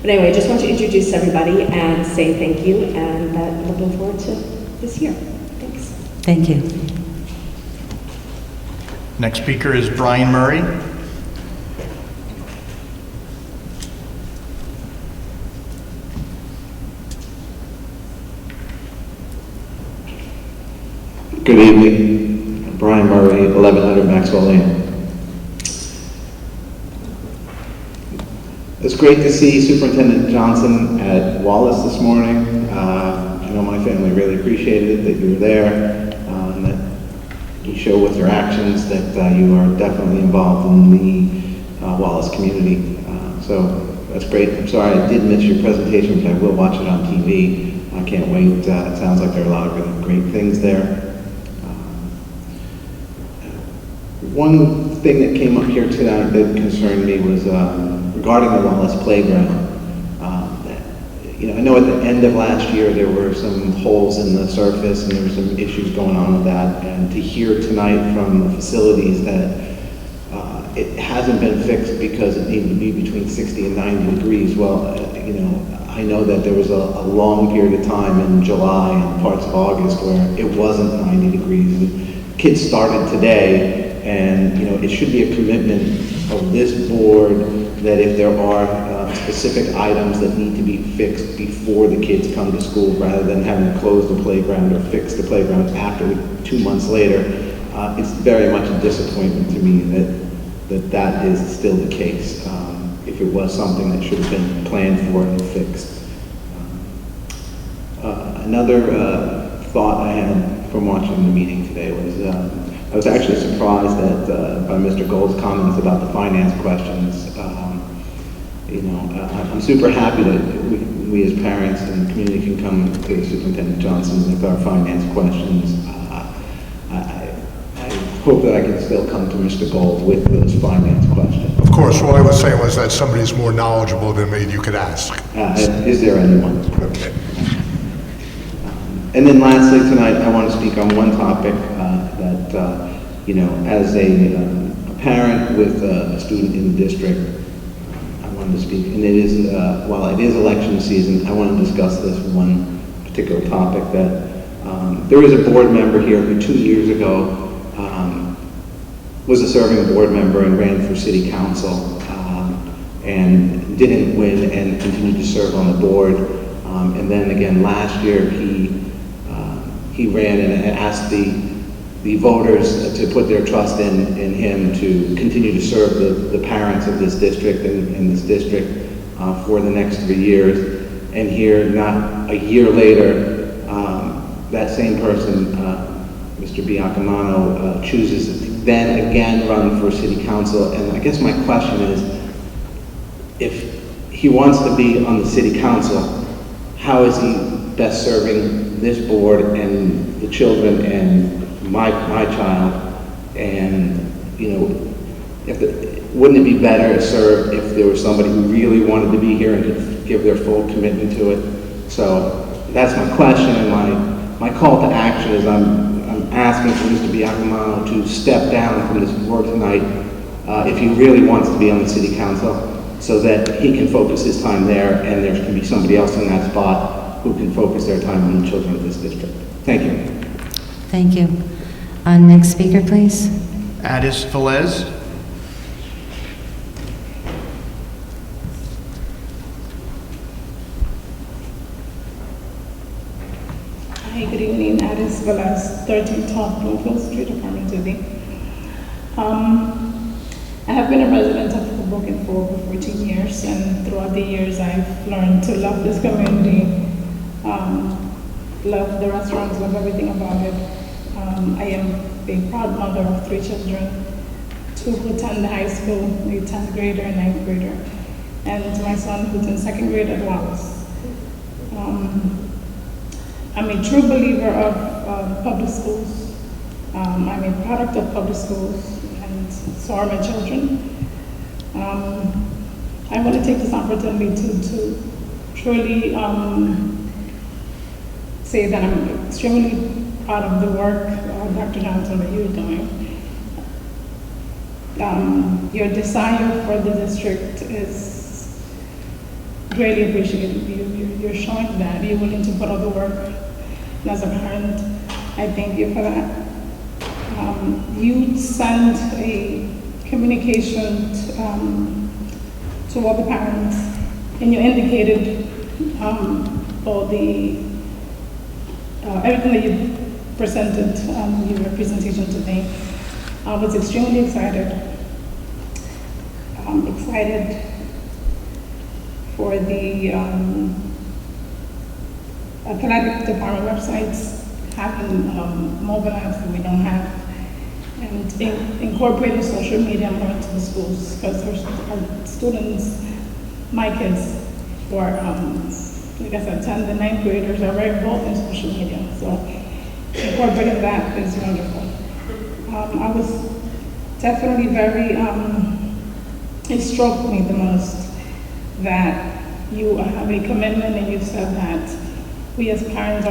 But anyway, I just want to introduce everybody and say thank you, and looking forward to this year. Thanks. Thank you. Next speaker is Brian Murray. Good evening. Brian Murray, 1100 Maxwell Lane. It's great to see Superintendent Johnson at Wallace this morning. I know my family really appreciated it that you were there, and that you show with your actions that you are definitely involved in the Wallace community. So that's great. I'm sorry I did miss your presentation, but I will watch it on TV. I can't wait. It sounds like there are a lot of really great things there. One thing that came up here tonight that concerned me was regarding the Wallace Playground. I know at the end of last year there were some holes in the surface and there were some issues going on with that. And to hear tonight from the facilities that it hasn't been fixed because it needed to be between 60 and 90 degrees. Well, I know that there was a long period of time in July and parts of August where it wasn't 90 degrees. And kids started today. And, it should be a commitment of this board that if there are specific items that need to be fixed before the kids come to school, rather than having to close the playground or fix the playground after 2 months later, it's very much a disappointment to me that is still the case. If it was something that should have been planned for and fixed. Another thought I had from watching the meeting today was I was actually surprised by Mr. Gold's comments about the finance questions. I'm super happy that we as parents and the community can come to Superintendent Johnson with our finance questions. I hope that I can still come to Mr. Gold with those finance questions. Of course, what I was saying was that somebody's more knowledgeable than me you could ask. Is there anyone? Okay. And then lastly tonight, I want to speak on one topic that, as a parent with a student in the district, I wanted to speak. And it is, while it is election season, I want to discuss this one particular topic that there is a board member here who 2 years ago was a serving board member and ran for city council and didn't win and continued to serve on the board. And then again, last year, he ran and asked the voters to put their trust in him to continue to serve the parents of this district and this district for the next 3 years. And here, not a year later, that same person, Mr. Biancamano, chooses to then again run for city council. And I guess my question is, if he wants to be on the city council, how is he best serving this board and the children and my child? And wouldn't it be better to serve if there was somebody who really wanted to be here and could give their full commitment to it? So that's my question, and my call to action is I'm asking for Mr. Biancamano to step down from this board tonight if he really wants to be on the city council, so that he can focus his time there and there can be somebody else in that spot who can focus their time on the children of this district. Thank you. Thank you. Next speaker, please. Addis Velez. Hi, good evening. Addis Velez, 13 Top Bloomfield Street, apartment 2D. I have been a resident of Hoboken for over 14 years, and throughout the years I've learned to love this community, love the restaurants, love everything about it. I am a proud mother of 3 children, 2 who attend high school, a 10th grader and 9th grader, and my son who's in 2nd grade at Wallace. I'm a true believer of public schools. I'm a product of public schools, and so are my children. I want to take this opportunity to truly say that I'm extremely proud of the work Dr. Johnson, what you're doing. Your desire for the district is greatly appreciated. You're showing that you're willing to put all the work. And as a parent, I thank you for that. You sent a communication to all the parents, and you indicated all the everything that you presented in your presentation today. I was extremely excited. Excited for the athletic department websites having mobile apps that we don't have, and incorporating social media more into the schools, because our students, my kids, for like I said, 10th and 9th graders are very involved in social media, so incorporating that is wonderful. I was definitely very, it struck me the most that you have a commitment, and you said that we as parents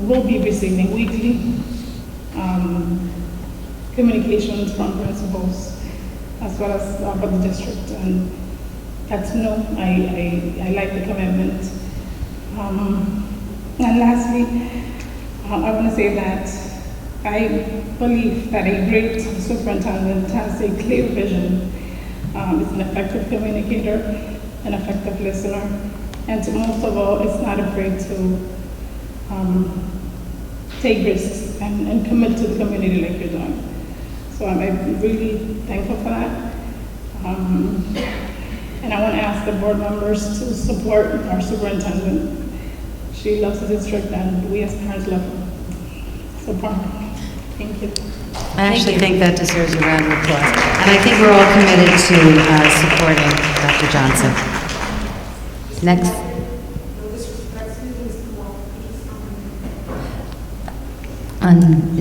will be receiving weekly communications from principals as well as about the district, and that's new. I like the commitment. And lastly, I want to say that I believe that a great superintendent has a clear vision, is an effective communicator, an effective listener, and most of all, is not afraid to take risks and commit to the community like you're doing. So I'm really thankful for that. And I want to ask the board members to support our superintendent. She loves the district, and we as parents love her. Support her. Thank you. I actually think that deserves a round of applause. And I think we're all committed to supporting Dr. Johnson. Next.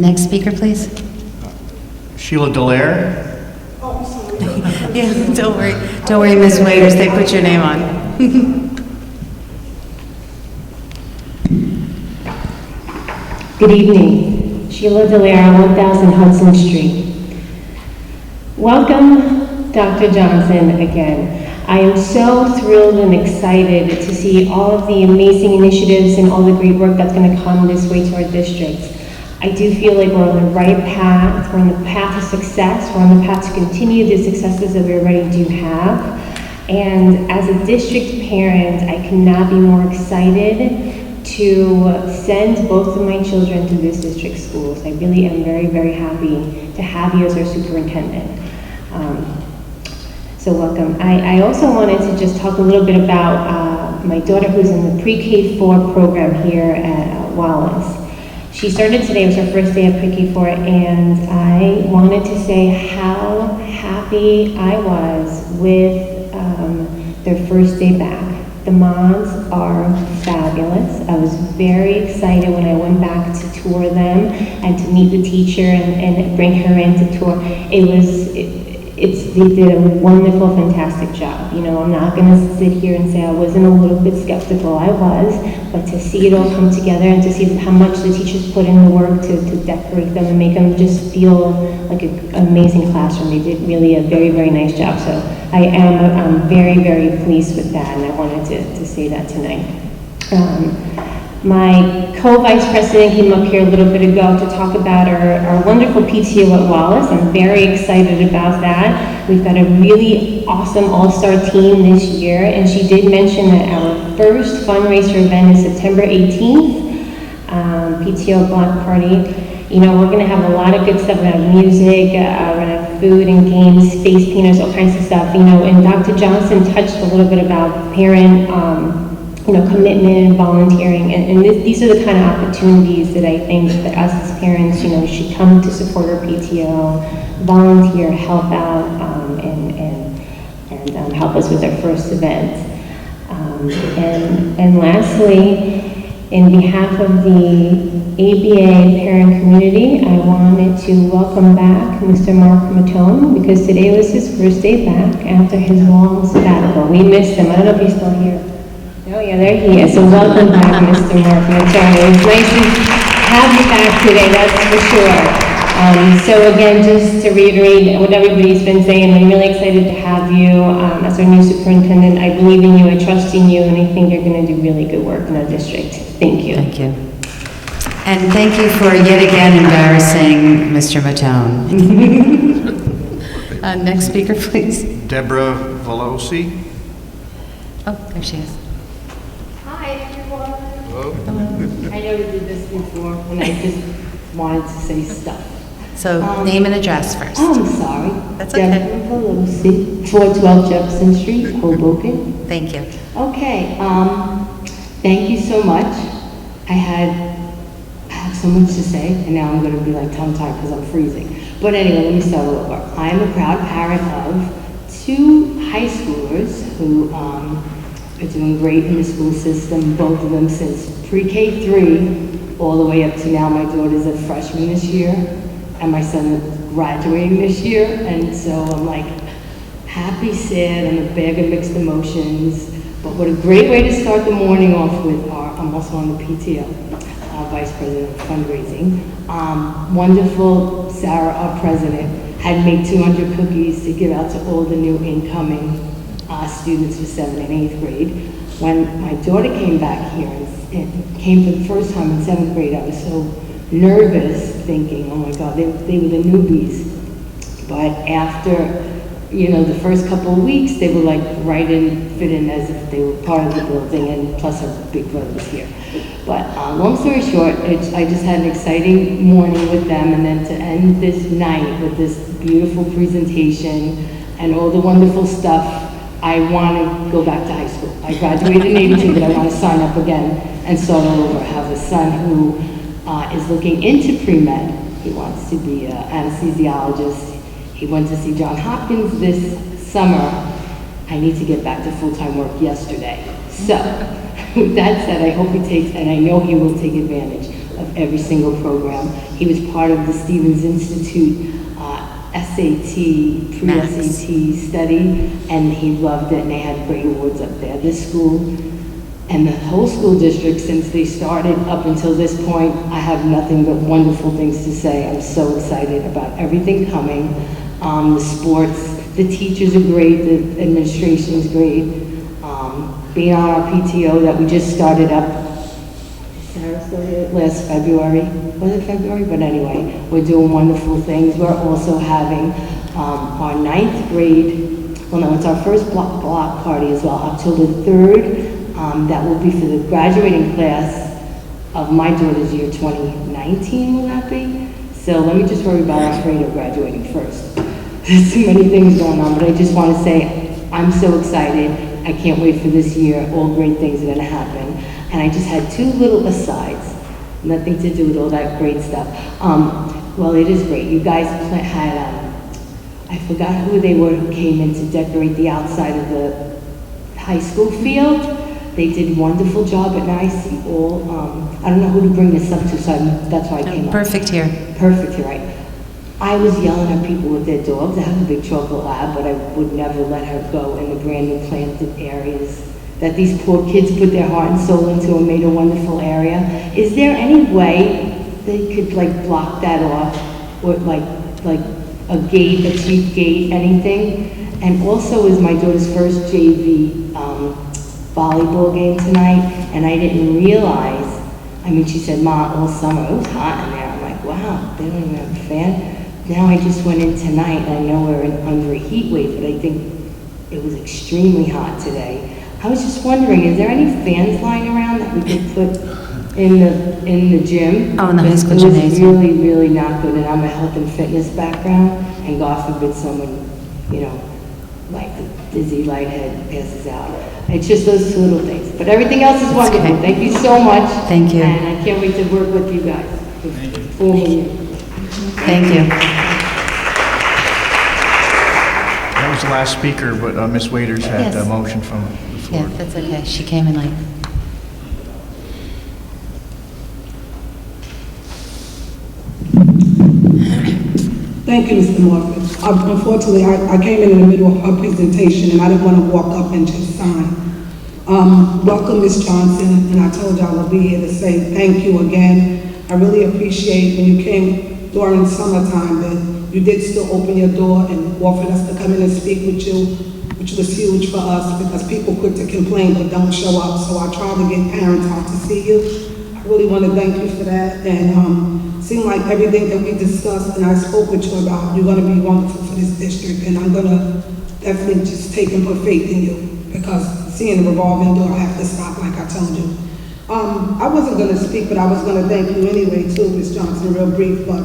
Next speaker, please. Sheila Dallaire. Yeah, don't worry. Don't worry, Ms. Waiters, they put your name on. Good evening. Sheila Dallaire, 1000 Hudson Street. Welcome, Dr. Johnson, again. I am so thrilled and excited to see all of the amazing initiatives and all the great work that's going to come this way to our district. I do feel like we're on the right path. We're on the path of success. We're on the path to continue the successes that we already do have. And as a district parent, I cannot be more excited to send both of my children to this district schools. I really am very, very happy to have you as our superintendent. So welcome. I also wanted to just talk a little bit about my daughter who's in the pre-K4 program here at Wallace. She started today, it was her first day of pre-K4, and I wanted to say how happy I was with their first day back. The moms are fabulous. I was very excited when I went back to tour them and to meet the teacher and bring her in to tour. They did a wonderful, fantastic job. You know, I'm not going to sit here and say I wasn't a little bit skeptical. I was, but to see it all come together and to see how much the teachers put in the work to decorate them and make them just feel like an amazing classroom. They did really a very, very nice job. So I'm very, very pleased with that, and I wanted to say that tonight. My co-vice president came up here a little bit ago to talk about our wonderful PTO at Wallace. I'm very excited about that. We've got a really awesome all-star team this year, and she did mention that our first fundraiser event is September 18th, PTO Block Party. You know, we're going to have a lot of good stuff. We're going to have music, we're going to have food and games, face painters, all kinds of stuff. You know, and Dr. Johnson touched a little bit about parent commitment and volunteering, and these are the kind of opportunities that I think that us as parents, should come to support our PTO, volunteer, help out, and help us with our first event. And lastly, in behalf of the ABA parent community, I wanted to welcome back Mr. Mark Matone, because today was his first day back after his long sabbatical. We missed him. I don't know if he's still here. Oh yeah, there he is. So welcome back, Mr. Mark Matone. It's nice have you back today, that's for sure. So again, just to reiterate what everybody's been saying, I'm really excited to have you as our new superintendent. I believe in you, I trust in you, and I think you're going to do really good work in our district. Thank you. Thank you. And thank you for yet again embarrassing Mr. Matone. Next speaker, please. Deborah Velosi. Oh, there she is. Hi, everyone. Hello. I know we did this before, and I just wanted to say stuff. So name and address first. I'm sorry. That's okay. Deborah Velosi, 412 Jefferson Street, Hoboken. Thank you. Okay, thank you so much. I have so much to say, and now I'm going to be like tongue-tied because I'm freezing. But anyway, let me start over. I am a proud parent of 2 high schoolers who are doing great in the school system, both of them since pre-K 3 all the way up to now. My daughter's a freshman this year, and my son is graduating this year, and so I'm like happy, sad, and a bag of mixed emotions. But what a great way to start the morning off with I'm also on the PTO, Vice President of Fundraising. Wonderful Sarah, our president, had made 200 cookies to give out to all the new incoming students for 7th and 8th grade. When my daughter came back here and came for the first time in 7th grade, I was so nervous, thinking, oh my God, they were the newbies. But after, the first couple of weeks, they were like right in, fit in as if they were part of the building, and plus our big brother was here. But long story short, I just had an exciting morning with them, and then to end this night with this beautiful presentation and all the wonderful stuff, I want to go back to high school. I graduated in 82, but I want to sign up again and start all over. I have a son who is looking into pre-med. He wants to be an anesthesiologist. He went to see Johns Hopkins this summer. I need to get back to full-time work yesterday. So, with that said, I hope he takes, and I know he will take advantage of every single program. He was part of the Stevens Institute SAT, pre-SAT study, and he loved it, and they had great awards up there. This school and the whole school district, since they started up until this point, I have nothing but wonderful things to say. I'm so excited about everything coming. The sports, the teachers are great, the administration is great. Being on our PTO that we just started up, Sarah started last February. Was it February? But anyway, we're doing wonderful things. We're also having our 9th grade, well no, it's our first block party as well, October 3rd. That will be for the graduating class of my daughter's year 2019, will that be? So let me just worry about our grade of graduating first. There's too many things going on, but I just want to say I'm so excited. I can't wait for this year. All great things are going to happen. And I just had 2 little asides, nothing to do with all that great stuff. Well, it is great. You guys had, I forgot who they were who came in to decorate the outside of the high school field. They did a wonderful job, and I see all, I don't know who to bring this up to, so that's why I came up. Perfect here. Perfect here, right. I was yelling at people with their dogs. I have a big chocolate lab, but I would never let her go in the brand new planted areas that these poor kids put their heart and soul into and made a wonderful area. Is there any way they could like block that off, or like a gate, a cheap gate, anything? And also is my daughter's first JV volleyball game tonight, and I didn't realize, she said, Ma, all summer, it was hot in there. I'm like, wow, they don't even have a fan. Now I just went in tonight, and I know we're under a heat wave, but I think it was extremely hot today. I was just wondering, is there any fans lying around that we could put in the gym? Oh, in the high school gymnasium. It was gymnasium. really, really not good, and I'm a health and fitness background, and God forbid someone, like the dizzy lighthead passes out. It's just those 2 little things. But everything else is wonderful. Okay. Thank you so much. Thank you. And I can't wait to work with you guys. Thank you. Thank you. That was the last speaker, but Ms. Waiters had Yes. a motion from the floor. Yeah, that's okay. She came in late. Thank you, Mr. Morgan. Unfortunately, I came in the middle of her presentation, and I didn't want to walk up and just sign. Welcome, Ms. Johnson, and I told you I would be here to say thank you again. I really appreciate when you came during summertime that you did still open your door and offered us to come in and speak with you, which was huge for us because people quit to complain but don't show up. So I try to get parents out to see you. I really want to thank you for that. And seemed like everything that we discussed and I spoke with you about, you're going to be wonderful for this district. And I'm going to definitely just take and put faith in you because seeing the revolving door, I have to stop like I told you. I wasn't going to speak, but I was going to thank you anyway too, Ms. Johnson, real brief. But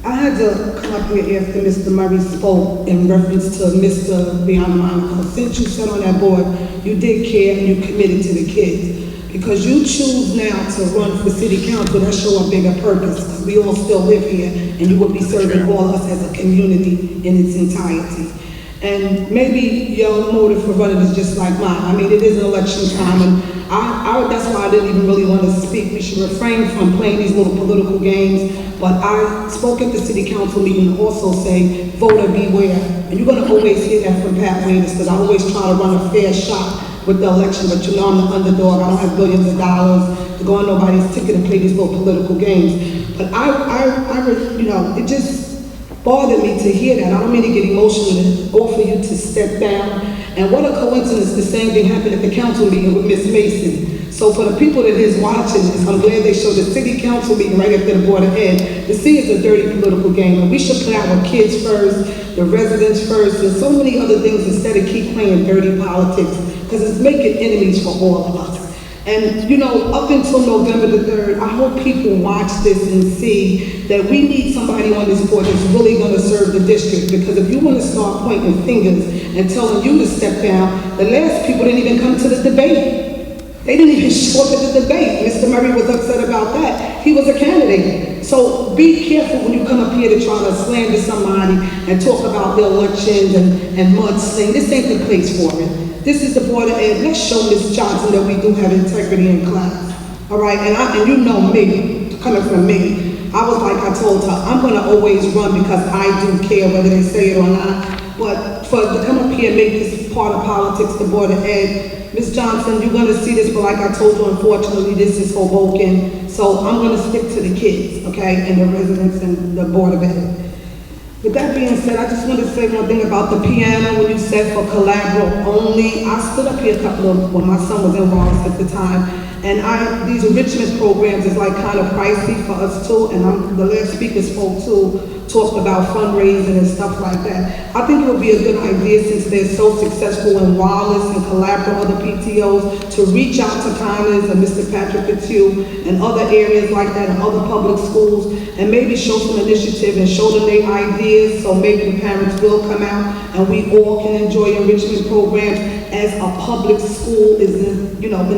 I had to come up here after Mr. Murray spoke in reference to Mr. Beyond Monaco. Since you sat on that board, you did care and you committed to the kids. Because you choose now to run for city council, that show a bigger purpose, because we all still live here, and you will be serving all of us as a community in its entirety. And maybe your motive for running is just like mine. I mean, it is an election time, and that's why I didn't even really want to speak. We should refrain from playing these little political games. But I spoke at the city council meeting and also say, voter beware. And you're going to always hear that from Pat Waiters, because I always try to run a fair shot with the election, but you know I'm the underdog. I don't have billions of dollars to go on nobody's ticket and play these little political games. But you know, it just bothered me to hear that. I don't mean to get emotional and offer you to step down. And what a coincidence, the same thing happened at the council meeting with Miss Mason. So for the people that is watching this, I'm glad they showed the city council meeting right after the Board of Ed. The city is a dirty political game, and we should put our kids first, the residents first, and so many other things instead of keep playing dirty politics, because it's making enemies for all of us. And you know, up until November the 3rd, I hope people watch this and see that we need somebody on this board that's really going to serve the district. Because if you want to start pointing fingers and telling you to step down, the last people didn't even come to the debate. They didn't even show up at the debate. Mr. Murray was upset about that. He was a candidate. So be careful when you come up here to try to slander somebody and talk about the elections and mudsling. This ain't the place for it. This is the Board of Ed. Let's show Ms. Johnson that we do have integrity in class. All right, and you know me, coming from me, I was like I told her, I'm going to always run because I do care whether they say it or not. But to come up here and make this part of politics, the Board of Ed, Ms. Johnson, you're going to see this, but like I told you, unfortunately, this is Hoboken. So I'm going to stick to the kids, okay, and the residents and the Board of Ed. With that being said, I just want to say one thing about the piano. When you said for Calabro only, I stood up here when my son was in Wallace at the time, and these enrichment programs is like kind of pricey for us too, and the last speaker spoke too, talked about fundraising and stuff like that. I think it would be a good idea, since they're so successful in Wallace and Calabro, other PTOs, to reach out to Connors and Mr. Patrick Fitzhugh and other areas like that and other public schools, and maybe show some initiative and show them their ideas, so maybe the parents will come out and we all can enjoy enrichment programs as a public school is in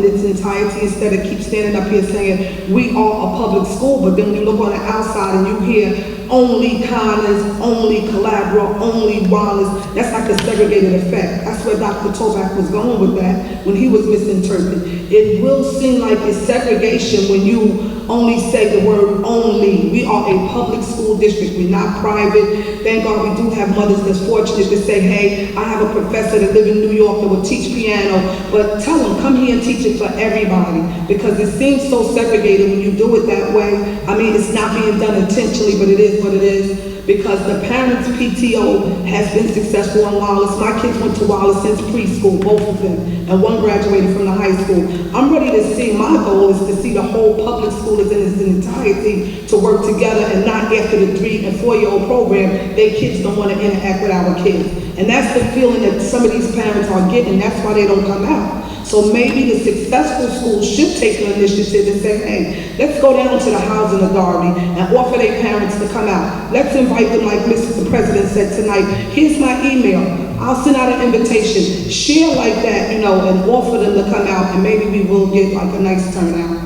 its entirety, instead of keep standing up here saying we are a public school, but then when you look on the outside and you hear only Connors, only Calabro, only Wallace. That's like a segregated effect. That's where Dr. Toback was going with that when he was misinterpreted. It will seem like it's segregation when you only say the word only. We are a public school district. We're not private. Thank God we do have mothers that's fortunate to say, hey, I have a professor that lives in New York that will teach piano, but tell them, come here and teach it for everybody, because it seems so segregated when you do it that way. I mean, it's not being done intentionally, but it is what it is. Because the parents' PTO has been successful in Wallace. My kids went to Wallace since preschool, both of them, and one graduated from the high school. I'm ready to see, my goal is to see the whole public school is in its entirety to work together, and not after the 3- and 4-year-old program, their kids don't want to interact with our kids. And that's the feeling that some of these parents are getting, that's why they don't come out. So maybe the successful schools should take an initiative and say, hey, let's go down to the housing authority and offer their parents to come out. Let's invite them like Mr. President said tonight. Here's my email. I'll send out an invitation. Share like that, and offer them to come out, and maybe we will get like a nice turnout.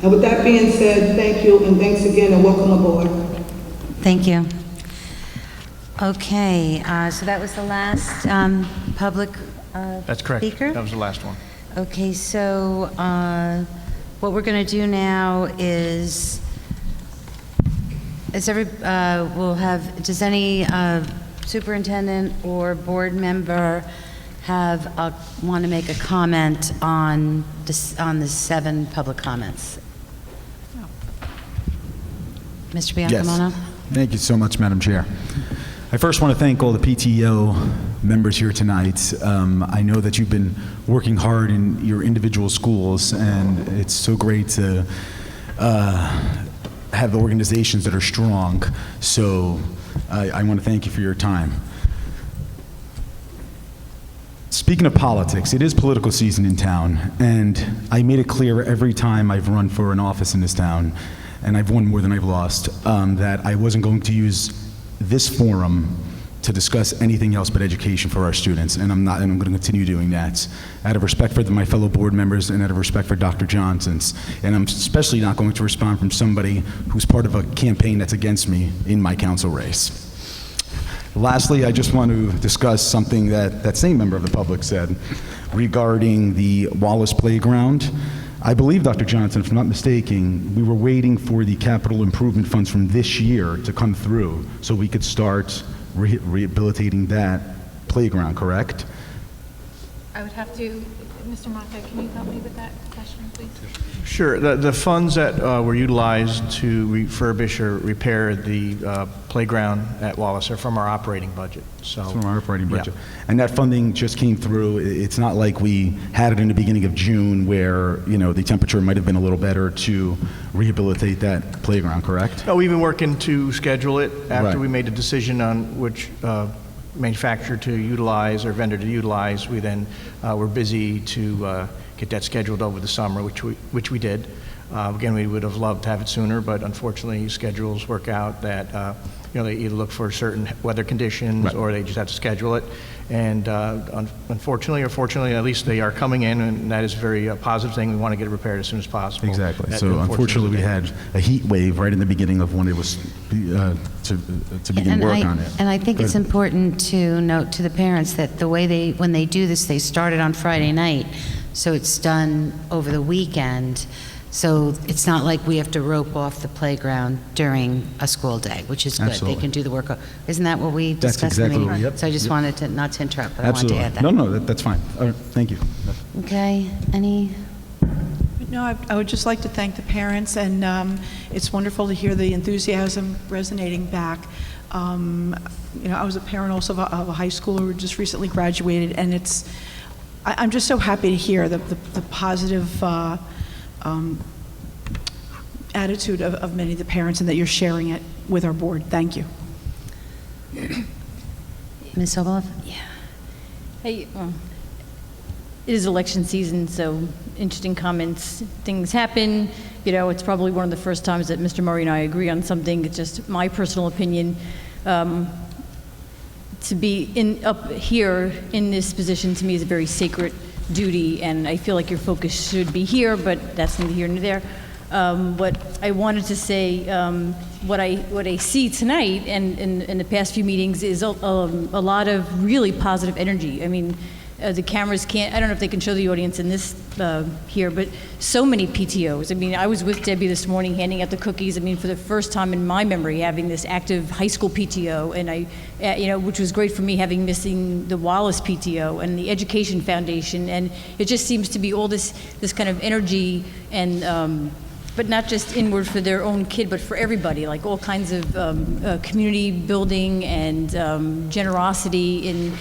And with that being said, thank you, and thanks again, and welcome aboard. Thank you. Okay, so that was the last public That's correct. speaker? That was the last one. Okay, so what we're going to do now is does any superintendent or board member want to make a comment on the 7 public comments? Mr. Yes. Biancamano? Thank you so much, Madam Chair. I first want to thank all the PTO members here tonight. I know that you've been working hard in your individual schools, and it's so great to have organizations that are strong. So I want to thank you for your time. Speaking of politics, it is political season in town, and I made it clear every time I've run for an office in this town, and I've won more than I've lost, that I wasn't going to use this forum to discuss anything else but education for our students, and I'm going to continue doing that out of respect for my fellow board members and out of respect for Dr. Johnson's. And I'm especially not going to respond from somebody who's part of a campaign that's against me in my council race. Lastly, I just want to discuss something that same member of the public said regarding the Wallace Playground. I believe, Dr. Johnson, if I'm not mistaken, we were waiting for the capital improvement funds from this year to come through so we could start rehabilitating that playground, correct? I would have to, Mr. Mata, can you help me with that question, please? Sure. The funds that were utilized to refurbish or repair the playground at Wallace are from our operating budget. So From our operating budget. Yeah. And that funding just came through. It's not like we had it in the beginning of June where, the temperature might have been a little better to rehabilitate that playground, correct? No, we've been working to schedule it after Right. we made the decision on which manufacturer to utilize or vendor to utilize. We then were busy to get that scheduled over the summer, which we did. Again, we would have loved to have it sooner, but unfortunately schedules work out that they either look for certain weather conditions Right. or they just have to schedule it. And unfortunately or fortunately, at least they are coming in, and that is a very positive thing. We want to get it repaired as soon as possible. Exactly. That, So unfortunately, we had a heat wave right in the beginning of when it was to begin work on it. And I think it's But- important to note to the parents that the way when they do this, they start it on Friday night, so it's done over the weekend. So it's not like we have to rope off the playground during a school day, which is good. Absolutely. They can do the work. Isn't that what we That's discussed in the exactly meeting? what we- So I just yep. wanted to, not to interrupt, but Absolutely. I wanted to add that. No, that's fine. All right, thank you. Okay, any? No, I would just like to thank the parents, and it's wonderful to hear the enthusiasm resonating back. I was a parent also of a high schooler who just recently graduated, and I'm just so happy to hear the positive attitude of many of the parents, and that you're sharing it with our board. Thank you. Ms. Sobolov? Yeah. Hey, it is election season, so interesting comments. Things happen. It's probably one of the first times that Mr. Murray and I agree on something. It's just my personal opinion. To be up here in this position, to me, is a very sacred duty, and I feel like your focus should be here, but that's neither here nor there. What I wanted to say, what I see tonight and in the past few meetings is a lot of really positive energy. I mean, the cameras can't, I don't know if they can show the audience in this here, but so many PTOs. I mean, I was with Debbie this morning handing out the cookies. I mean, for the first time in my memory, having this active high school PTO, and which was great for me, having missing the Wallace PTO and the Education Foundation, and it just seems to be all this kind of energy and but not just inward for their own kid, but for everybody, like all kinds of community building and generosity. And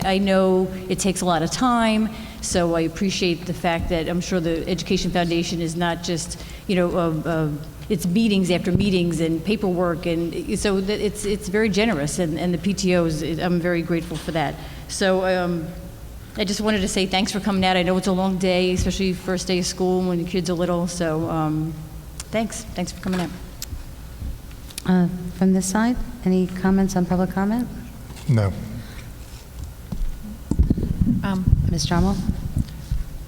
I know it takes a lot of time, so I appreciate the fact that I'm sure the Education Foundation is not just, it's meetings after meetings and paperwork, and so that it's very generous, and the PTOs, I'm very grateful for that. So I just wanted to say thanks for coming out. I know it's a long day, especially first day of school when the kids are little, so thanks for coming out. From this side, any comments on public comment? No. Ms. Jarmel?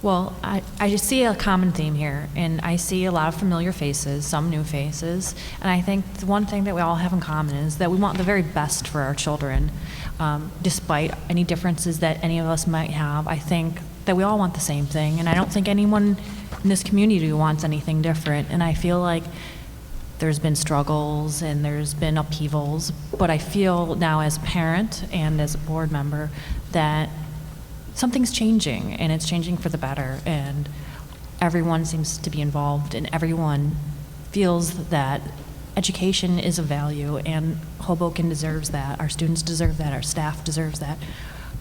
Well, I just see a common theme here, and I see a lot of familiar faces, some new faces, and I think the one thing that we all have in common is that we want the very best for our children. Despite any differences that any of us might have, I think that we all want the same thing, and I don't think anyone in this community wants anything different, and I feel like there's been struggles and there's been upheavals, but I feel now as a parent and as a board member that something's changing, and it's changing for the better, and everyone seems to be involved, and everyone feels that education is a value, and Hoboken deserves that. Our students deserve that. Our staff deserves that.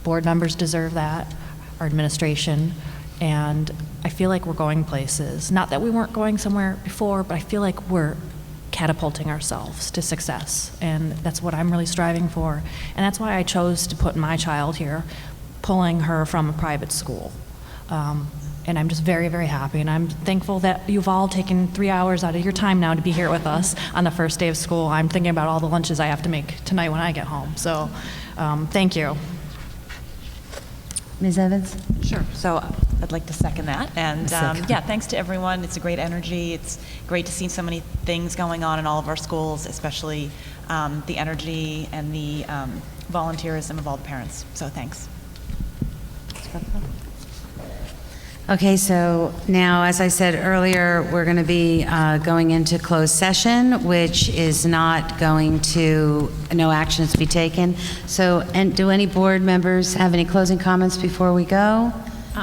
Board members deserve that. Our administration. And I feel like we're going places. Not that we weren't going somewhere before, but I feel like we're catapulting ourselves to success. And that's what I'm really striving for. And that's why I chose to put my child here, pulling her from a private school. And I'm just very, very happy. And I'm thankful that you've all taken 3 hours out of your time now to be here with us on the first day of school. I'm thinking about all the lunches I have to make tonight when I get home. So thank you. Ms. Evans? Sure. So I'd like to second that. And yeah, thanks to everyone. It's a great energy. It's great to see so many things going on in all of our schools, especially the energy and the volunteerism of all the parents. So thanks. Okay, so now, as I said earlier, we're going to be going into closed session, which is not going to, no action is to be taken. So, and do any board members have any closing comments before we go?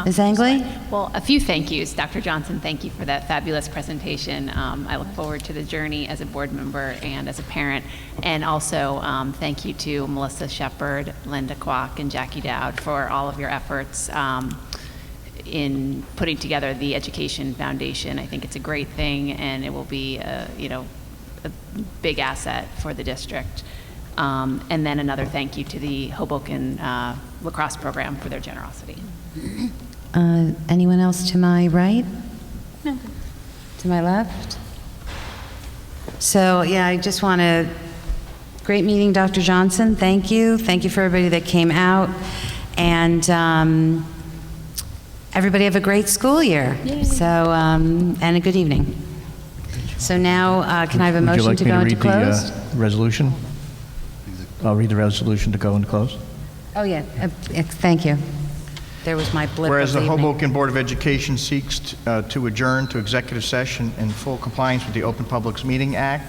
Ms. Angley? Well, a few thank yous. Dr. Johnson, thank you for that fabulous presentation. I look forward to the journey as a board member and as a parent. And also, thank you to Melissa Shepard, Linda Kwok, and Jackie Dowd for all of your efforts in putting together the Education Foundation. I think it's a great thing, and it will be a big asset for the district. And then another thank you to the Hoboken lacrosse program for their generosity. Anyone else to my right? No. To my left? So, yeah, I just want to, great meeting, Dr. Johnson. Thank you. Thank you for everybody that came out. And everybody have a great school year. Yay. So, and a good evening. So now, can I have a motion to go into closed? Would you like me to read the resolution? I'll read the resolution to go into close. Oh, yeah. Thank you. There was my blip. Whereas the of evening. Hoboken Board of Education seeks to adjourn to executive session in full compliance with the Open Publics Meeting Act,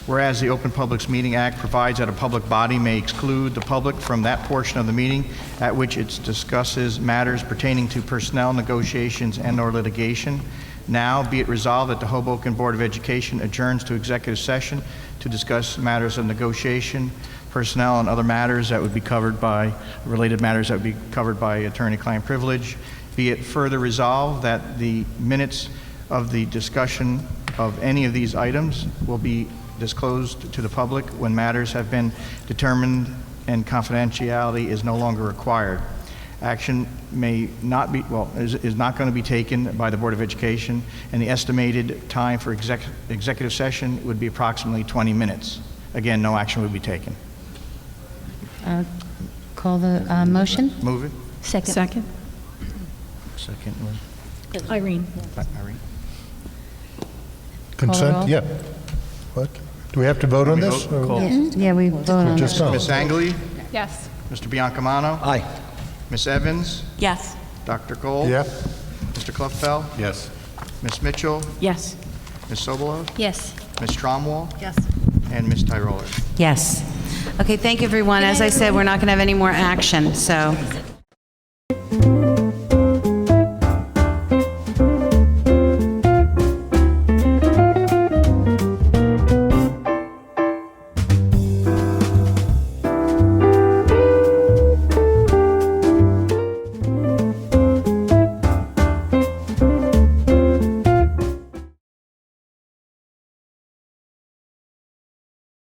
whereas the Open Publics Meeting Act provides that a public body may exclude the public from that portion of the meeting at which it discusses matters pertaining to personnel negotiations and/or litigation. Now, be it resolved that the Hoboken Board of Education adjourns to executive session to discuss matters of negotiation, personnel, and other matters that would be covered by, related matters that would be covered by attorney-client privilege. Be it further resolved that the minutes of the discussion of any of these items will be disclosed to the public when matters have been determined and confidentiality is no longer required. Action may not be, is not going to be taken by the Board of Education, and the estimated time for executive session would be approximately 20 minutes. Again, no action would be taken. Call the motion? Move it. Second. Second. Irene. Irene. Consent? Yeah. What? Do we have to vote on this? Yeah, we vote on Just it. Ms. Angley? Yes. Mr. Biancamano? Aye. Ms. Evans? Yes. Dr. Gold? Yeah. Mr. Kluffeld? Yes. Ms. Mitchell? Yes. Ms. Sobolov? Yes. Ms. Tromwell? Yes. And Ms. Tyroller? Yes. Okay, thank you, everyone. As I said, we're not going to have any more action, so.